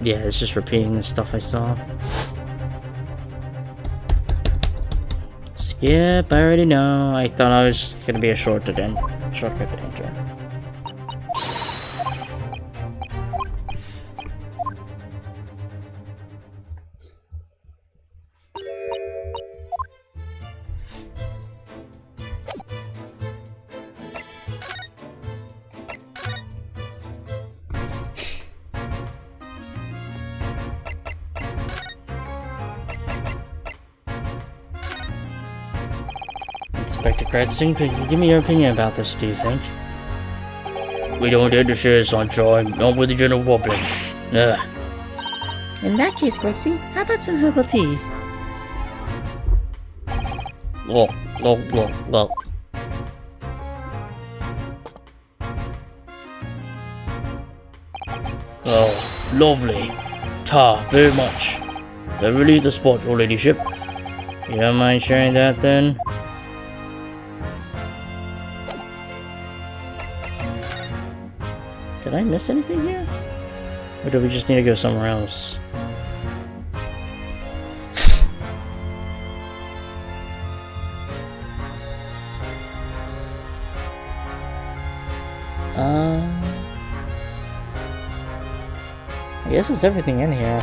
Yeah, it's just repeating the stuff I saw. Skip, I already know. I thought I was gonna be a shortcut to enter. Inspector Gregson, could you give me your opinion about this, do you think? We don't enter share sunshine, not with the general public. Ugh. In that case, Grexy, how about some herbal tea? Look. Oh, Lovely. Ta, very much. I relieve the spot, your ladyship. You don't mind sharing that then? Did I miss anything here? Or do we just need to go somewhere else? I guess it's everything in here.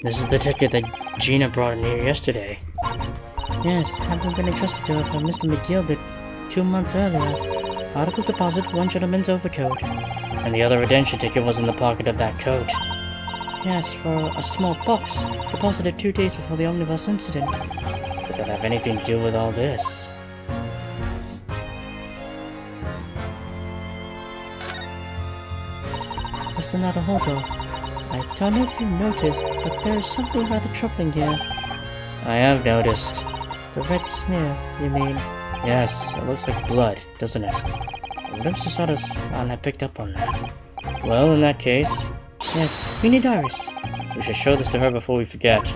This is the ticket that Gina brought in here yesterday. Yes, having been entrusted to her by Mr. McGill did 2 months earlier. Article deposit, 1 gentleman's overcoat. And the other redemption ticket was in the pocket of that coat. Yes, for a small box, deposited 2 days before the omnibus incident. Could that have anything to do with all this? Mr. Nadahoto, I don't know if you noticed, but there is something rather troubling here. I have noticed. The red smear, you mean? Yes, it looks like blood, doesn't it? I wonder if Susato-san had picked up on that. Well, in that case... Yes, we need Iris. We should show this to her before we forget.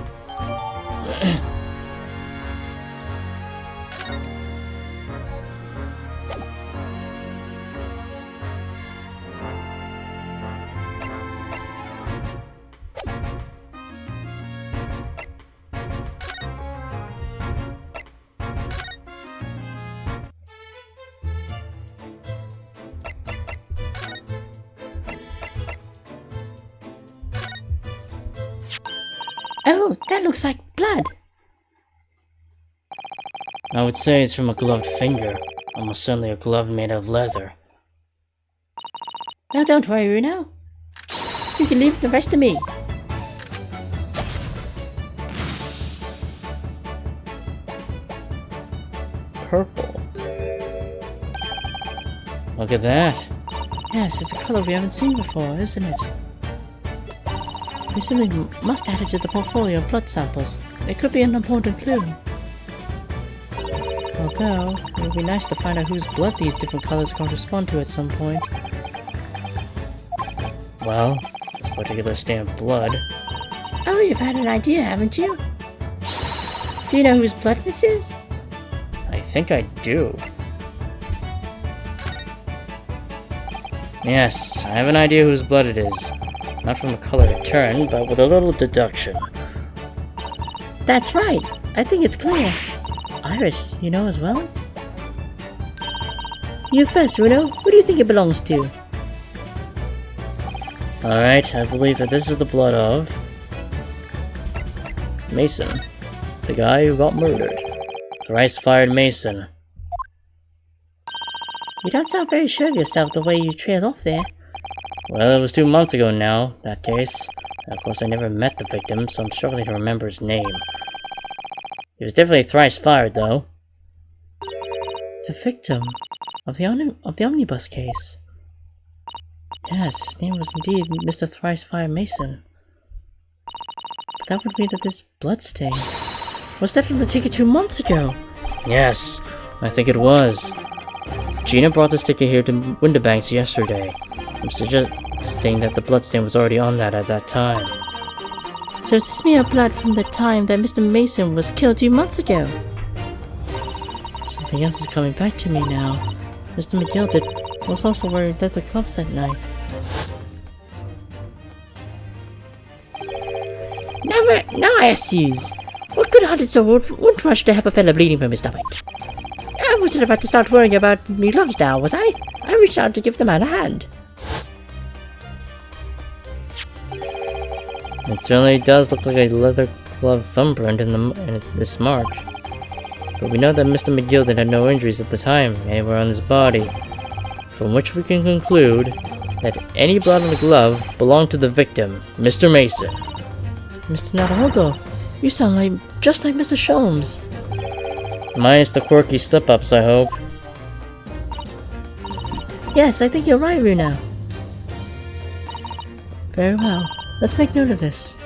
Oh, that looks like blood. I would say it's from a gloved finger. Almost certainly a glove made of leather. Now don't worry, Runo. You can leave the rest to me. Purple. Look at that. Yes, it's a color we haven't seen before, isn't it? We simply must add it to the portfolio of blood samples. It could be an important clue. Although, it would be nice to find out whose blood these different colors correspond to at some point. Well, this particular stain of blood. Oh, you've had an idea, haven't you? Do you know whose blood this is? I think I do. Yes, I have an idea whose blood it is. Not from the color it turned, but with a little deduction. That's right. I think it's clear. Iris, you know as well? You first, Runo. Who do you think it belongs to? Alright, I believe that this is the blood of... Mason. The guy who got murdered. Thrice-fired Mason. You don't sound very sure of yourself the way you trailed off there. Well, it was 2 months ago now, that case. Of course, I never met the victim, so I'm struggling to remember his name. He was definitely thrice-fired, though. The victim of the omnibus case. Yes, his name was indeed Mr. Thrice-Fired Mason. But that would mean that this bloodstain was that from the ticket 2 months ago. Yes, I think it was. Gina brought this ticket here to Windibanks yesterday. I'm suggesting that the bloodstain was already on that at that time. So it's a smear of blood from the time that Mr. Mason was killed 2 months ago. Something else is coming back to me now. Mr. McGill was also wearing leather gloves that night. Now I ask yous, what good-hearted soul wouldn't rush to help a fella bleeding from his stomach? I wasn't about to start worrying about me gloves now, was I? I reached out to give the man a hand. It certainly does look like a leather glove thumbprint in this mark. But we know that Mr. McGill had no injuries at the time anywhere on his body, from which we can conclude that any blood on the glove belonged to the victim, Mr. Mason. Mr. Naruhodo, you sound just like Mr. Sholmes. Minus the quirky slip-ups, I hope. Yes, I think you're right, Runa. Very well. Let's make note of this.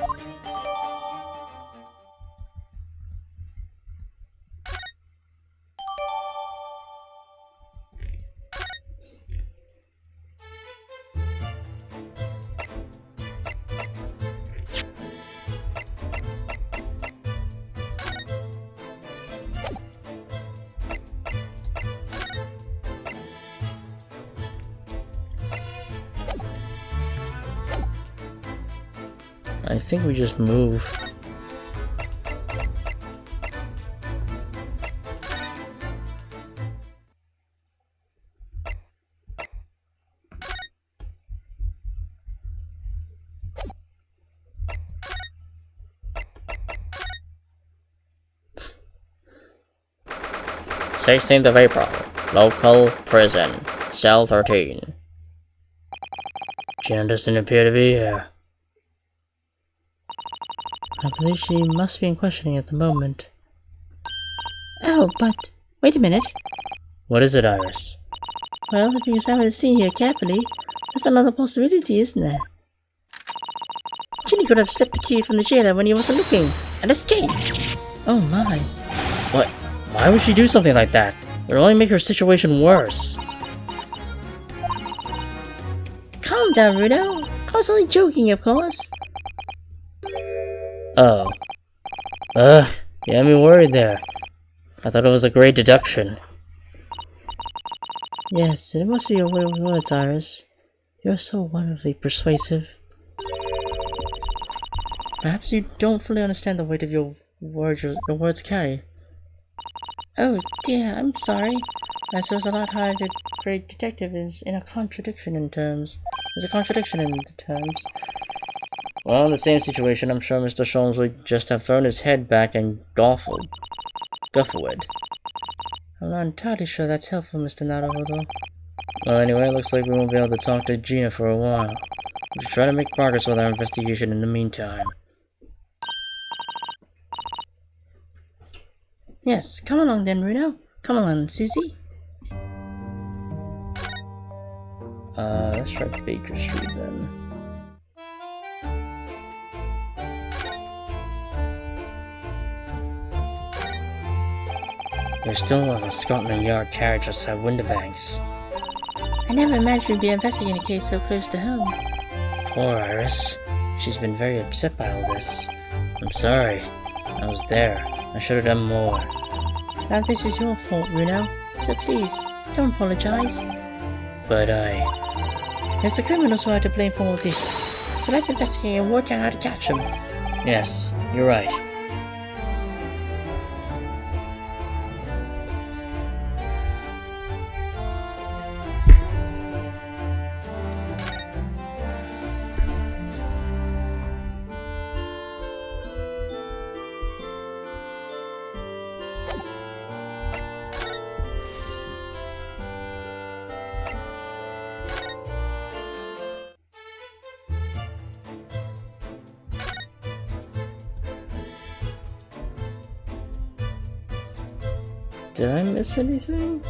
I think we just move. "16th of April, local prison, cell 13. Jan doesn't appear to be here. I believe she must be in questioning at the moment. Oh, but wait a minute. What is it, Iris? Well, if you examine the scene here carefully, there's another possibility, isn't there? Ginny could have slipped the key from the jailer when he wasn't looking and escaped. Oh my. What? Why would she do something like that? It would only make her situation worse. Calm down, Rudo. I was only joking, of course. Oh. Ugh, you had me worried there. I thought it was a great deduction. Yes, it must be your way of words, Iris. You're so wonderfully persuasive. Perhaps you don't fully understand the weight of your words carry. Oh dear, I'm sorry. I suppose a lot higher grade detective is in a contradiction in terms. There's a contradiction in the terms. Well, in the same situation, I'm sure Mr. Sholmes would just have thrown his head back and guffawed. I'm not entirely sure that's helpful, Mr. Naruhodo. Well, anyway, it looks like we won't be able to talk to Gina for a while. We should try to make progress with our investigation in the meantime. Yes, come along then, Runo. Come along, Susie. Let's try Baker Street then. There's still a Scotland Yard carriage outside Windibanks. I never imagined we'd be investigating a case so close to home. Poor Iris. She's been very upset by all this. I'm sorry. I was there. I should have done more. Now this is your fault, Runo. So please, don't apologize. But It's the criminals who are to blame for all this. So let's investigate and work out how to catch them. yes, you're right. Did I miss anything?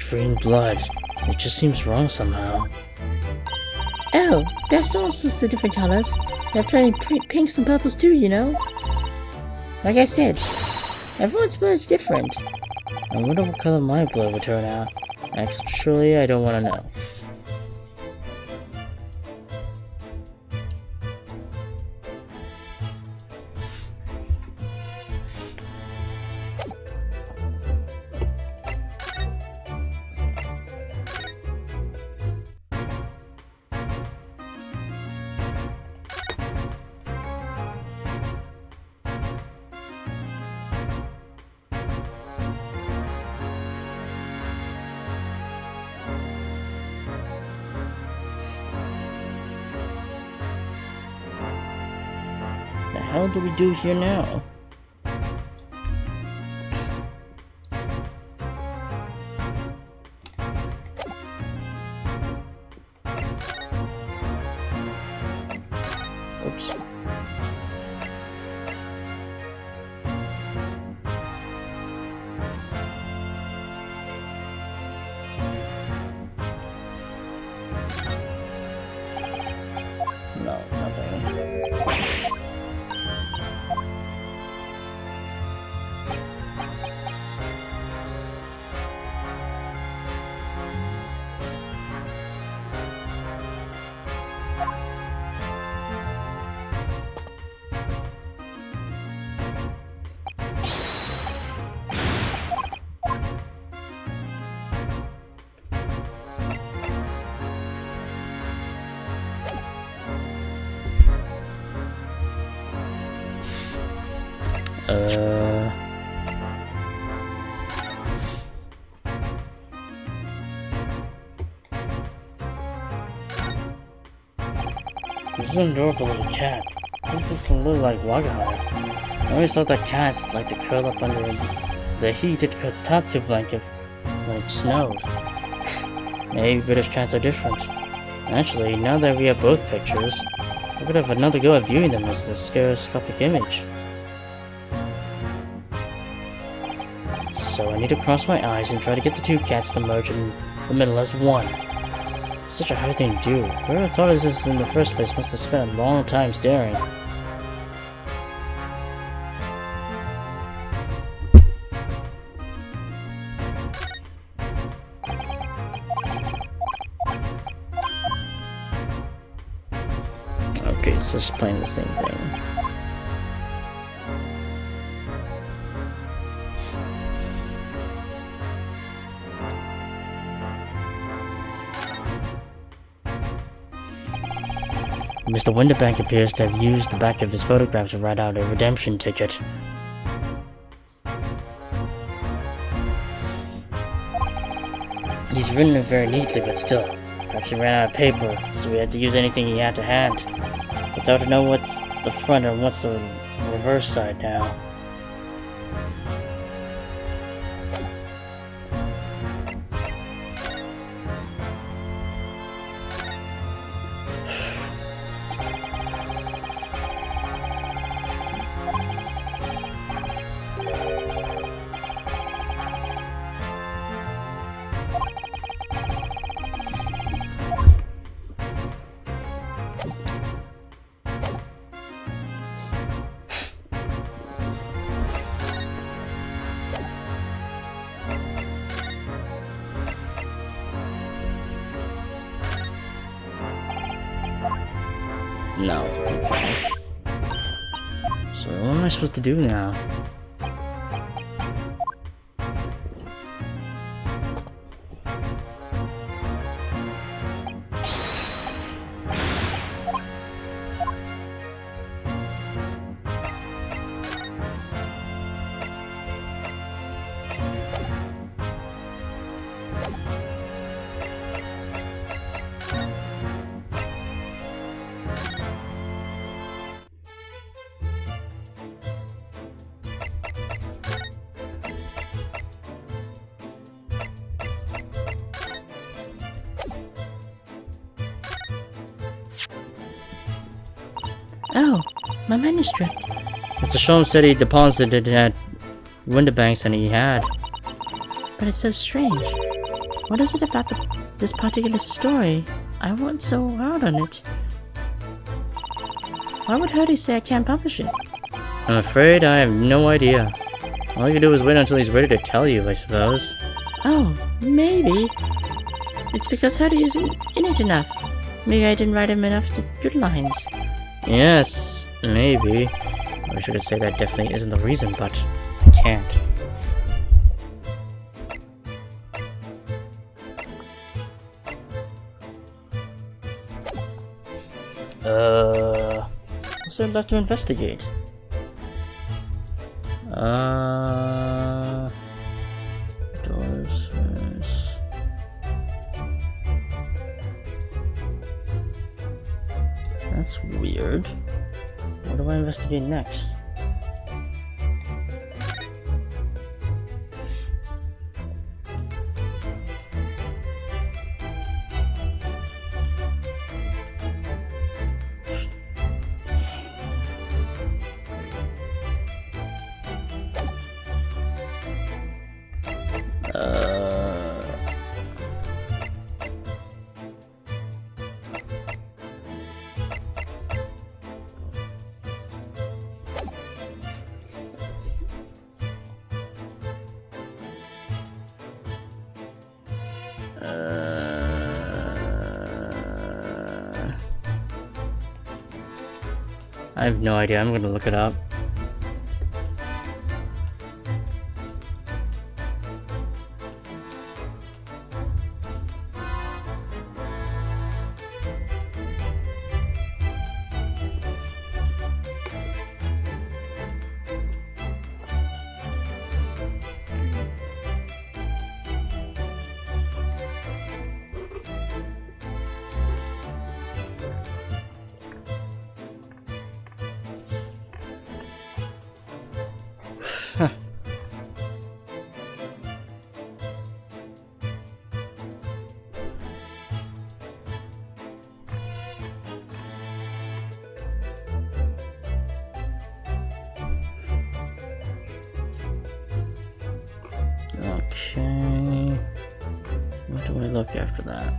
Green blood. It just seems wrong somehow. Oh, there's all sorts of different colors. There are plenty pinks and purples too, you know. Like I said, everyone's blood is different. I wonder what color my blood would turn out. Actually, I don't want to know. hell do we do here now? Oops. No, nothing. This is an adorable little cat. It looks a little like Wagahara. I always thought that cats like to curl up under the heated kotatsu blanket when it snowed. Maybe British cats are different. Actually, now that we have both pictures, I could have another go at viewing them as a stereoscopic image. So I need to cross my eyes and try to get the two cats to merge in the middle as one. Such a hard thing to do. Whoever thought of this in the first place must have spent a long time staring. Okay, so it's playing the same thing. Mr. Winterbank appears to have used the back of his photograph to write out a redemption ticket. He's written it very neatly, but still. Perhaps he ran out of paper, so we had to use anything he had to hand. It's hard to know what's the front and what's the reverse side now. No. Okay. So what am I supposed to do now? Oh, my manuscript. Mr. Sholm said he deposited it at Winterbanks and he had. But it's so strange. What is it about this particular story? I wasn't so hard on it. Why would Hody say I can't publish it? I'm afraid I have no idea. All you can do is wait until he's ready to tell you, I suppose. Oh, maybe. It's because Hody isn't in it enough. Maybe I didn't write him enough good lines. Yes, maybe. I wish I could say that definitely isn't the reason, but I can't. What's there left to investigate? Doors first. That's weird. What do I investigate next? I have no idea. I'm gonna look it up. Okay. What do I look after that?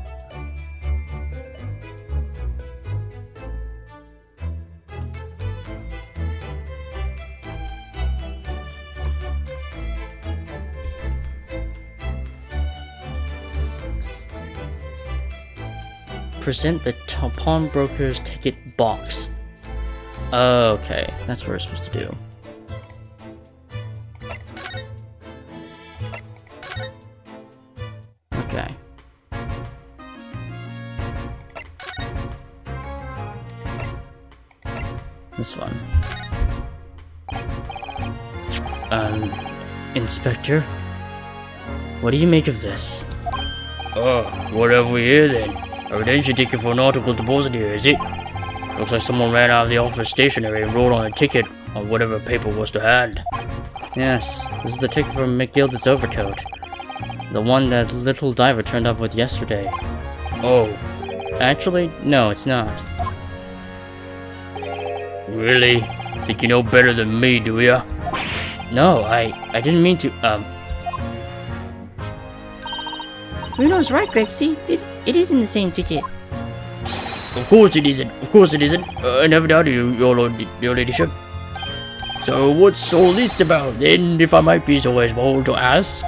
Present the pawnbroker's ticket box. Okay, that's what we're supposed to do. Okay. This one. Inspector? What do you make of this? Oh, what have we here then? A redemption ticket for an article deposit here, is it? Looks like someone ran out of the office stationery and wrote on a ticket on whatever paper was to hand. Yes, this is the ticket from McGilda's overcoat. The one that little diver turned up with yesterday. Oh, Actually, no, it's not. really? Think you know better than me, do ya? No, I didn't mean to, Bruno's right, Grexy. It isn't the same ticket. Of course it isn't. Of course it isn't. I never doubted you, your ladyship. So what's all this about then, if I might be so as bold to ask?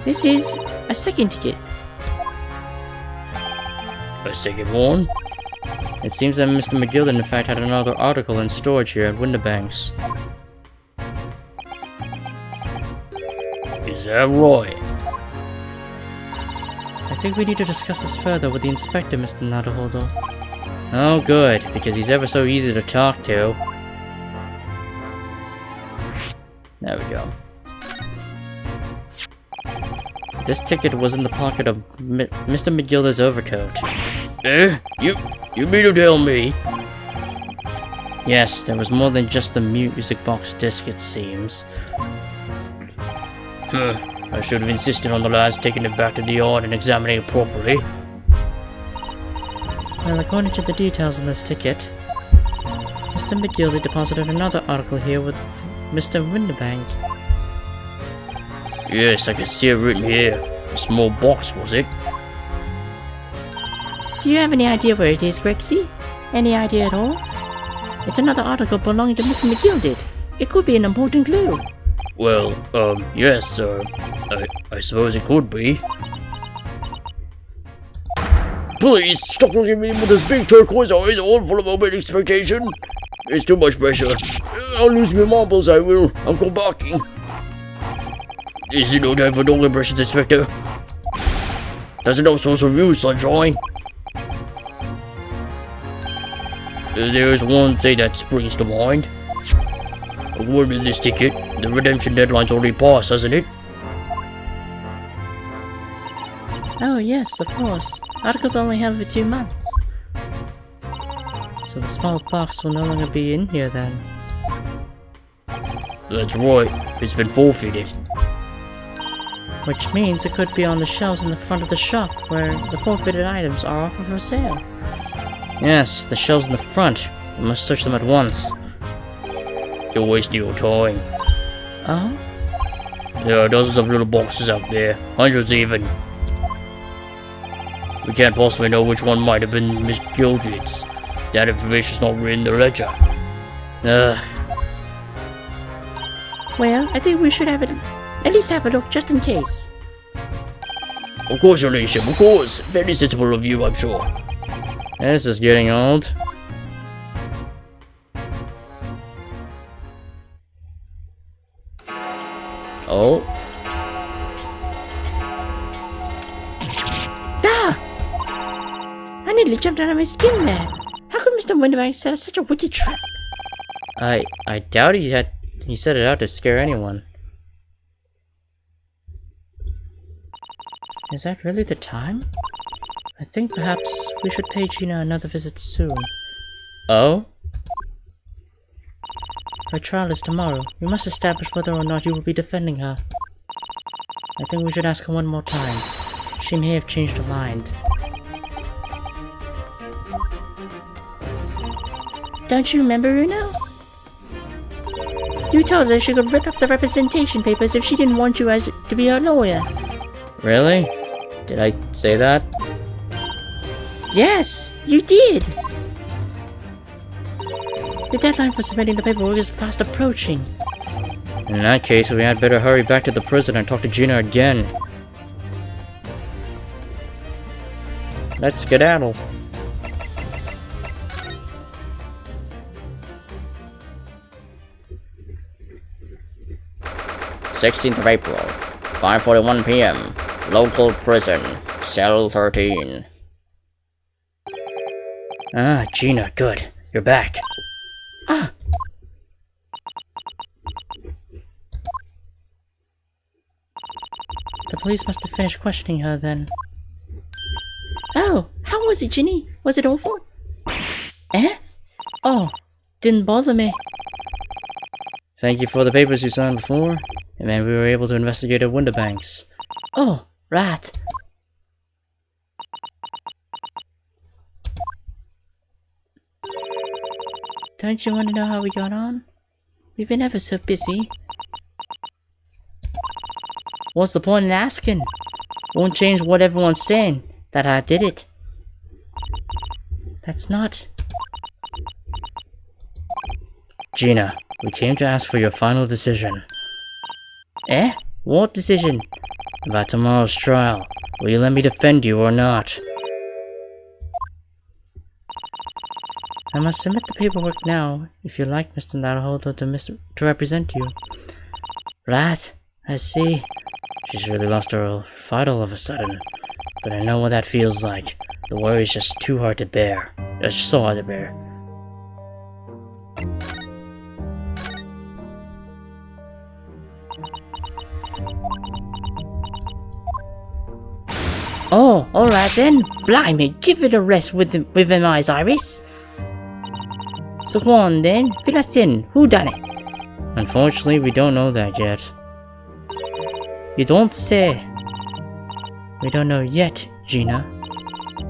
This is a second ticket. A second one? It seems that Mr. McGilda in fact had another article in storage here at Windibanks. Is that right? I think we need to discuss this further with the inspector, Mr. Naruhodo. Oh good, because he's ever so easy to talk to. There we go. This ticket was in the pocket of Mr. McGilda's overcoat. You mean to tell me? Yes, there was more than just the music box disc, it seems. I should have insisted on the lads taking it back to the yard and examining it properly. Well, according to the details on this ticket, Mr. McGilda deposited another article here with Mr. Windibank. Yes, I can see it written here. A small box, was it? Do you have any idea where it is, Grexy? Any idea at all? It's another article belonging to Mr. McGilded. It could be an important clue. Well, yes, I suppose it could be. Please, stop looking at me with those big turquoise eyes all full of open expectation. It's too much pressure. I'll lose my marbles, I will. I'll go barking. Is it no time for dull impressions, Inspector? There's no source of view, Sunshine. There's one thing that springs to mind. According to this ticket, the redemption deadline's already passed, hasn't it? Oh yes, of course. Articles only held for 2 months. So the small box will no longer be in here then. That's right, it's been forfeited. Which means it could be on the shelves in the front of the shop, where the forfeited items are offered for sale. Yes, the shelves in the front. We must search them at once. You're wasting your time. Oh? There are dozens of little boxes out there, hundreds even. We can't possibly know which one might have been Miss Gildred's. That information's not written in the ledger. Well, I think we should have it. At least have a look, just in case. Of course, your ladyship, of course. Very sensible of you, I'm sure. This is getting old. Oh, I nearly jumped out of my skin there. How could Mr. Winterbank set up such a wicked trap? I doubt he set it out to scare anyone. Is that really the time? I think perhaps we should pay Gina another visit soon. Oh? Her trial is tomorrow. We must establish whether or not you will be defending her. I think we should ask her one more time. She may have changed her mind. Don't you remember, Uno? You told her she could rip up the representation papers if she didn't want you to be her lawyer. Really? Did I say that? Yes, you did! The deadline for submitting the paperwork is fast approaching. In that case, we had better hurry back to the prison and talk to Gina again. Let's skedaddle. 16th of April, 5:41 p.m. Local prison, cell 13. Ah, Gina, good. You're back. Ah! The police must have finished questioning her then. Oh, how was it, Ginny? Was it awful? Eh? Oh, didn't bother me. Thank you for the papers you signed before. And then we were able to investigate at Winterbanks. Oh, right. Don't you want to know how we got on? We've been ever so busy. What's the point in asking? Won't change what everyone's saying, that I did it. That's not... Gina, we came to ask for your final decision. Eh? What decision? About tomorrow's trial. Will you let me defend you or not? I must submit the paperwork now, if you like Mr. Naruhodo to represent you. Right, I see. She's really lost her fight all of a sudden. But I know what that feels like. The worry is just too hard to bear. It's just so hard to bear. Oh, alright then. Blimey, give it a rest with them eyes, Iris. So go on then, fill us in. Who done it? Unfortunately, we don't know that yet. You don't say. We don't know yet, Gina.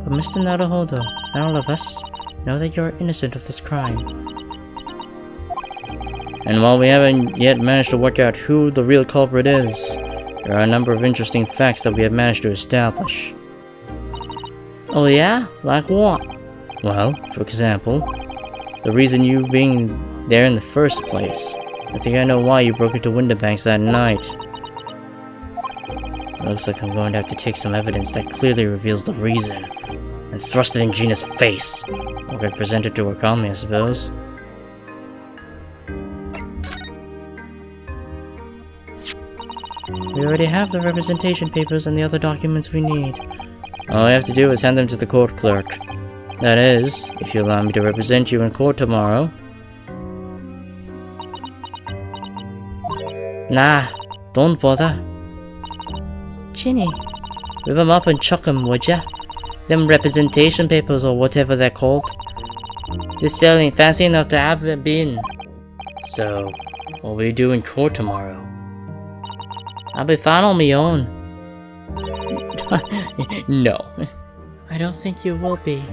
But Mr. Naruhodo and all of us know that you're innocent of this crime. And while we haven't yet managed to work out who the real culprit is, there are a number of interesting facts that we have managed to establish. Oh yeah? Like what? Well, for example, the reason you being there in the first place. I think I know why you broke into Winterbanks that night. It looks like I'm going to have to take some evidence that clearly reveals the reason and thrust it in Gina's face. Or get presented to her calmly, I suppose. We already have the representation papers and the other documents we need. All I have to do is hand them to the court clerk. That is, if you allow me to represent you in court tomorrow. Nah, don't bother. Ginny, whip 'em up and chuck 'em, would ya? Them representation papers or whatever they're called. This cell ain't fancy enough to have it been. So, what will you do in court tomorrow? I'll be fine on my own. No. I don't think you will be.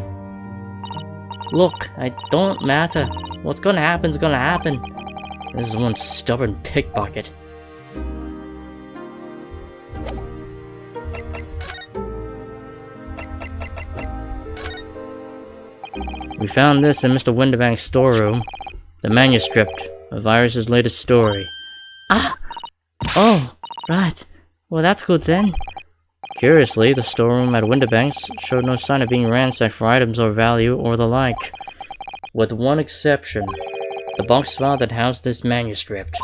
Look, I don't matter. What's gonna happen's gonna happen. This is one stubborn pickpocket. We found this in Mr. Windibank's storeroom. The manuscript of Iris's latest story. Ah! Oh, right. Well, that's good then. Curiously, the storeroom at Windibank's showed no sign of being ransacked for items of value or the like. With one exception. The box file that housed this manuscript.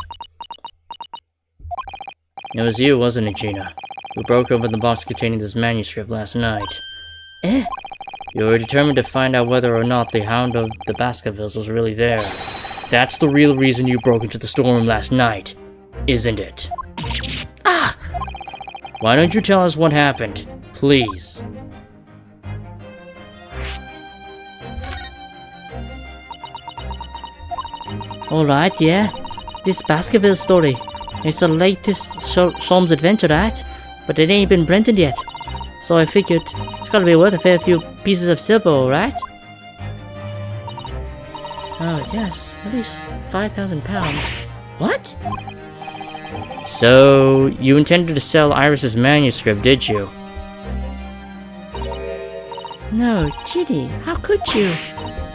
It was you, wasn't it, Gina, who broke open the box containing this manuscript last night? Eh? You were determined to find out whether or not the Hound of the Baskervilles was really there. That's the real reason you broke into the storeroom last night, isn't it? Ah! Why don't you tell us what happened, please? Alright, yeah. This Baskerville story. It's the latest Sholmes adventure, right? But it ain't been printed yet. So I figured it's gotta be worth a fair few pieces of silver, alright? Oh, yes. At least £5,000. What? So, you intended to sell Iris's manuscript, did you? No, Ginny, how could you?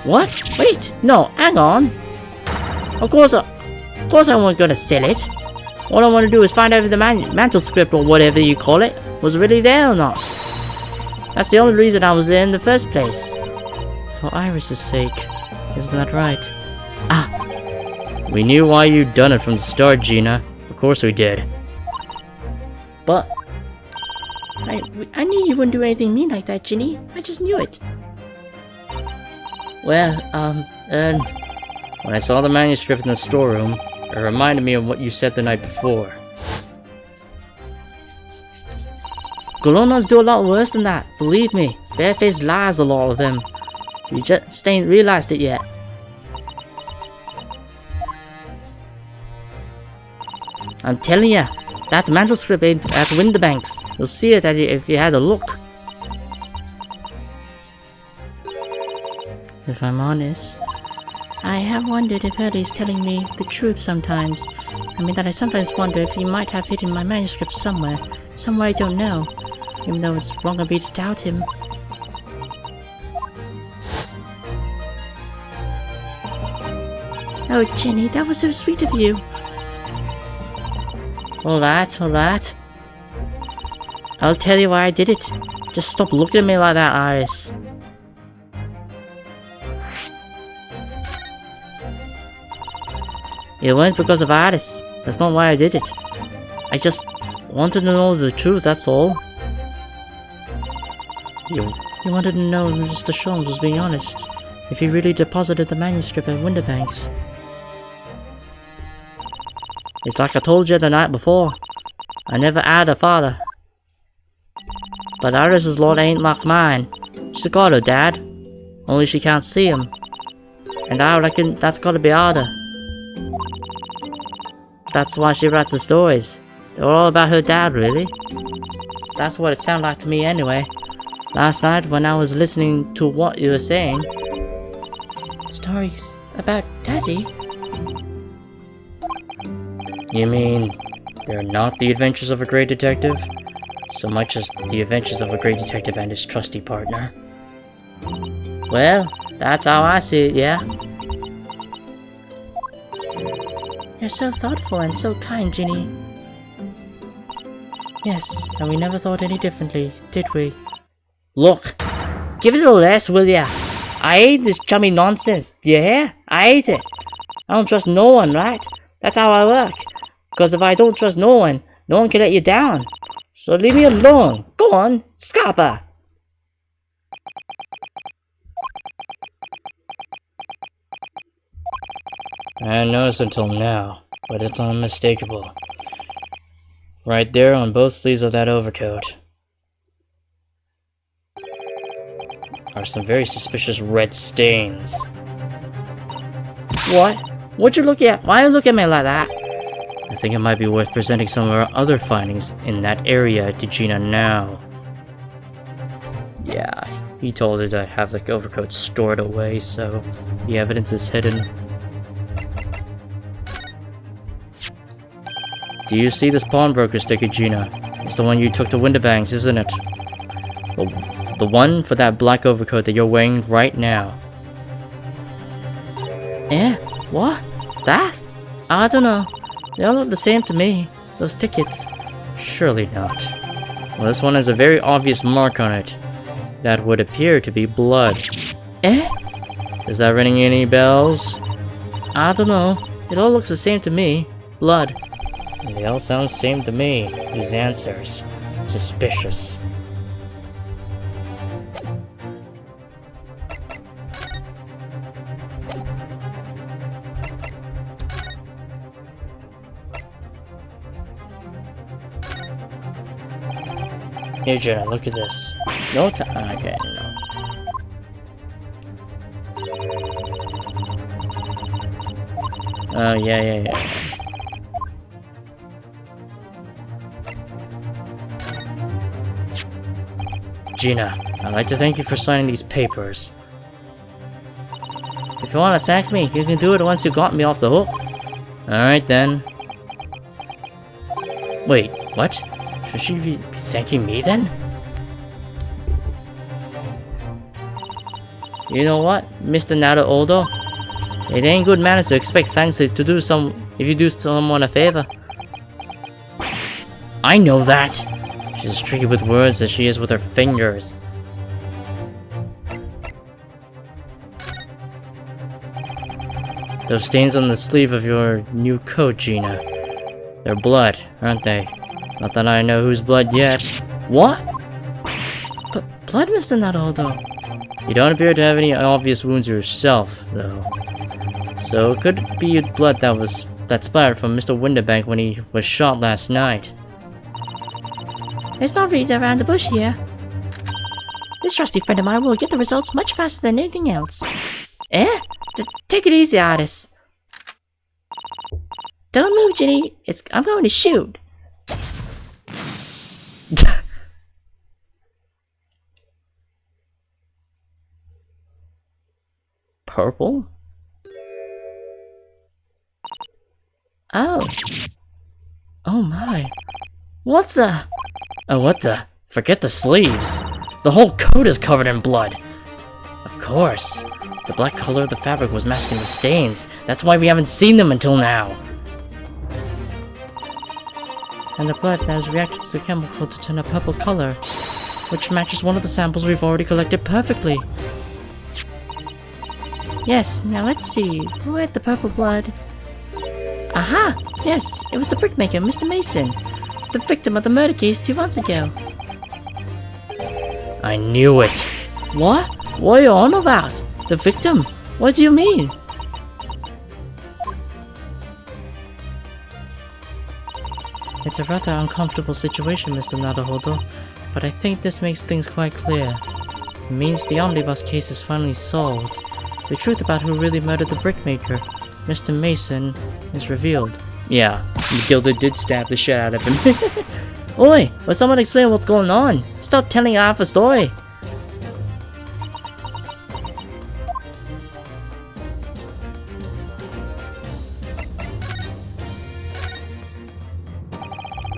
What? Wait, no, hang on. Of course I wasn't gonna sell it. All I want to do is find out if the mantle script or whatever you call it was really there or not. That's the only reason I was there in the first place. For Iris's sake, isn't that right? Ah, we knew why you'd done it from the start, Gina. Of course we did. But I knew you wouldn't do anything mean like that, Ginny. I just knew it. Well, when I saw the manuscript in the storeroom, it reminded me of what you said the night before. Golonoms do a lot worse than that, believe me. Barefaced lies, a lot of them. You just ain't realized it yet. I'm telling ya, that mantle script ain't at Windibank's. You'll see it if you had a look. If I'm honest, I have wondered if Hurley's telling me the truth sometimes. I mean that I sometimes wonder if he might have hidden my manuscript somewhere I don't know, even though it's wrong of me to doubt him. Oh, Ginny, that was so sweet of you. Alright. I'll tell you why I did it. Just stop looking at me like that, Iris. It weren't because of Iris. That's not why I did it. I just wanted to know the truth, that's all. You wanted to know if Mr. Sholmes was being honest. If he really deposited the manuscript at Windibank's. It's like I told you the night before. I never had a father. But Iris's Lord ain't like mine. She's got her dad. Only she can't see him. And I reckon that's gotta be harder. That's why she writes the stories. They're all about her dad, really. That's what it sounded like to me anyway. Last night when I was listening to what you were saying. Stories about Daddy? You mean, they're not the adventures of a great detective, so much as the adventures of a great detective and his trusty partner? Well, that's how I see it, yeah. You're so thoughtful and so kind, Ginny. Yes, and we never thought any differently, did we? Look, give it a rest, will ya? I hate this chummy nonsense, do you hear? I hate it. I don't trust no one, right? That's how I work. Because if I don't trust no one can let you down. So leave me alone. Go on, Scarpa. I hadn't noticed until now, but it's unmistakable. Right there on both sleeves of that overcoat are some very suspicious red stains. What? What you looking at? Why you looking at me like that? I think it might be worth presenting some of our other findings in that area to Gina now. Yeah, he told her to have the overcoat stored away, so the evidence is hidden. Do you see this pawnbroker sticker, Gina? It's the one you took to Winterbanks, isn't it? The one for that black overcoat that you're wearing right now. Eh? What? That? I don't know. They all look the same to me. Those tickets. Surely not. Well, this one has a very obvious mark on it. That would appear to be blood. Eh? Is that ringing any bells? I don't know. It all looks the same to me. Blood. They all sound the same to me. These answers. Suspicious. Here, Jenna, look at this. No time. Okay, no. Oh, yeah. Gina, I'd like to thank you for signing these papers. If you want to thank me, you can do it once you got me off the hook. Alright then. Wait, what? Should she be thanking me then? You know what, Mr. Naruto? It ain't good manners to expect thanks if you do someone a favor. I know that! She's as tricky with words as she is with her fingers. Those stains on the sleeve of your new coat, Gina. They're blood, aren't they? Not that I know whose blood yet. What? But blood, Mr. Naruto. You don't appear to have any obvious wounds yourself, though. So it could be blood that splattered from Mr. Winterbank when he was shot last night. Let's not beat around the bush here. This trusty friend of mine will get the results much faster than anything else. Eh? Take it easy, artist. Don't move, Ginny. I'm going to shoot. Purple? Oh. Oh my. What the? Oh, what the? Forget the sleeves. The whole coat is covered in blood. Of course. The black color of the fabric was masking the stains. That's why we haven't seen them until now. And the blood that has reacted to the chemical to turn a purple color, which matches one of the samples we've already collected perfectly. Yes, now let's see. Who had the purple blood? Aha! Yes, it was the brickmaker, Mr. Mason, the victim of the murder case 2 months ago. I knew it. What? What are you on about? The victim? What do you mean? It's a rather uncomfortable situation, Mr. Naruto, but I think this makes things quite clear. It means the omnibus case is finally solved. The truth about who really murdered the brickmaker, Mr. Mason, is revealed. Yeah, Matilda did stab the shit out of him. Oi! Will someone explain what's going on? Stop telling half a story!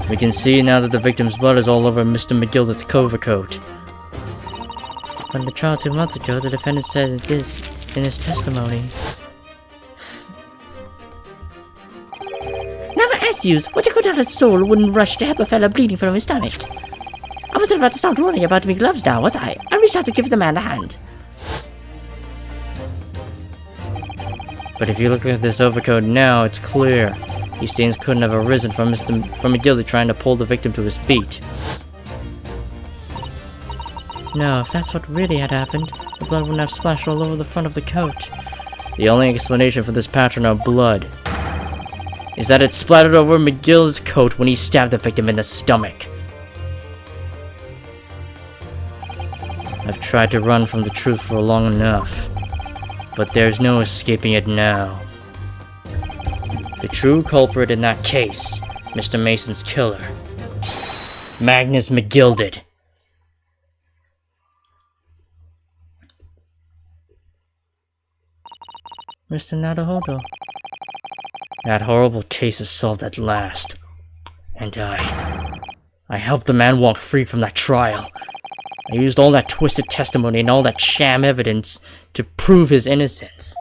We can see now that the victim's blood is all over Mr. McGilder's overcoat. When the trial 2 months ago, the defendant said this in his testimony. Never asked you what a good-hearted soul wouldn't rush to help a fella bleeding from his stomach. I wasn't about to start worrying about me gloves now, was I? I reached out to give the man a hand. But if you look at this overcoat now, it's clear. These stains couldn't have arisen from McGilder trying to pull the victim to his feet. No, if that's what really had happened, the blood wouldn't have splashed all over the front of the coat. The only explanation for this pattern of blood is that it splattered over McGill's coat when he stabbed the victim in the stomach. I've tried to run from the truth for long enough, but there's no escaping it now. The true culprit in that case, Mr. Mason's killer, Magnus McGilded. Mr. Naruhodo. That horrible case is solved at last. And I helped the man walk free from that trial. I used all that twisted testimony and all that sham evidence to prove his innocence.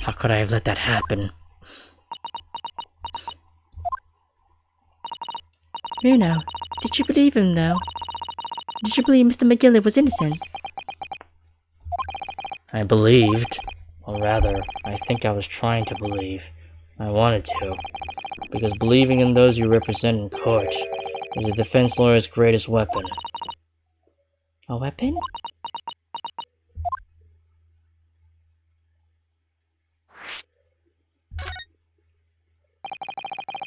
How could I have let that happen? Bruno, did you believe him though? Did you believe Mr. McGillard was innocent? I believed, or rather, I think I was trying to believe. I wanted to, because believing in those you represent in court is a defense lawyer's greatest weapon. A weapon?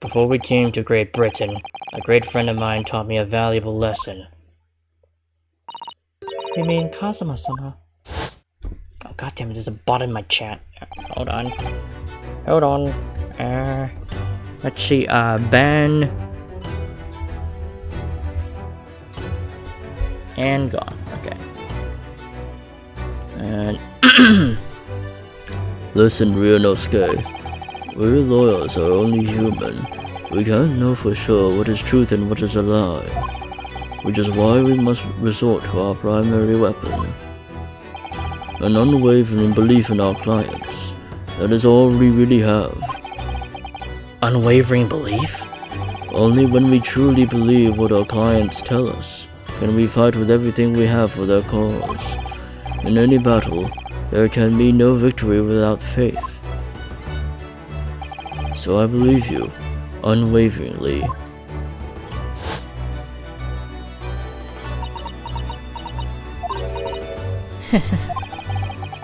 Before we came to Great Britain, a great friend of mine taught me a valuable lesson. You mean Kazuma-sama? Oh goddammit, there's a bot in my chat. Hold on. Let's see, ban. And gone, okay. And Listen, Ryunosuke. We lawyers are only human. We can't know for sure what is truth and what is a lie. Which is why we must resort to our primary weapon. An unwavering belief in our clients. That is all we really have. unwavering belief? Only when we truly believe what our clients tell us can we fight with everything we have for their cause. In any battle, there can be no victory without faith. So I believe you, unwaveringly.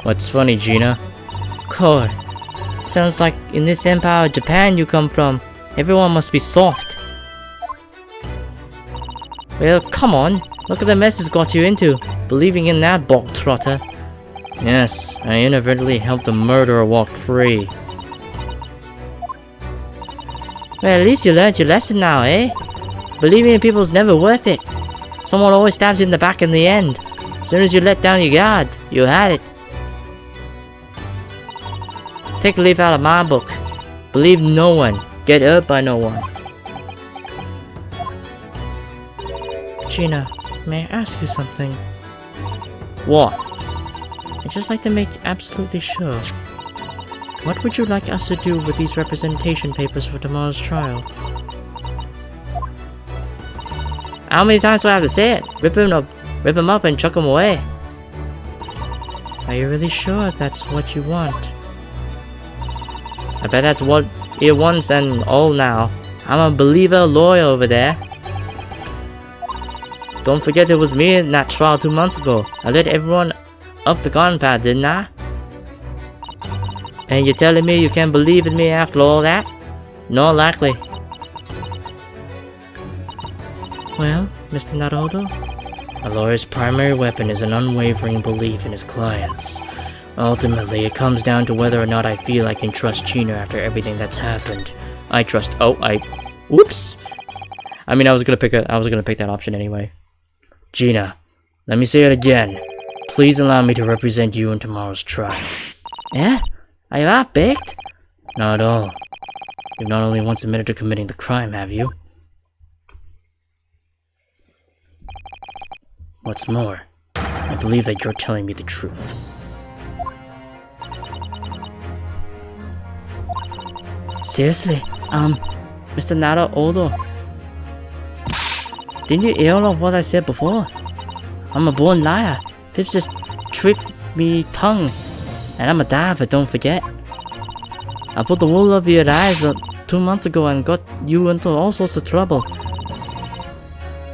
What's funny, Gina? God, sounds like in this empire of Japan you come from, everyone must be soft. Well, come on, look at the mess it's got you into, believing in that bog trotter. Yes, I inadvertently helped a murderer walk free. Well, at least you learned your lesson now, eh? Believing in people's never worth it. Someone always stabs you in the back in the end. As soon as you let down your guard, you had it. Take a leaf out of my book. Believe no one. Get hurt by no one. Gina, may I ask you something? What? I'd just like to make absolutely sure. What would you like us to do with these representation papers for tomorrow's trial? How many times do I have to say it? Rip them up and chuck them away. Are you really sure that's what you want? I bet that's what it wants and all now. I'm a believer lawyer over there. Don't forget it was me in that trial 2 months ago. I led everyone up the garden path, didn't I? And you're telling me you can't believe in me after all that? Not likely. Well, Mr. Naruhodo? A lawyer's primary weapon is an unwavering belief in his clients. Ultimately, it comes down to whether or not I feel I can trust Gina after everything that's happened. I trust. Whoops. I mean, I was gonna pick that option anyway. Gina, let me say it again. Please allow me to represent you in tomorrow's trial. Yeah? Are you half-baked? Not at all. You've not only once admitted to committing the crime, have you? What's more, I believe that you're telling me the truth. Seriously? Mr. Naruhodo? Didn't you hear all of what I said before? I'm a born liar. Pips just tripped me tongue. And I'm a die if I don't forget. I put the wool over your eyes 2 months ago and got you into all sorts of trouble.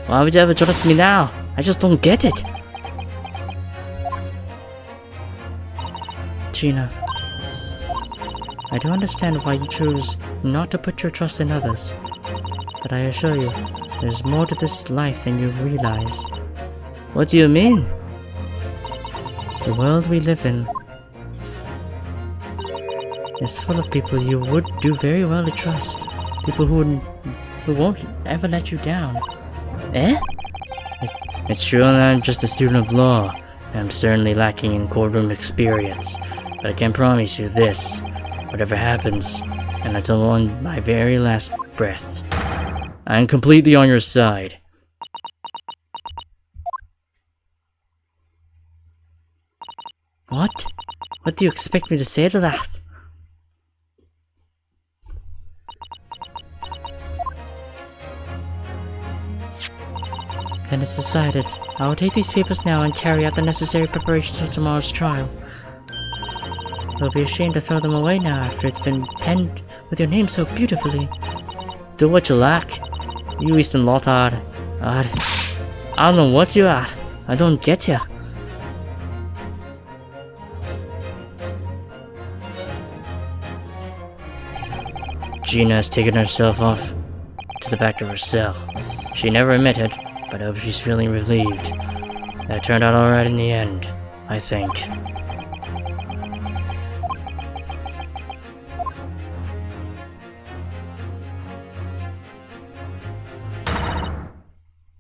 Why would you ever trust me now? I just don't get it. Gina, I do understand why you choose not to put your trust in others. But I assure you, there's more to this life than you realize. What do you mean? The world we live in is full of people you would do very well to trust. People who won't ever let you down. Eh? It's true that I'm just a student of law, and I'm certainly lacking in courtroom experience. But I can promise you this, whatever happens, and until on my very last breath, I am completely on your side. What? What do you expect me to say to that? Then it's decided. I will take these papers now and carry out the necessary preparations for tomorrow's trial. It will be a shame to throw them away now after it's been penned with your name so beautifully. Do what you like. You Eastern Lotard. I don't know what you are. I don't get you. Gina has taken herself off to the back of her cell. She never admitted, but I hope she's feeling relieved. That turned out alright in the end, I think.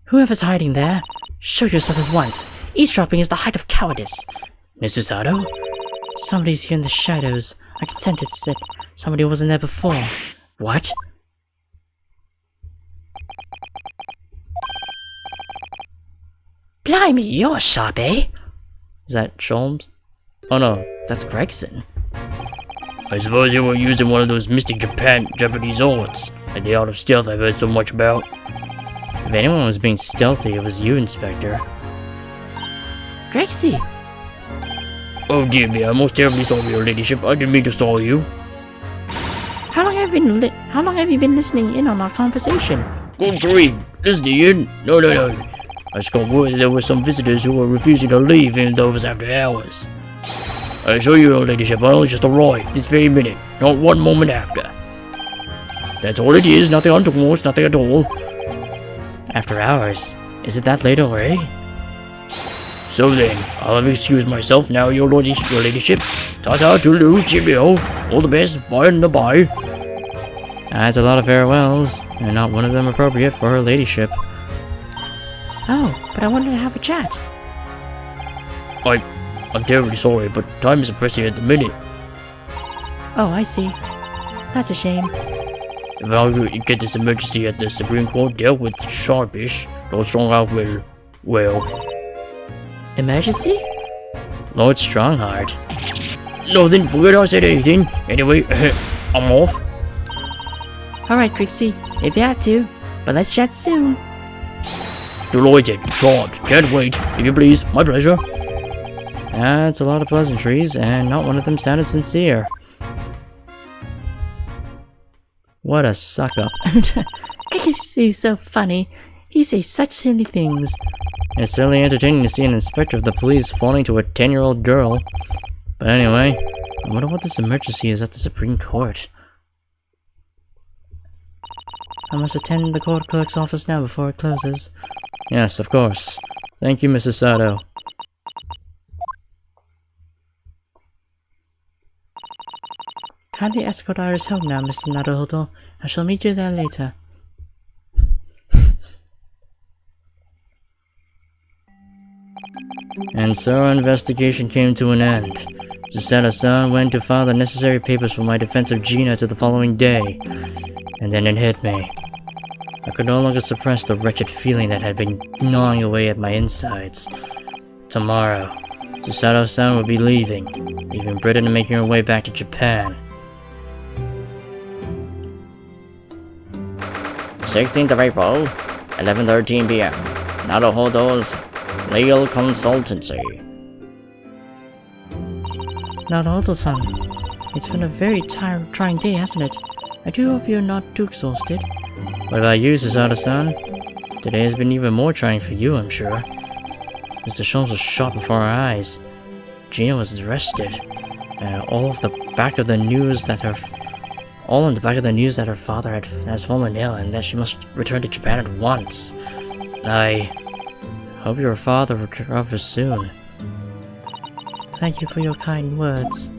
Whoever's hiding there, show yourself at once. Eavesdropping is the height of cowardice. Mrs. Sato? Somebody's here in the shadows. I can sense it. Somebody wasn't there before. What? Blimey, you're sharp, eh? Is that Sholmes? Oh no, that's Gregson. I suppose you were using one of those mystic Japanese arts, like the art of stealth I've heard so much about. If anyone was being stealthy, it was you, Inspector. Gracie! Oh dear me, I'm most terribly sorry, your ladyship. I didn't mean to stall you. How long have you been listening in on our conversation? Good grief, listening in? No. I just got word that there were some visitors who were refusing to leave even though it was after hours. I assure you, your ladyship, I only just arrived this very minute, not 1 moment after. That's all it is, nothing untoward, nothing at all. After hours? Is it that late already? So then, I'll have excused myself now, your ladyship. Ta-ta, toodaloo, cheerio. All the best, bye and the bye. That's a lot of farewells, and not one of them appropriate for her ladyship. Oh, but I wanted to have a chat. I'm terribly sorry, but time is pressing at the minute. Oh, I see. That's a shame. If I could get this emergency at the Supreme Court dealt with sharpish, Lord Stronghart will, well... Emergency? Lord Strongheart. No, then forget I said anything. Anyway, I'm off. Alright, Grixie, if you have to, but let's chat soon. Delighted, charmed, can't wait. If you please, my pleasure. That's a lot of pleasantries, and not one of them sounded sincere. What a suck-up. Grixie's so funny. You say such silly things. It's certainly entertaining to see an inspector of the police falling to a 10-year-old girl. But anyway, I wonder what this emergency is at the Supreme Court. I must attend the court clerk's office now before it closes. Yes, of course. Thank you, Mrs. Sato. Kindly escort Iris home now, Mr. Naruhodo. I shall meet you there later. And so our investigation came to an end. Susato-san went to file the necessary papers for my defense of Gina to the following day. And then it hit me. I could no longer suppress the wretched feeling that had been gnawing away at my insides. Tomorrow, Susato-san would be leaving Britain and making her way back to Japan. 16th of April, 11:13 p.m. Naruhodo's Legal Consultancy. Naruhodo-san, it's been a very trying day, hasn't it? I do hope you're not too exhausted. What about you, Susato-san? Today has been even more trying for you, I'm sure. Mr. Sholmes was shot before our eyes. Gina was arrested. And all in the back of the news that her father has fallen ill and that she must return to Japan at once. I hope your father recovers soon. Thank you for your kind words.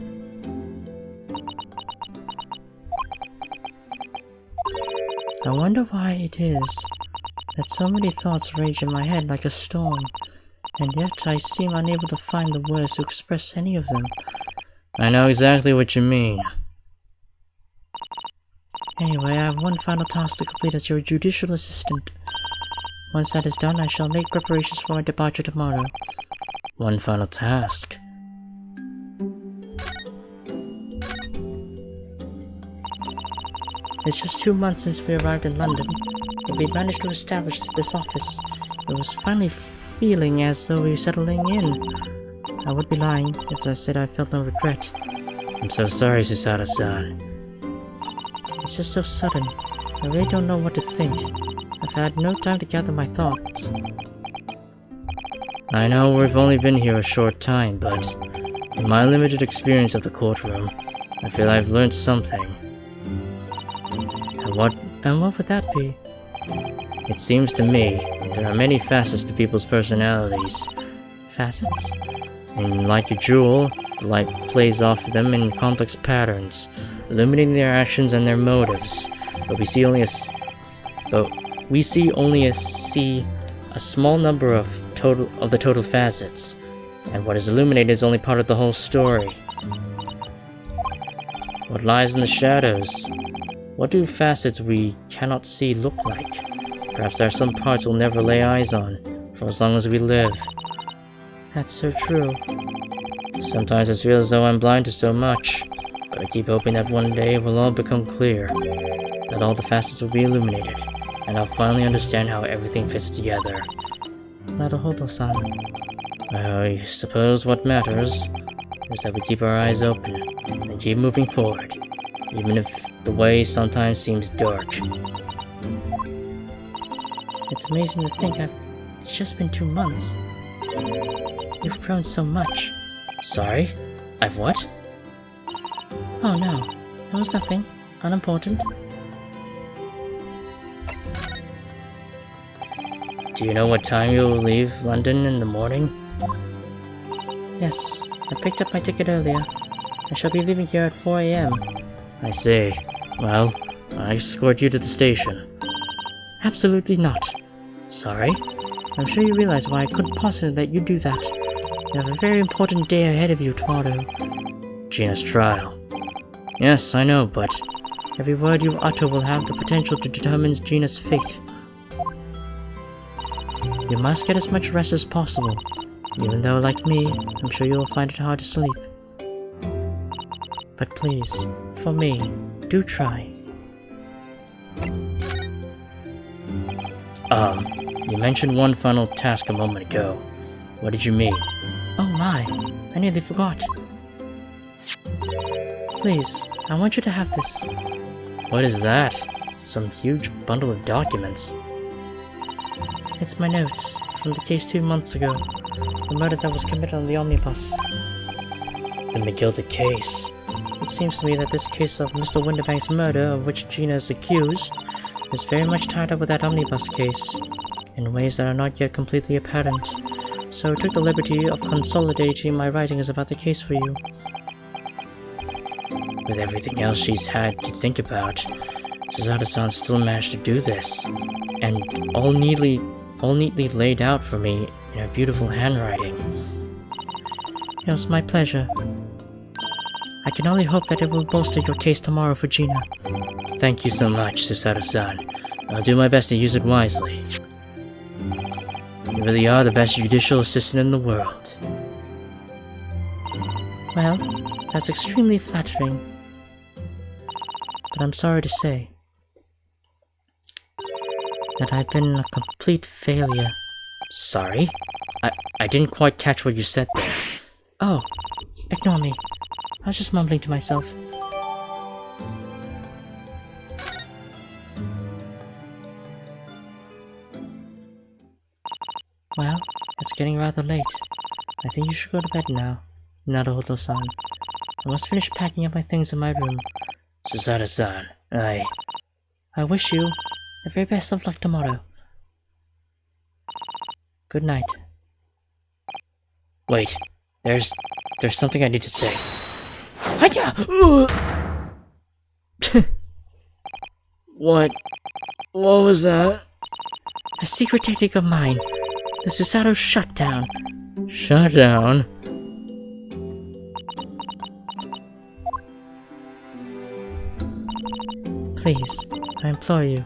I wonder why it is that so many thoughts rage in my head like a storm, and yet I seem unable to find the words to express any of them. I know exactly what you mean. Anyway, I have one final task to complete as your judicial assistant. Once that is done, I shall make preparations for my departure tomorrow. One final task. It's just 2 months since we arrived in London, but we managed to establish this office. It was finally feeling as though we were settling in. I would be lying if I said I felt no regret. I'm so sorry, Susato-san. It's just so sudden. I really don't know what to think. I've had no time to gather my thoughts. I know we've only been here a short time, but in my limited experience of the courtroom, I feel I've learned something. And what would that be? It seems to me there are many facets to people's personalities. Facets? And like a jewel, the light plays off of them in complex patterns, illuminating their actions and their motives. But we see only a small number of the total facets, and what is illuminated is only part of the whole story. What lies in the shadows? What do facets we cannot see look like? Perhaps there are some parts we'll never lay eyes on, for as long as we live. That's so true. Sometimes I feel as though I'm blind to so much, but I keep hoping that one day it will all become clear, that all the facets will be illuminated, and I'll finally understand how everything fits together. Naruhodo-san. I suppose what matters is that we keep our eyes open and keep moving forward, even if the way sometimes seems dark. It's amazing to think it's just been 2 months. You've grown so much. Sorry? I've what? Oh no, it was nothing. Unimportant. Do you know what time you will leave London in the morning? Yes, I picked up my ticket earlier. I shall be leaving here at 4 a.m. I see. Well, I'll escort you to the station. Absolutely not. Sorry? I'm sure you realize why I couldn't possibly let you do that. You have a very important day ahead of you tomorrow. Gina's trial. Yes, I know, but every word you utter will have the potential to determine Gina's fate. You must get as much rest as possible, even though, like me, I'm sure you will find it hard to sleep. But please, for me, do try. You mentioned one final task a moment ago. What did you mean? Oh my, I nearly forgot. Please, I want you to have this. What is that? Some huge bundle of documents. It's my notes from the case 2 months ago. The murder that was committed on the omnibus. The McGilda case. It seems to me that this case of Mr. Windibank's murder, of which Gina is accused, is very much tied up with that omnibus case, in ways that are not yet completely apparent. So I took the liberty of consolidating my writings about the case for you. With everything else she's had to think about, Susato-san still managed to do this, and all neatly laid out for me in her beautiful handwriting. It was my pleasure. I can only hope that it will bolster your case tomorrow for Gina. Thank you so much, Susato-san. I'll do my best to use it wisely. You really are the best judicial assistant in the world. Well, that's extremely flattering. But I'm sorry to say that I've been a complete failure. Sorry? I didn't quite catch what you said there. Oh, ignore me. I was just mumbling to myself. Well, it's getting rather late. I think you should go to bed now, Naruhodo-san. I must finish packing up my things in my room. Susato-san, I wish you the very best of luck tomorrow. Good night. Wait, there's something I need to say. Hiya! What What was that? A secret technique of mine. The Susato Shutdown. Shutdown? Please, I implore you.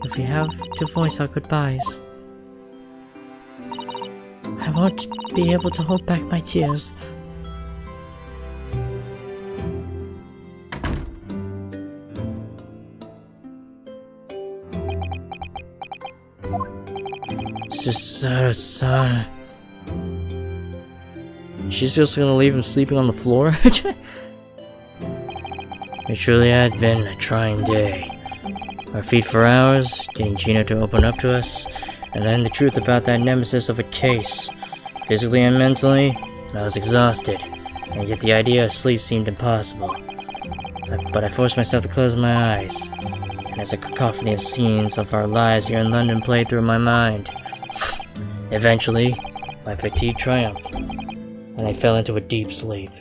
If we have to voice our goodbyes, I won't be able to hold back my tears. Susato-san. She's just gonna leave him sleeping on the floor? It truly had been a trying day. Our feet for hours, getting Gina to open up to us, and then the truth about that nemesis of a case. Physically and mentally, I was exhausted, and yet the idea of sleep seemed impossible. But I forced myself to close my eyes, and as a cacophony of scenes of our lives here in London played through my mind. Eventually, my fatigue triumphed, and I fell into a deep sleep.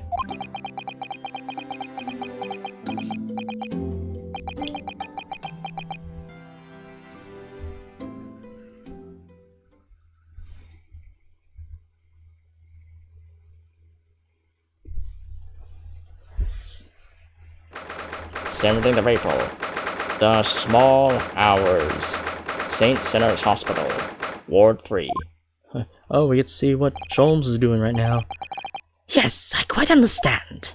th of April. The Small Hours. St. Sinners Hospital. Ward 3. Oh, we get to see what Sholmes is doing right now. Yes, I quite understand.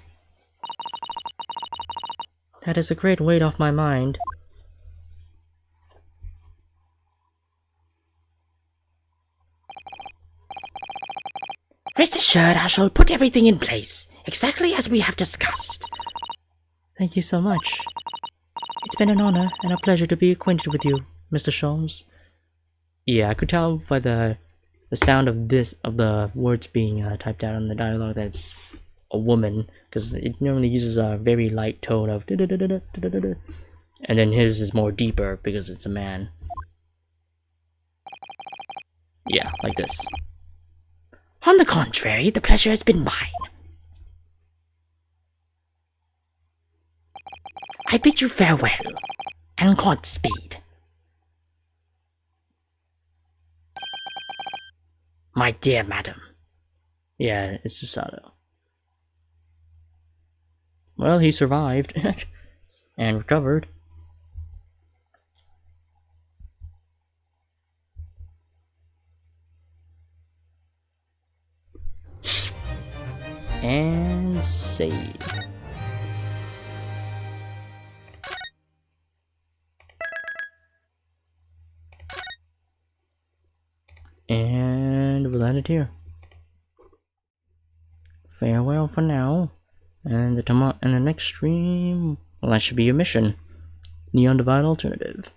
That is a great weight off my mind. Rest assured, I shall put everything in place, exactly as we have discussed. Thank you so much. It's been an honor and a pleasure to be acquainted with you, Mr. Sholmes. Yeah, I could tell by the sound of the words being typed out on the dialogue that it's a woman, because it normally uses a very light tone of da-da-da-da-da-da-da-da. And then his is more deeper because it's a man. Yeah, like this. On the contrary, the pleasure has been mine. I bid you farewell, and Godspeed. My dear madam. Yeah, it's Susato. Well, he survived and recovered. And save. And we'll end it here. Farewell for now. And the next stream, well, that should be a mission. The Undivided Alternative.